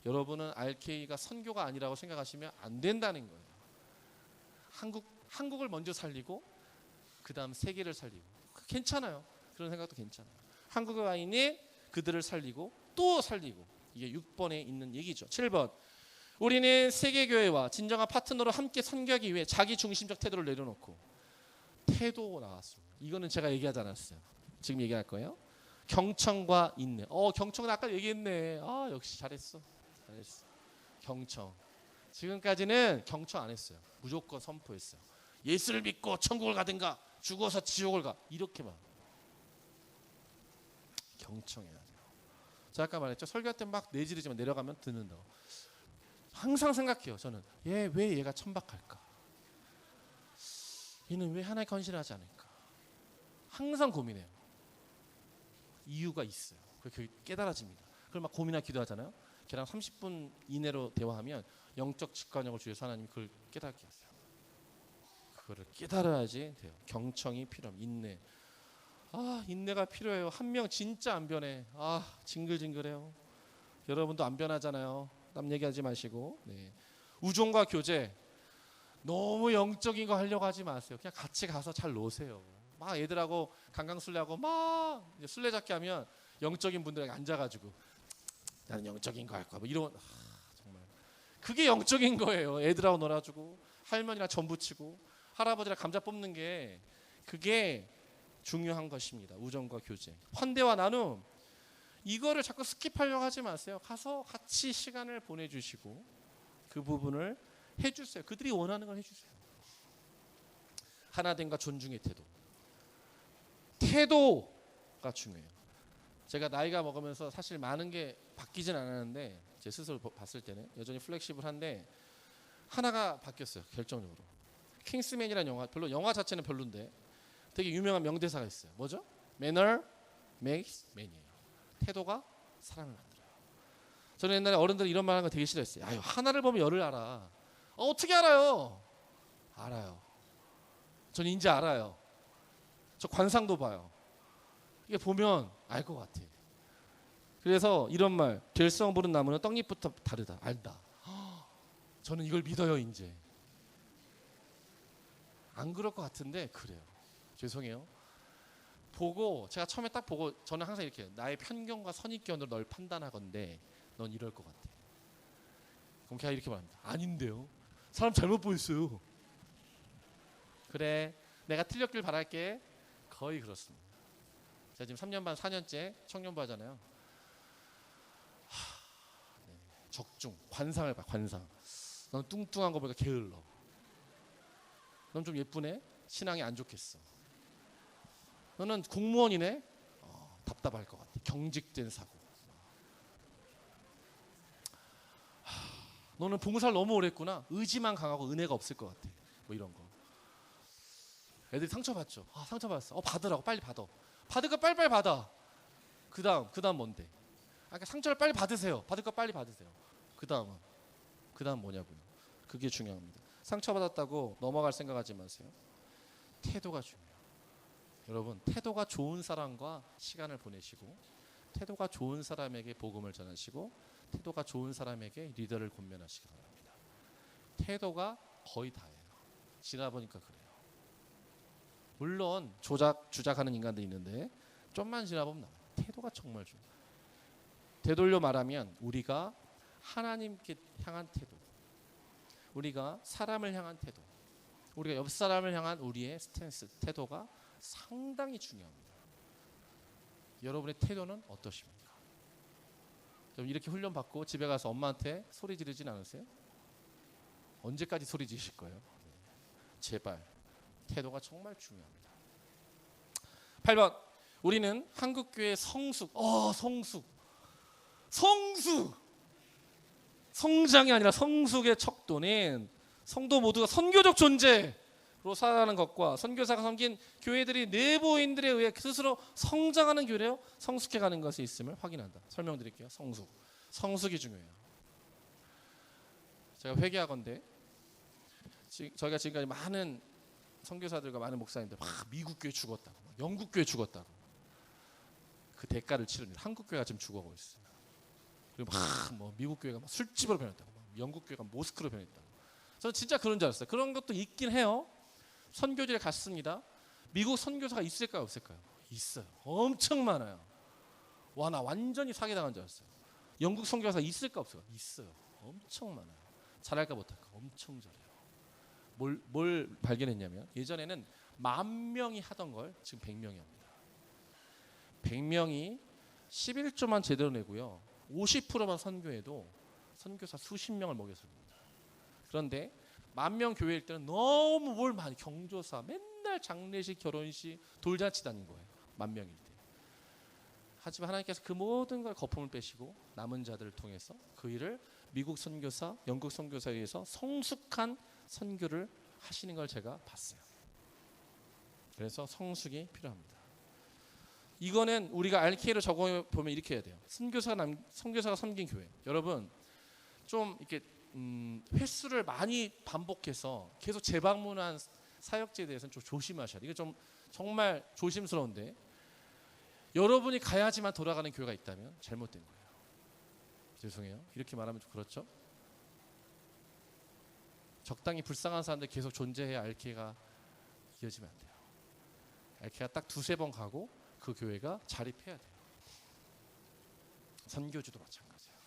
여러분은 RK가 선교가 아니라고 생각하시면 안 된다는 거예요. 한국을 먼저 살리고 그 다음 세계를 살리고 괜찮아요. 그런 생각도 괜찮아요. 한국에 와 있는 그들을 살리고 또 살리고 이게 6번에 있는 얘기죠. 7번 우리는 세계교회와 진정한 파트너로 함께 선교하기 위해 자기 중심적 태도를 내려놓고 태도 나왔습니다. 이거는 제가 얘기하지 않았어요. 지금 얘기할 거예요. 경청과 인내. 경청은 아까 얘기했네. 역시 잘했어. 경청. 지금까지는 경청 안 했어요. 무조건 선포했어요. 예수를 믿고 천국을 가든가 죽어서 지옥을 가. 이렇게만. 경청해야 돼요. 제가 아까 말했죠. 설교할 때 막 내지르지만 내려가면 듣는다고. 항상 생각해요. 저는 왜 얘가 천박할까? 얘는 왜 하나님께 헌신하지 않을까? 항상 고민해요. 이유가 있어요. 그게 깨달아집니다. 그걸 막 고민하고 기도하잖아요. 걔랑 30분 이내로 대화하면 영적 직관력을 주셔서 하나님이 그걸 깨닫게 하세요. 그거를 깨달아야지 돼요. 경청이 필요합니다. 인내. 인내가 필요해요. 한 명 진짜 안 변해. 징글징글해요. 여러분도 안 변하잖아요. 남 얘기하지 마시고. 네. 우종과 교제. 너무 영적인 거 하려고 하지 마세요. 그냥 같이 가서 잘 노세요. 막 애들하고 강강술래하고 막 술래잡기 하면 영적인 분들에게 앉아가지고 나는 영적인 거 할 거야. 뭐 이런 정말 그게 영적인 거예요. 애들하고 놀아주고 할머니랑 전 부치고 할아버지랑 감자 뽑는 게 그게 중요한 것입니다. 우정과 교제, 환대와 나눔 이거를 자꾸 스킵하려고 하지 마세요. 가서 같이 시간을 보내주시고 그 부분을 해주세요. 그들이 원하는 걸 해주세요. 하나됨과 존중의 태도. 태도가 중요해요. 제가 나이가 먹으면서 사실 많은 게 바뀌진 않았는데 제 스스로 봤을 때는 여전히 플렉시블한데 하나가 바뀌었어요. 결정적으로. 킹스맨이라는 영화, 별로 영화 자체는 별론데 되게 유명한 명대사가 있어요. 뭐죠? Manner makes man이에요. 태도가 사람을 만들어요. 저는 옛날에 어른들이 이런 말 하는 거 되게 싫어했어요. 하나를 보면 열을 알아. 어떻게 알아요? 알아요. 저는 이제 알아요. 저 관상도 봐요. 이게 보면 알 것 같아. 그래서 이런 말, 될성 부른 나무는 떡잎부터 다르다. 알다. 저는 이걸 믿어요. 이제 안 그럴 것 같은데 그래요. 죄송해요. 보고 제가 처음에 딱 보고 저는 항상 이렇게 해요. 나의 편견과 선입견으로 널 판단하건대 넌 이럴 것 같아. 그럼 걔가 이렇게 말합니다. 아닌데요. 사람 잘못 보였어요. 그래, 내가 틀렸길 바랄게. 거의 그렇습니다. 제가 지금 3년 반 4년째 청년부 하잖아요. 적중, 관상을 봐. 관상. 넌 뚱뚱한 거 보니까 게을러. 넌 좀 예쁘네. 신앙이 안 좋겠어. 너는 공무원이네. 답답할 것 같아. 경직된 사고. 너는 봉사를 너무 오래 했구나. 의지만 강하고 은혜가 없을 것 같아. 뭐 이런 거. 애들이 상처받죠. 상처받았어. 받으라고. 빨리 받아. 받을 거 빨리빨리 받아. 그 다음 뭔데? 그러니까 상처를 빨리 받으세요. 받을 거 빨리 받으세요. 그 다음 뭐냐고요. 그게 중요합니다. 상처받았다고 넘어갈 생각하지 마세요. 태도가 중요해요. 여러분, 태도가 좋은 사람과 시간을 보내시고 태도가 좋은 사람에게 복음을 전하시고 태도가 좋은 사람에게 리더를 권면하시기 바랍니다. 태도가 거의 다예요. 지나보니까 그래요. 물론 주작하는 인간도 있는데 좀만 지나보면 나와요. 태도가 정말 중요해요. 되돌려 말하면 우리가 하나님께 향한 태도, 우리가 사람을 향한 태도, 우리가 옆 사람을 향한 우리의 스탠스, 태도가 상당히 중요합니다. 여러분의 태도는 어떠십니까? 이렇게 훈련 받고 집에 가서 엄마한테 소리 지르진 않으세요? 언제까지 소리 지르실 거예요? 제발 태도가 정말 중요합니다. 8번 우리는 한국교회 성숙. 성장이 아니라 성숙의 척도는 성도 모두가 선교적 존재로 살아가는 것과 선교사가 섬긴 교회들이 내부인들에 의해 스스로 성장하는 교회로 성숙해가는 것이 있음을 확인한다. 설명드릴게요. 성숙이 중요해요. 제가 회개하건대 저희가 지금까지 많은 선교사들과 많은 목사님들 막 미국 교회 죽었다고, 영국 교회 죽었다고. 그 대가를 치릅니다. 한국 교회가 지금 죽어가고 있어요. 그리고 막 뭐 미국 교회가 막 술집으로 변했다고, 막 영국 교회가 모스크로 변했다고. 저는 진짜 그런 줄 알았어요. 그런 것도 있긴 해요. 선교지에 갔습니다. 미국 선교사가 있을까요, 없을까요? 있어요. 엄청 많아요. 와, 나 완전히 사기당한 줄 알았어요. 영국 선교사 있을까 없을까? 있어요. 엄청 많아요. 잘할까 못할까? 엄청 잘해요. 뭘 발견했냐면 예전에는 10,000명이 하던 걸 지금 100명이 합니다. 100명이 11조만 제대로 내고요. 50%만 선교해도 선교사 수십 명을 먹였습니다. 그런데 10,000명 교회일 때는 너무 뭘 많이 경조사 맨날 장례식 결혼식 돌잔치 다닌 거예요. 10,000명일 때. 하지만 하나님께서 그 모든 걸 거품을 빼시고 남은 자들을 통해서 그 일을 미국 선교사, 영국 선교사에 의해서 성숙한 선교를 하시는 걸 제가 봤어요. 그래서 성숙이 필요합니다. 이거는 우리가 RK를 적어 보면 이렇게 해야 돼요. 선교사가 섬긴 교회. 여러분 좀 이렇게 횟수를 많이 반복해서 계속 재방문한 사역지에 대해서는 좀 조심하셔야 돼요. 이게 좀 정말 조심스러운데 여러분이 가야지만 돌아가는 교회가 있다면 잘못된 거예요. 죄송해요. 이렇게 말하면 좀 그렇죠. 적당히 불쌍한 사람들 계속 존재해야 RK가 이어지면 안 돼요. RK가 딱 2-3번 가고 그 교회가 자립해야 돼요. 선교지도 마찬가지예요.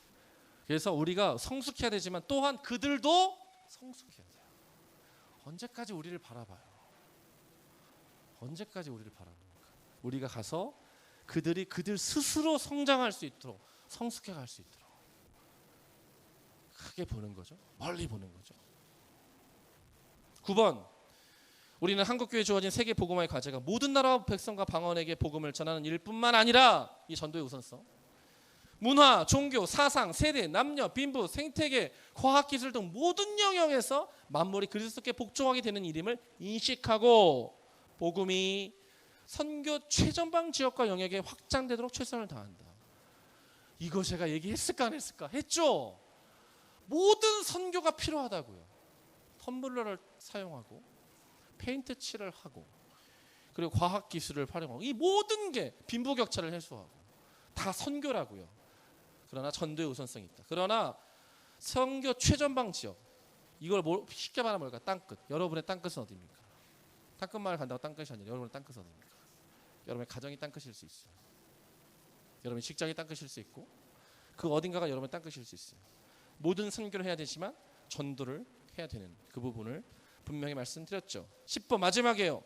그래서 우리가 성숙해야 되지만 또한 그들도 성숙해야 돼요. 언제까지 우리를 바라봐요? 언제까지 우리를 바라봅니까? 우리가 가서 그들이 그들 스스로 성장할 수 있도록 성숙해 갈 수 있도록 크게 보는 거죠. 멀리 보는 거죠. 9번, 우리는 한국교회에 주어진 세계 복음화의 과제가 모든 나라 백성과 방언에게 복음을 전하는 일뿐만 아니라 이 전도의 우선성, 문화, 종교, 사상, 세대, 남녀, 빈부, 생태계, 과학기술 등 모든 영역에서 만물이 그리스도께 복종하게 되는 일임을 인식하고 복음이 선교 최전방 지역과 영역에 확장되도록 최선을 다한다. 이거 제가 얘기했을까 안 했을까? 했죠. 모든 선교가 필요하다고요. 텀블러를 사용하고 페인트 칠을 하고 그리고 과학기술을 활용하고 이 모든 게 빈부격차를 해소하고 다 선교라고요. 그러나 전도의 우선성이 있다. 그러나 선교 최전방 지역, 이걸 쉽게 말하면 뭘까? 땅끝. 여러분의 땅끝은 어디입니까? 땅끝마을 간다고 땅끝이 아니라 여러분의 땅끝은 어디입니까? 여러분의 가정이 땅끝일 수 있어요. 여러분의 직장이 땅끝일 수 있고 그 어딘가가 여러분의 땅끝일 수 있어요. 모든 선교를 해야 되지만 전도를 해야 되는 그 부분을 분명히 말씀드렸죠. 10번 마지막이에요.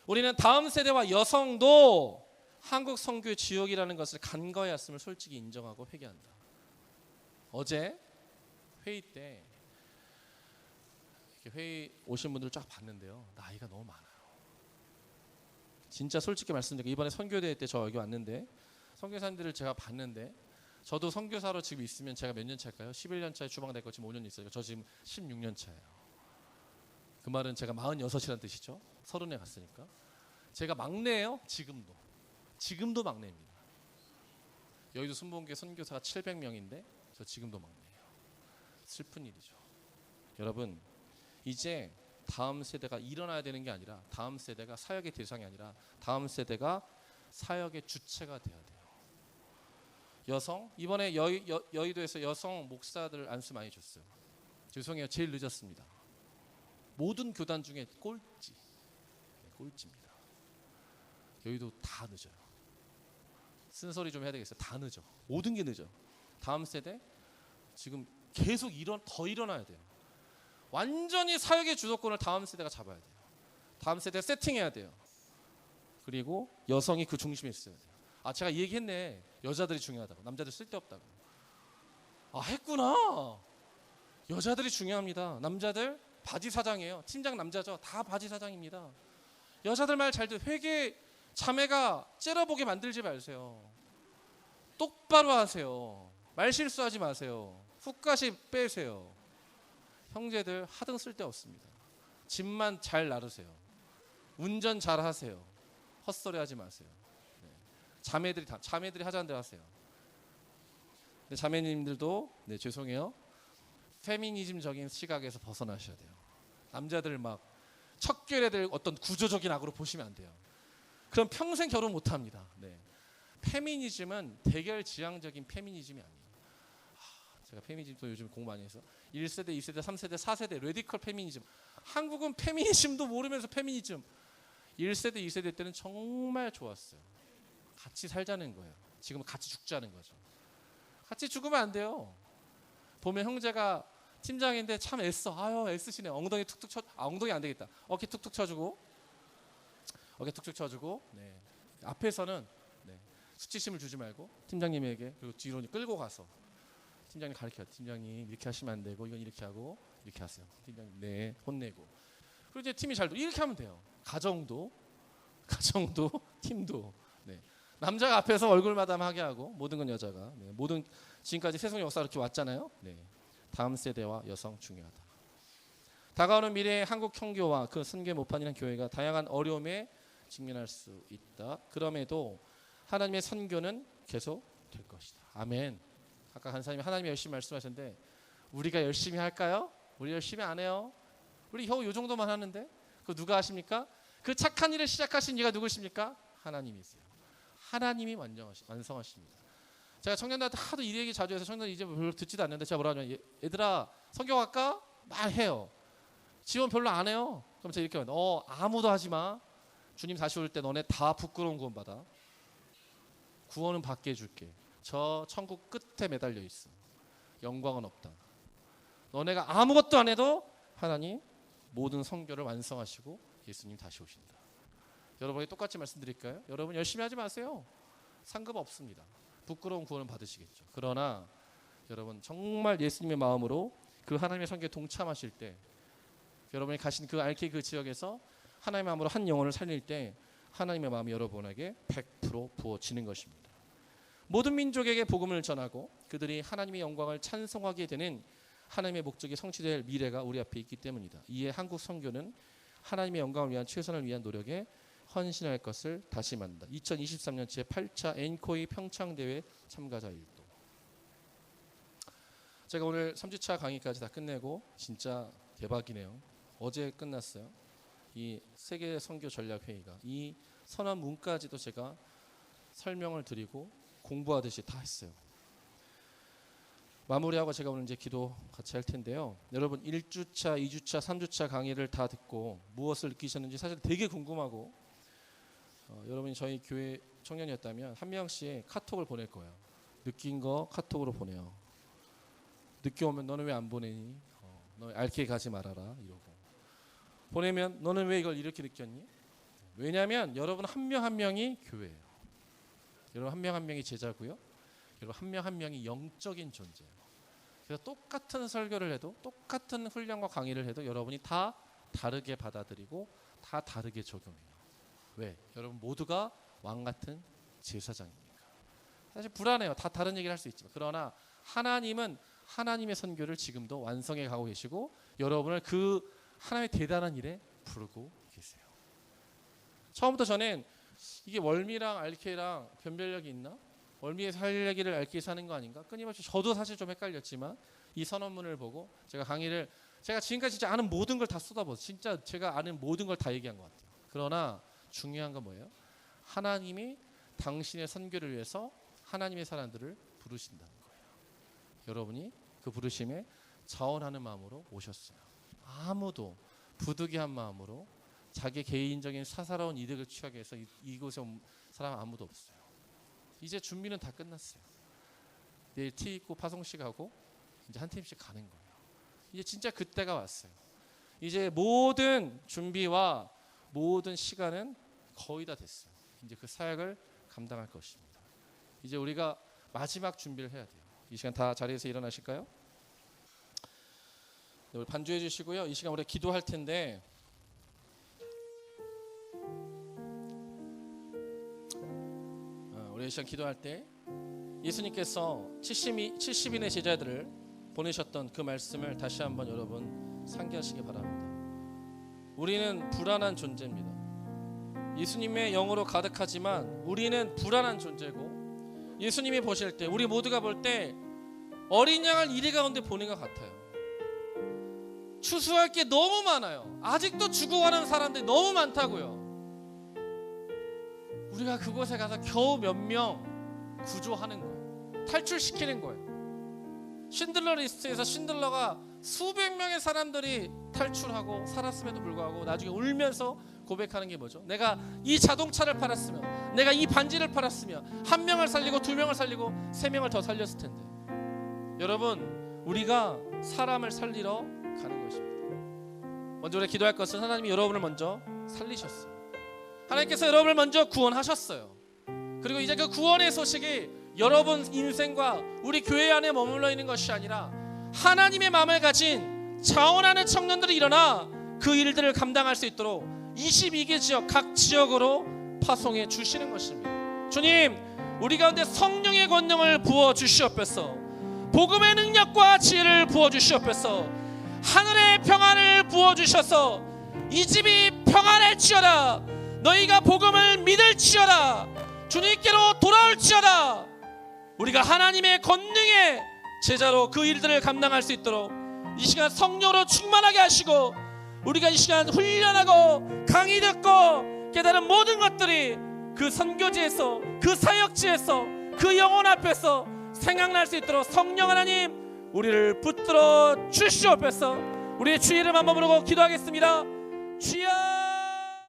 우리는 다음 세대와 여성도 한국 선교의 주역이라는 것을 간과해 왔음을 솔직히 인정하고 회개한다. 어제 회의 때 이렇게 회의 오신 분들 쫙 봤는데요. 나이가 너무 많아요. 진짜 솔직히 말씀드리고 이번에 선교대회 때 저 여기 왔는데 선교사님들을 제가 봤는데 저도 선교사로 지금 있으면 제가 몇 년 차일까요? 11년 차에 주방됐고 지금 5년 있어요. 저 지금 16년 차예요. 그 말은 제가 46이라는 뜻이죠. 30에 갔으니까. 제가 막내예요. 지금도 막내입니다. 여의도 순복음교회 선교사가 700명인데 저 지금도 막내예요. 슬픈 일이죠. 여러분 이제 다음 세대가 일어나야 되는 게 아니라 다음 세대가 사역의 대상이 아니라 다음 세대가 사역의 주체가 돼야 돼요. 여성 이번에 여의도에서 여성 목사들 안수 많이 줬어요. 죄송해요. 제일 늦었습니다. 모든 교단 중에 꼴찌입니다. 여의도 다 늦어요. 쓴소리 좀 해야 되겠어요. 다 늦어. 모든 게 늦어. 다음 세대 지금 계속 더 일어나야 돼요. 완전히 사역의 주도권을 다음 세대가 잡아야 돼요. 다음 세대 세팅해야 돼요. 그리고 여성이 그 중심에 있어야 돼요. 아 제가 얘기했네. 여자들이 중요하다고. 남자들 쓸데없다고. 아 했구나. 여자들이 중요합니다. 남자들 바지 사장이에요. 팀장 남자죠. 다 바지 사장입니다. 여자들 말 잘 듣. 회개 자매가 째려보게 만들지 마세요. 똑바로 하세요. 말 실수하지 마세요. 훅가시 빼세요. 형제들 하등 쓸데없습니다. 집만 잘 나르세요. 운전 잘 하세요. 헛소리 하지 마세요. 네. 자매들이 하자는 대로 하세요. 근데 자매님들도 네 죄송해요. 페미니즘적인 시각에서 벗어나셔야 돼요. 남자들 막 척결해야 될 어떤 구조적인 악으로 보시면 안 돼요. 그럼 평생 결혼 못 합니다. 네. 페미니즘은 대결지향적인 페미니즘이 아니에요. 제가 페미니즘도 요즘 공부 많이 해서 1세대, 2세대, 3세대, 4세대 레디컬 페미니즘. 한국은 페미니즘도 모르면서 페미니즘. 1세대, 2세대 때는 정말 좋았어요. 같이 살자는 거예요. 지금은 같이 죽자는 거죠. 같이 죽으면 안 돼요. 보면 형제가 팀장인데 참 애써. 아유 애쓰시네. 엉덩이 툭툭 쳐. 엉덩이 안 되겠다. 어깨 툭툭 쳐주고. 어깨 툭툭 쳐주고. 네. 앞에서는 네. 수치심을 주지 말고 팀장님에게 그리고 뒤로 끌고 가서 팀장님 가르쳐요. 팀장님 이렇게 하시면 안 되고 이건 이렇게 하고 이렇게 하세요. 팀장님 네 혼내고. 그리고 이제 팀이 잘 이렇게 하면 돼요. 가정도 팀도. 네. 남자가 앞에서 얼굴 마담하게 하고 모든 건 여자가. 네. 모든 지금까지 세상의 역사 이렇게 왔잖아요. 네. 다음 세대와 여성 중요하다. 다가오는 미래의 한국 형교와 그 선교의 모판이라는 교회가 다양한 어려움에 직면할 수 있다. 그럼에도 하나님의 선교는 계속 될 것이다. 아멘. 아까 간사님이 하나님이 열심히 말씀하셨는데 우리가 열심히 할까요? 우리 열심히 안 해요. 우리 겨우 요 정도만 하는데 그 누가 하십니까? 그 착한 일을 시작하신 이가 누구십니까? 하나님이세요. 하나님이 완성하십니다. 제가 청년들한테 하도 이 얘기 자주 해서 청년들 이제 별로 듣지도 않는데 제가 뭐라 하냐면 얘들아 성경 할까? 말해요. 지원 별로 안 해요. 그럼 제가 이렇게 하면 아무도 하지 마. 주님 다시 올 때 너네 다 부끄러운 구원 받아. 구원은 받게 해줄게. 저 천국 끝에 매달려 있어. 영광은 없다. 너네가 아무것도 안 해도 하나님 모든 성교를 완성하시고 예수님 다시 오신다. 여러분이 똑같이 말씀드릴까요? 여러분 열심히 하지 마세요. 상급 없습니다. 부끄러운 구원을 받으시겠죠. 그러나 여러분 정말 예수님의 마음으로 그 하나님의 선교에 동참하실 때 여러분이 가신 그 RK 그 지역에서 하나님의 마음으로 한 영혼을 살릴 때 하나님의 마음이 여러분에게 100% 부어지는 것입니다. 모든 민족에게 복음을 전하고 그들이 하나님의 영광을 찬송하게 되는 하나님의 목적이 성취될 미래가 우리 앞에 있기 때문이다. 이에 한국 선교는 하나님의 영광을 위한 최선을 위한 노력에 헌신할 것을 다짐한다. 2023년 제8차 엔코이 평창대회 참가자 일도. 제가 오늘 3주차 강의까지 다 끝내고 진짜 대박이네요. 어제 끝났어요. 이 세계 선교 전략 회의가 이 선언문까지도 제가 설명을 드리고 공부하듯이 다 했어요. 마무리하고 제가 오늘 이제 기도 같이 할 텐데요. 여러분 1주차, 2주차, 3주차 강의를 다 듣고 무엇을 느끼셨는지 사실 되게 궁금하고 여러분이 저희 교회 청년이었다면 한 명씩 카톡을 보낼 거예요. 느낀 거 카톡으로 보내요. 늦게 오면 너는 왜 안 보내니? 너 RK 가지 말아라 이러고 보내면 너는 왜 이걸 이렇게 느꼈니? 왜냐하면 여러분 한 명 한 명이 교회예요. 여러분 한 명 한 명이 제자고요. 여러분 한 명 한 명이 영적인 존재예요. 그래서 똑같은 설교를 해도 똑같은 훈련과 강의를 해도 여러분이 다 다르게 받아들이고 다 다르게 적용해요. 왜? 여러분 모두가 왕 같은 제사장이니까. 사실 불안해요. 다 다른 얘기를 할 수 있지만 그러나 하나님은 하나님의 선교를 지금도 완성해 가고 계시고 여러분을 그 하나님의 대단한 일에 부르고 계세요. 처음부터 저는 이게 월미랑 RK랑 변별력이 있나? 월미에서 할 얘기를 RK에서 하는 거 아닌가? 끊임없이 저도 사실 좀 헷갈렸지만 이 선언문을 보고 제가 강의를 제가 지금까지 진짜 아는 모든 걸 다 쏟아부었어요. 진짜 제가 아는 모든 걸 다 얘기한 것 같아요. 그러나 중요한 건 뭐예요? 하나님이 당신의 선교를 위해서 하나님의 사람들을 부르신다는 거예요. 여러분이 그 부르심에 자원하는 마음으로 오셨어요. 아무도 부득이한 마음으로 자기 개인적인 사사로운 이득을 취하기 위해서 이곳에 온 사람 아무도 없어요. 이제 준비는 다 끝났어요. 내일 티 입고 파송식 하고 이제 한 팀씩 가는 거예요. 이제 진짜 그때가 왔어요. 이제 모든 준비와 모든 시간은 거의 다 됐어요. 이제 그 사역을 감당할 것입니다. 이제 우리가 마지막 준비를 해야 돼요. 이 시간 다 자리에서 일어나실까요? 네, 우리 반주해 주시고요. 이 시간 우리 기도할 텐데 우리 이 시간 기도할 때 예수님께서 70인의 제자들을 보내셨던 그 말씀을 다시 한번 여러분 상기하시기 바랍니다. 우리는 불안한 존재입니다. 예수님의 영으로 가득하지만 우리는 불안한 존재고 예수님이 보실 때 우리 모두가 볼 때 어린 양을 이리 가운데 보는 것 같아요. 추수할 게 너무 많아요. 아직도 죽어가는 사람들이 너무 많다고요. 우리가 그곳에 가서 겨우 몇 명 구조하는 거예요. 탈출시키는 거예요. 쉰들러 리스트에서 쉰들러가 수백 명의 사람들이 탈출하고 살았음에도 불구하고 나중에 울면서 고백하는 게 뭐죠? 내가 이 자동차를 팔았으면, 내가 이 반지를 팔았으면 한 명을 살리고 두 명을 살리고 세 명을 더 살렸을 텐데. 여러분, 우리가 사람을 살리러 가는 것입니다. 먼저 우리가 기도할 것은 하나님이 여러분을 먼저 살리셨어요. 하나님께서 여러분을 먼저 구원하셨어요. 그리고 이제 그 구원의 소식이 여러분 인생과 우리 교회 안에 머물러 있는 것이 아니라 하나님의 마음을 가진 자원하는 청년들이 일어나 그 일들을 감당할 수 있도록 22개 지역 각 지역으로 파송해 주시는 것입니다. 주님, 우리 가운데 성령의 권능을 부어 주시옵소서. 복음의 능력과 지혜를 부어 주시옵소서. 하늘의 평안을 부어 주셔서 이 집이 평안할지어다. 너희가 복음을 믿을지어다. 주님께로 돌아올지어다. 우리가 하나님의 권능의 제자로 그 일들을 감당할 수 있도록 이 시간 성령으로 충만하게 하시고, 우리가 이 시간 훈련하고 강의 듣고 깨달은 모든 것들이 그 선교지에서, 그 사역지에서, 그 영혼 앞에서 생각날 수 있도록 성령 하나님 우리를 붙들어 주시옵소서. 우리의 주 이름 한번 부르고 기도하겠습니다. 주여.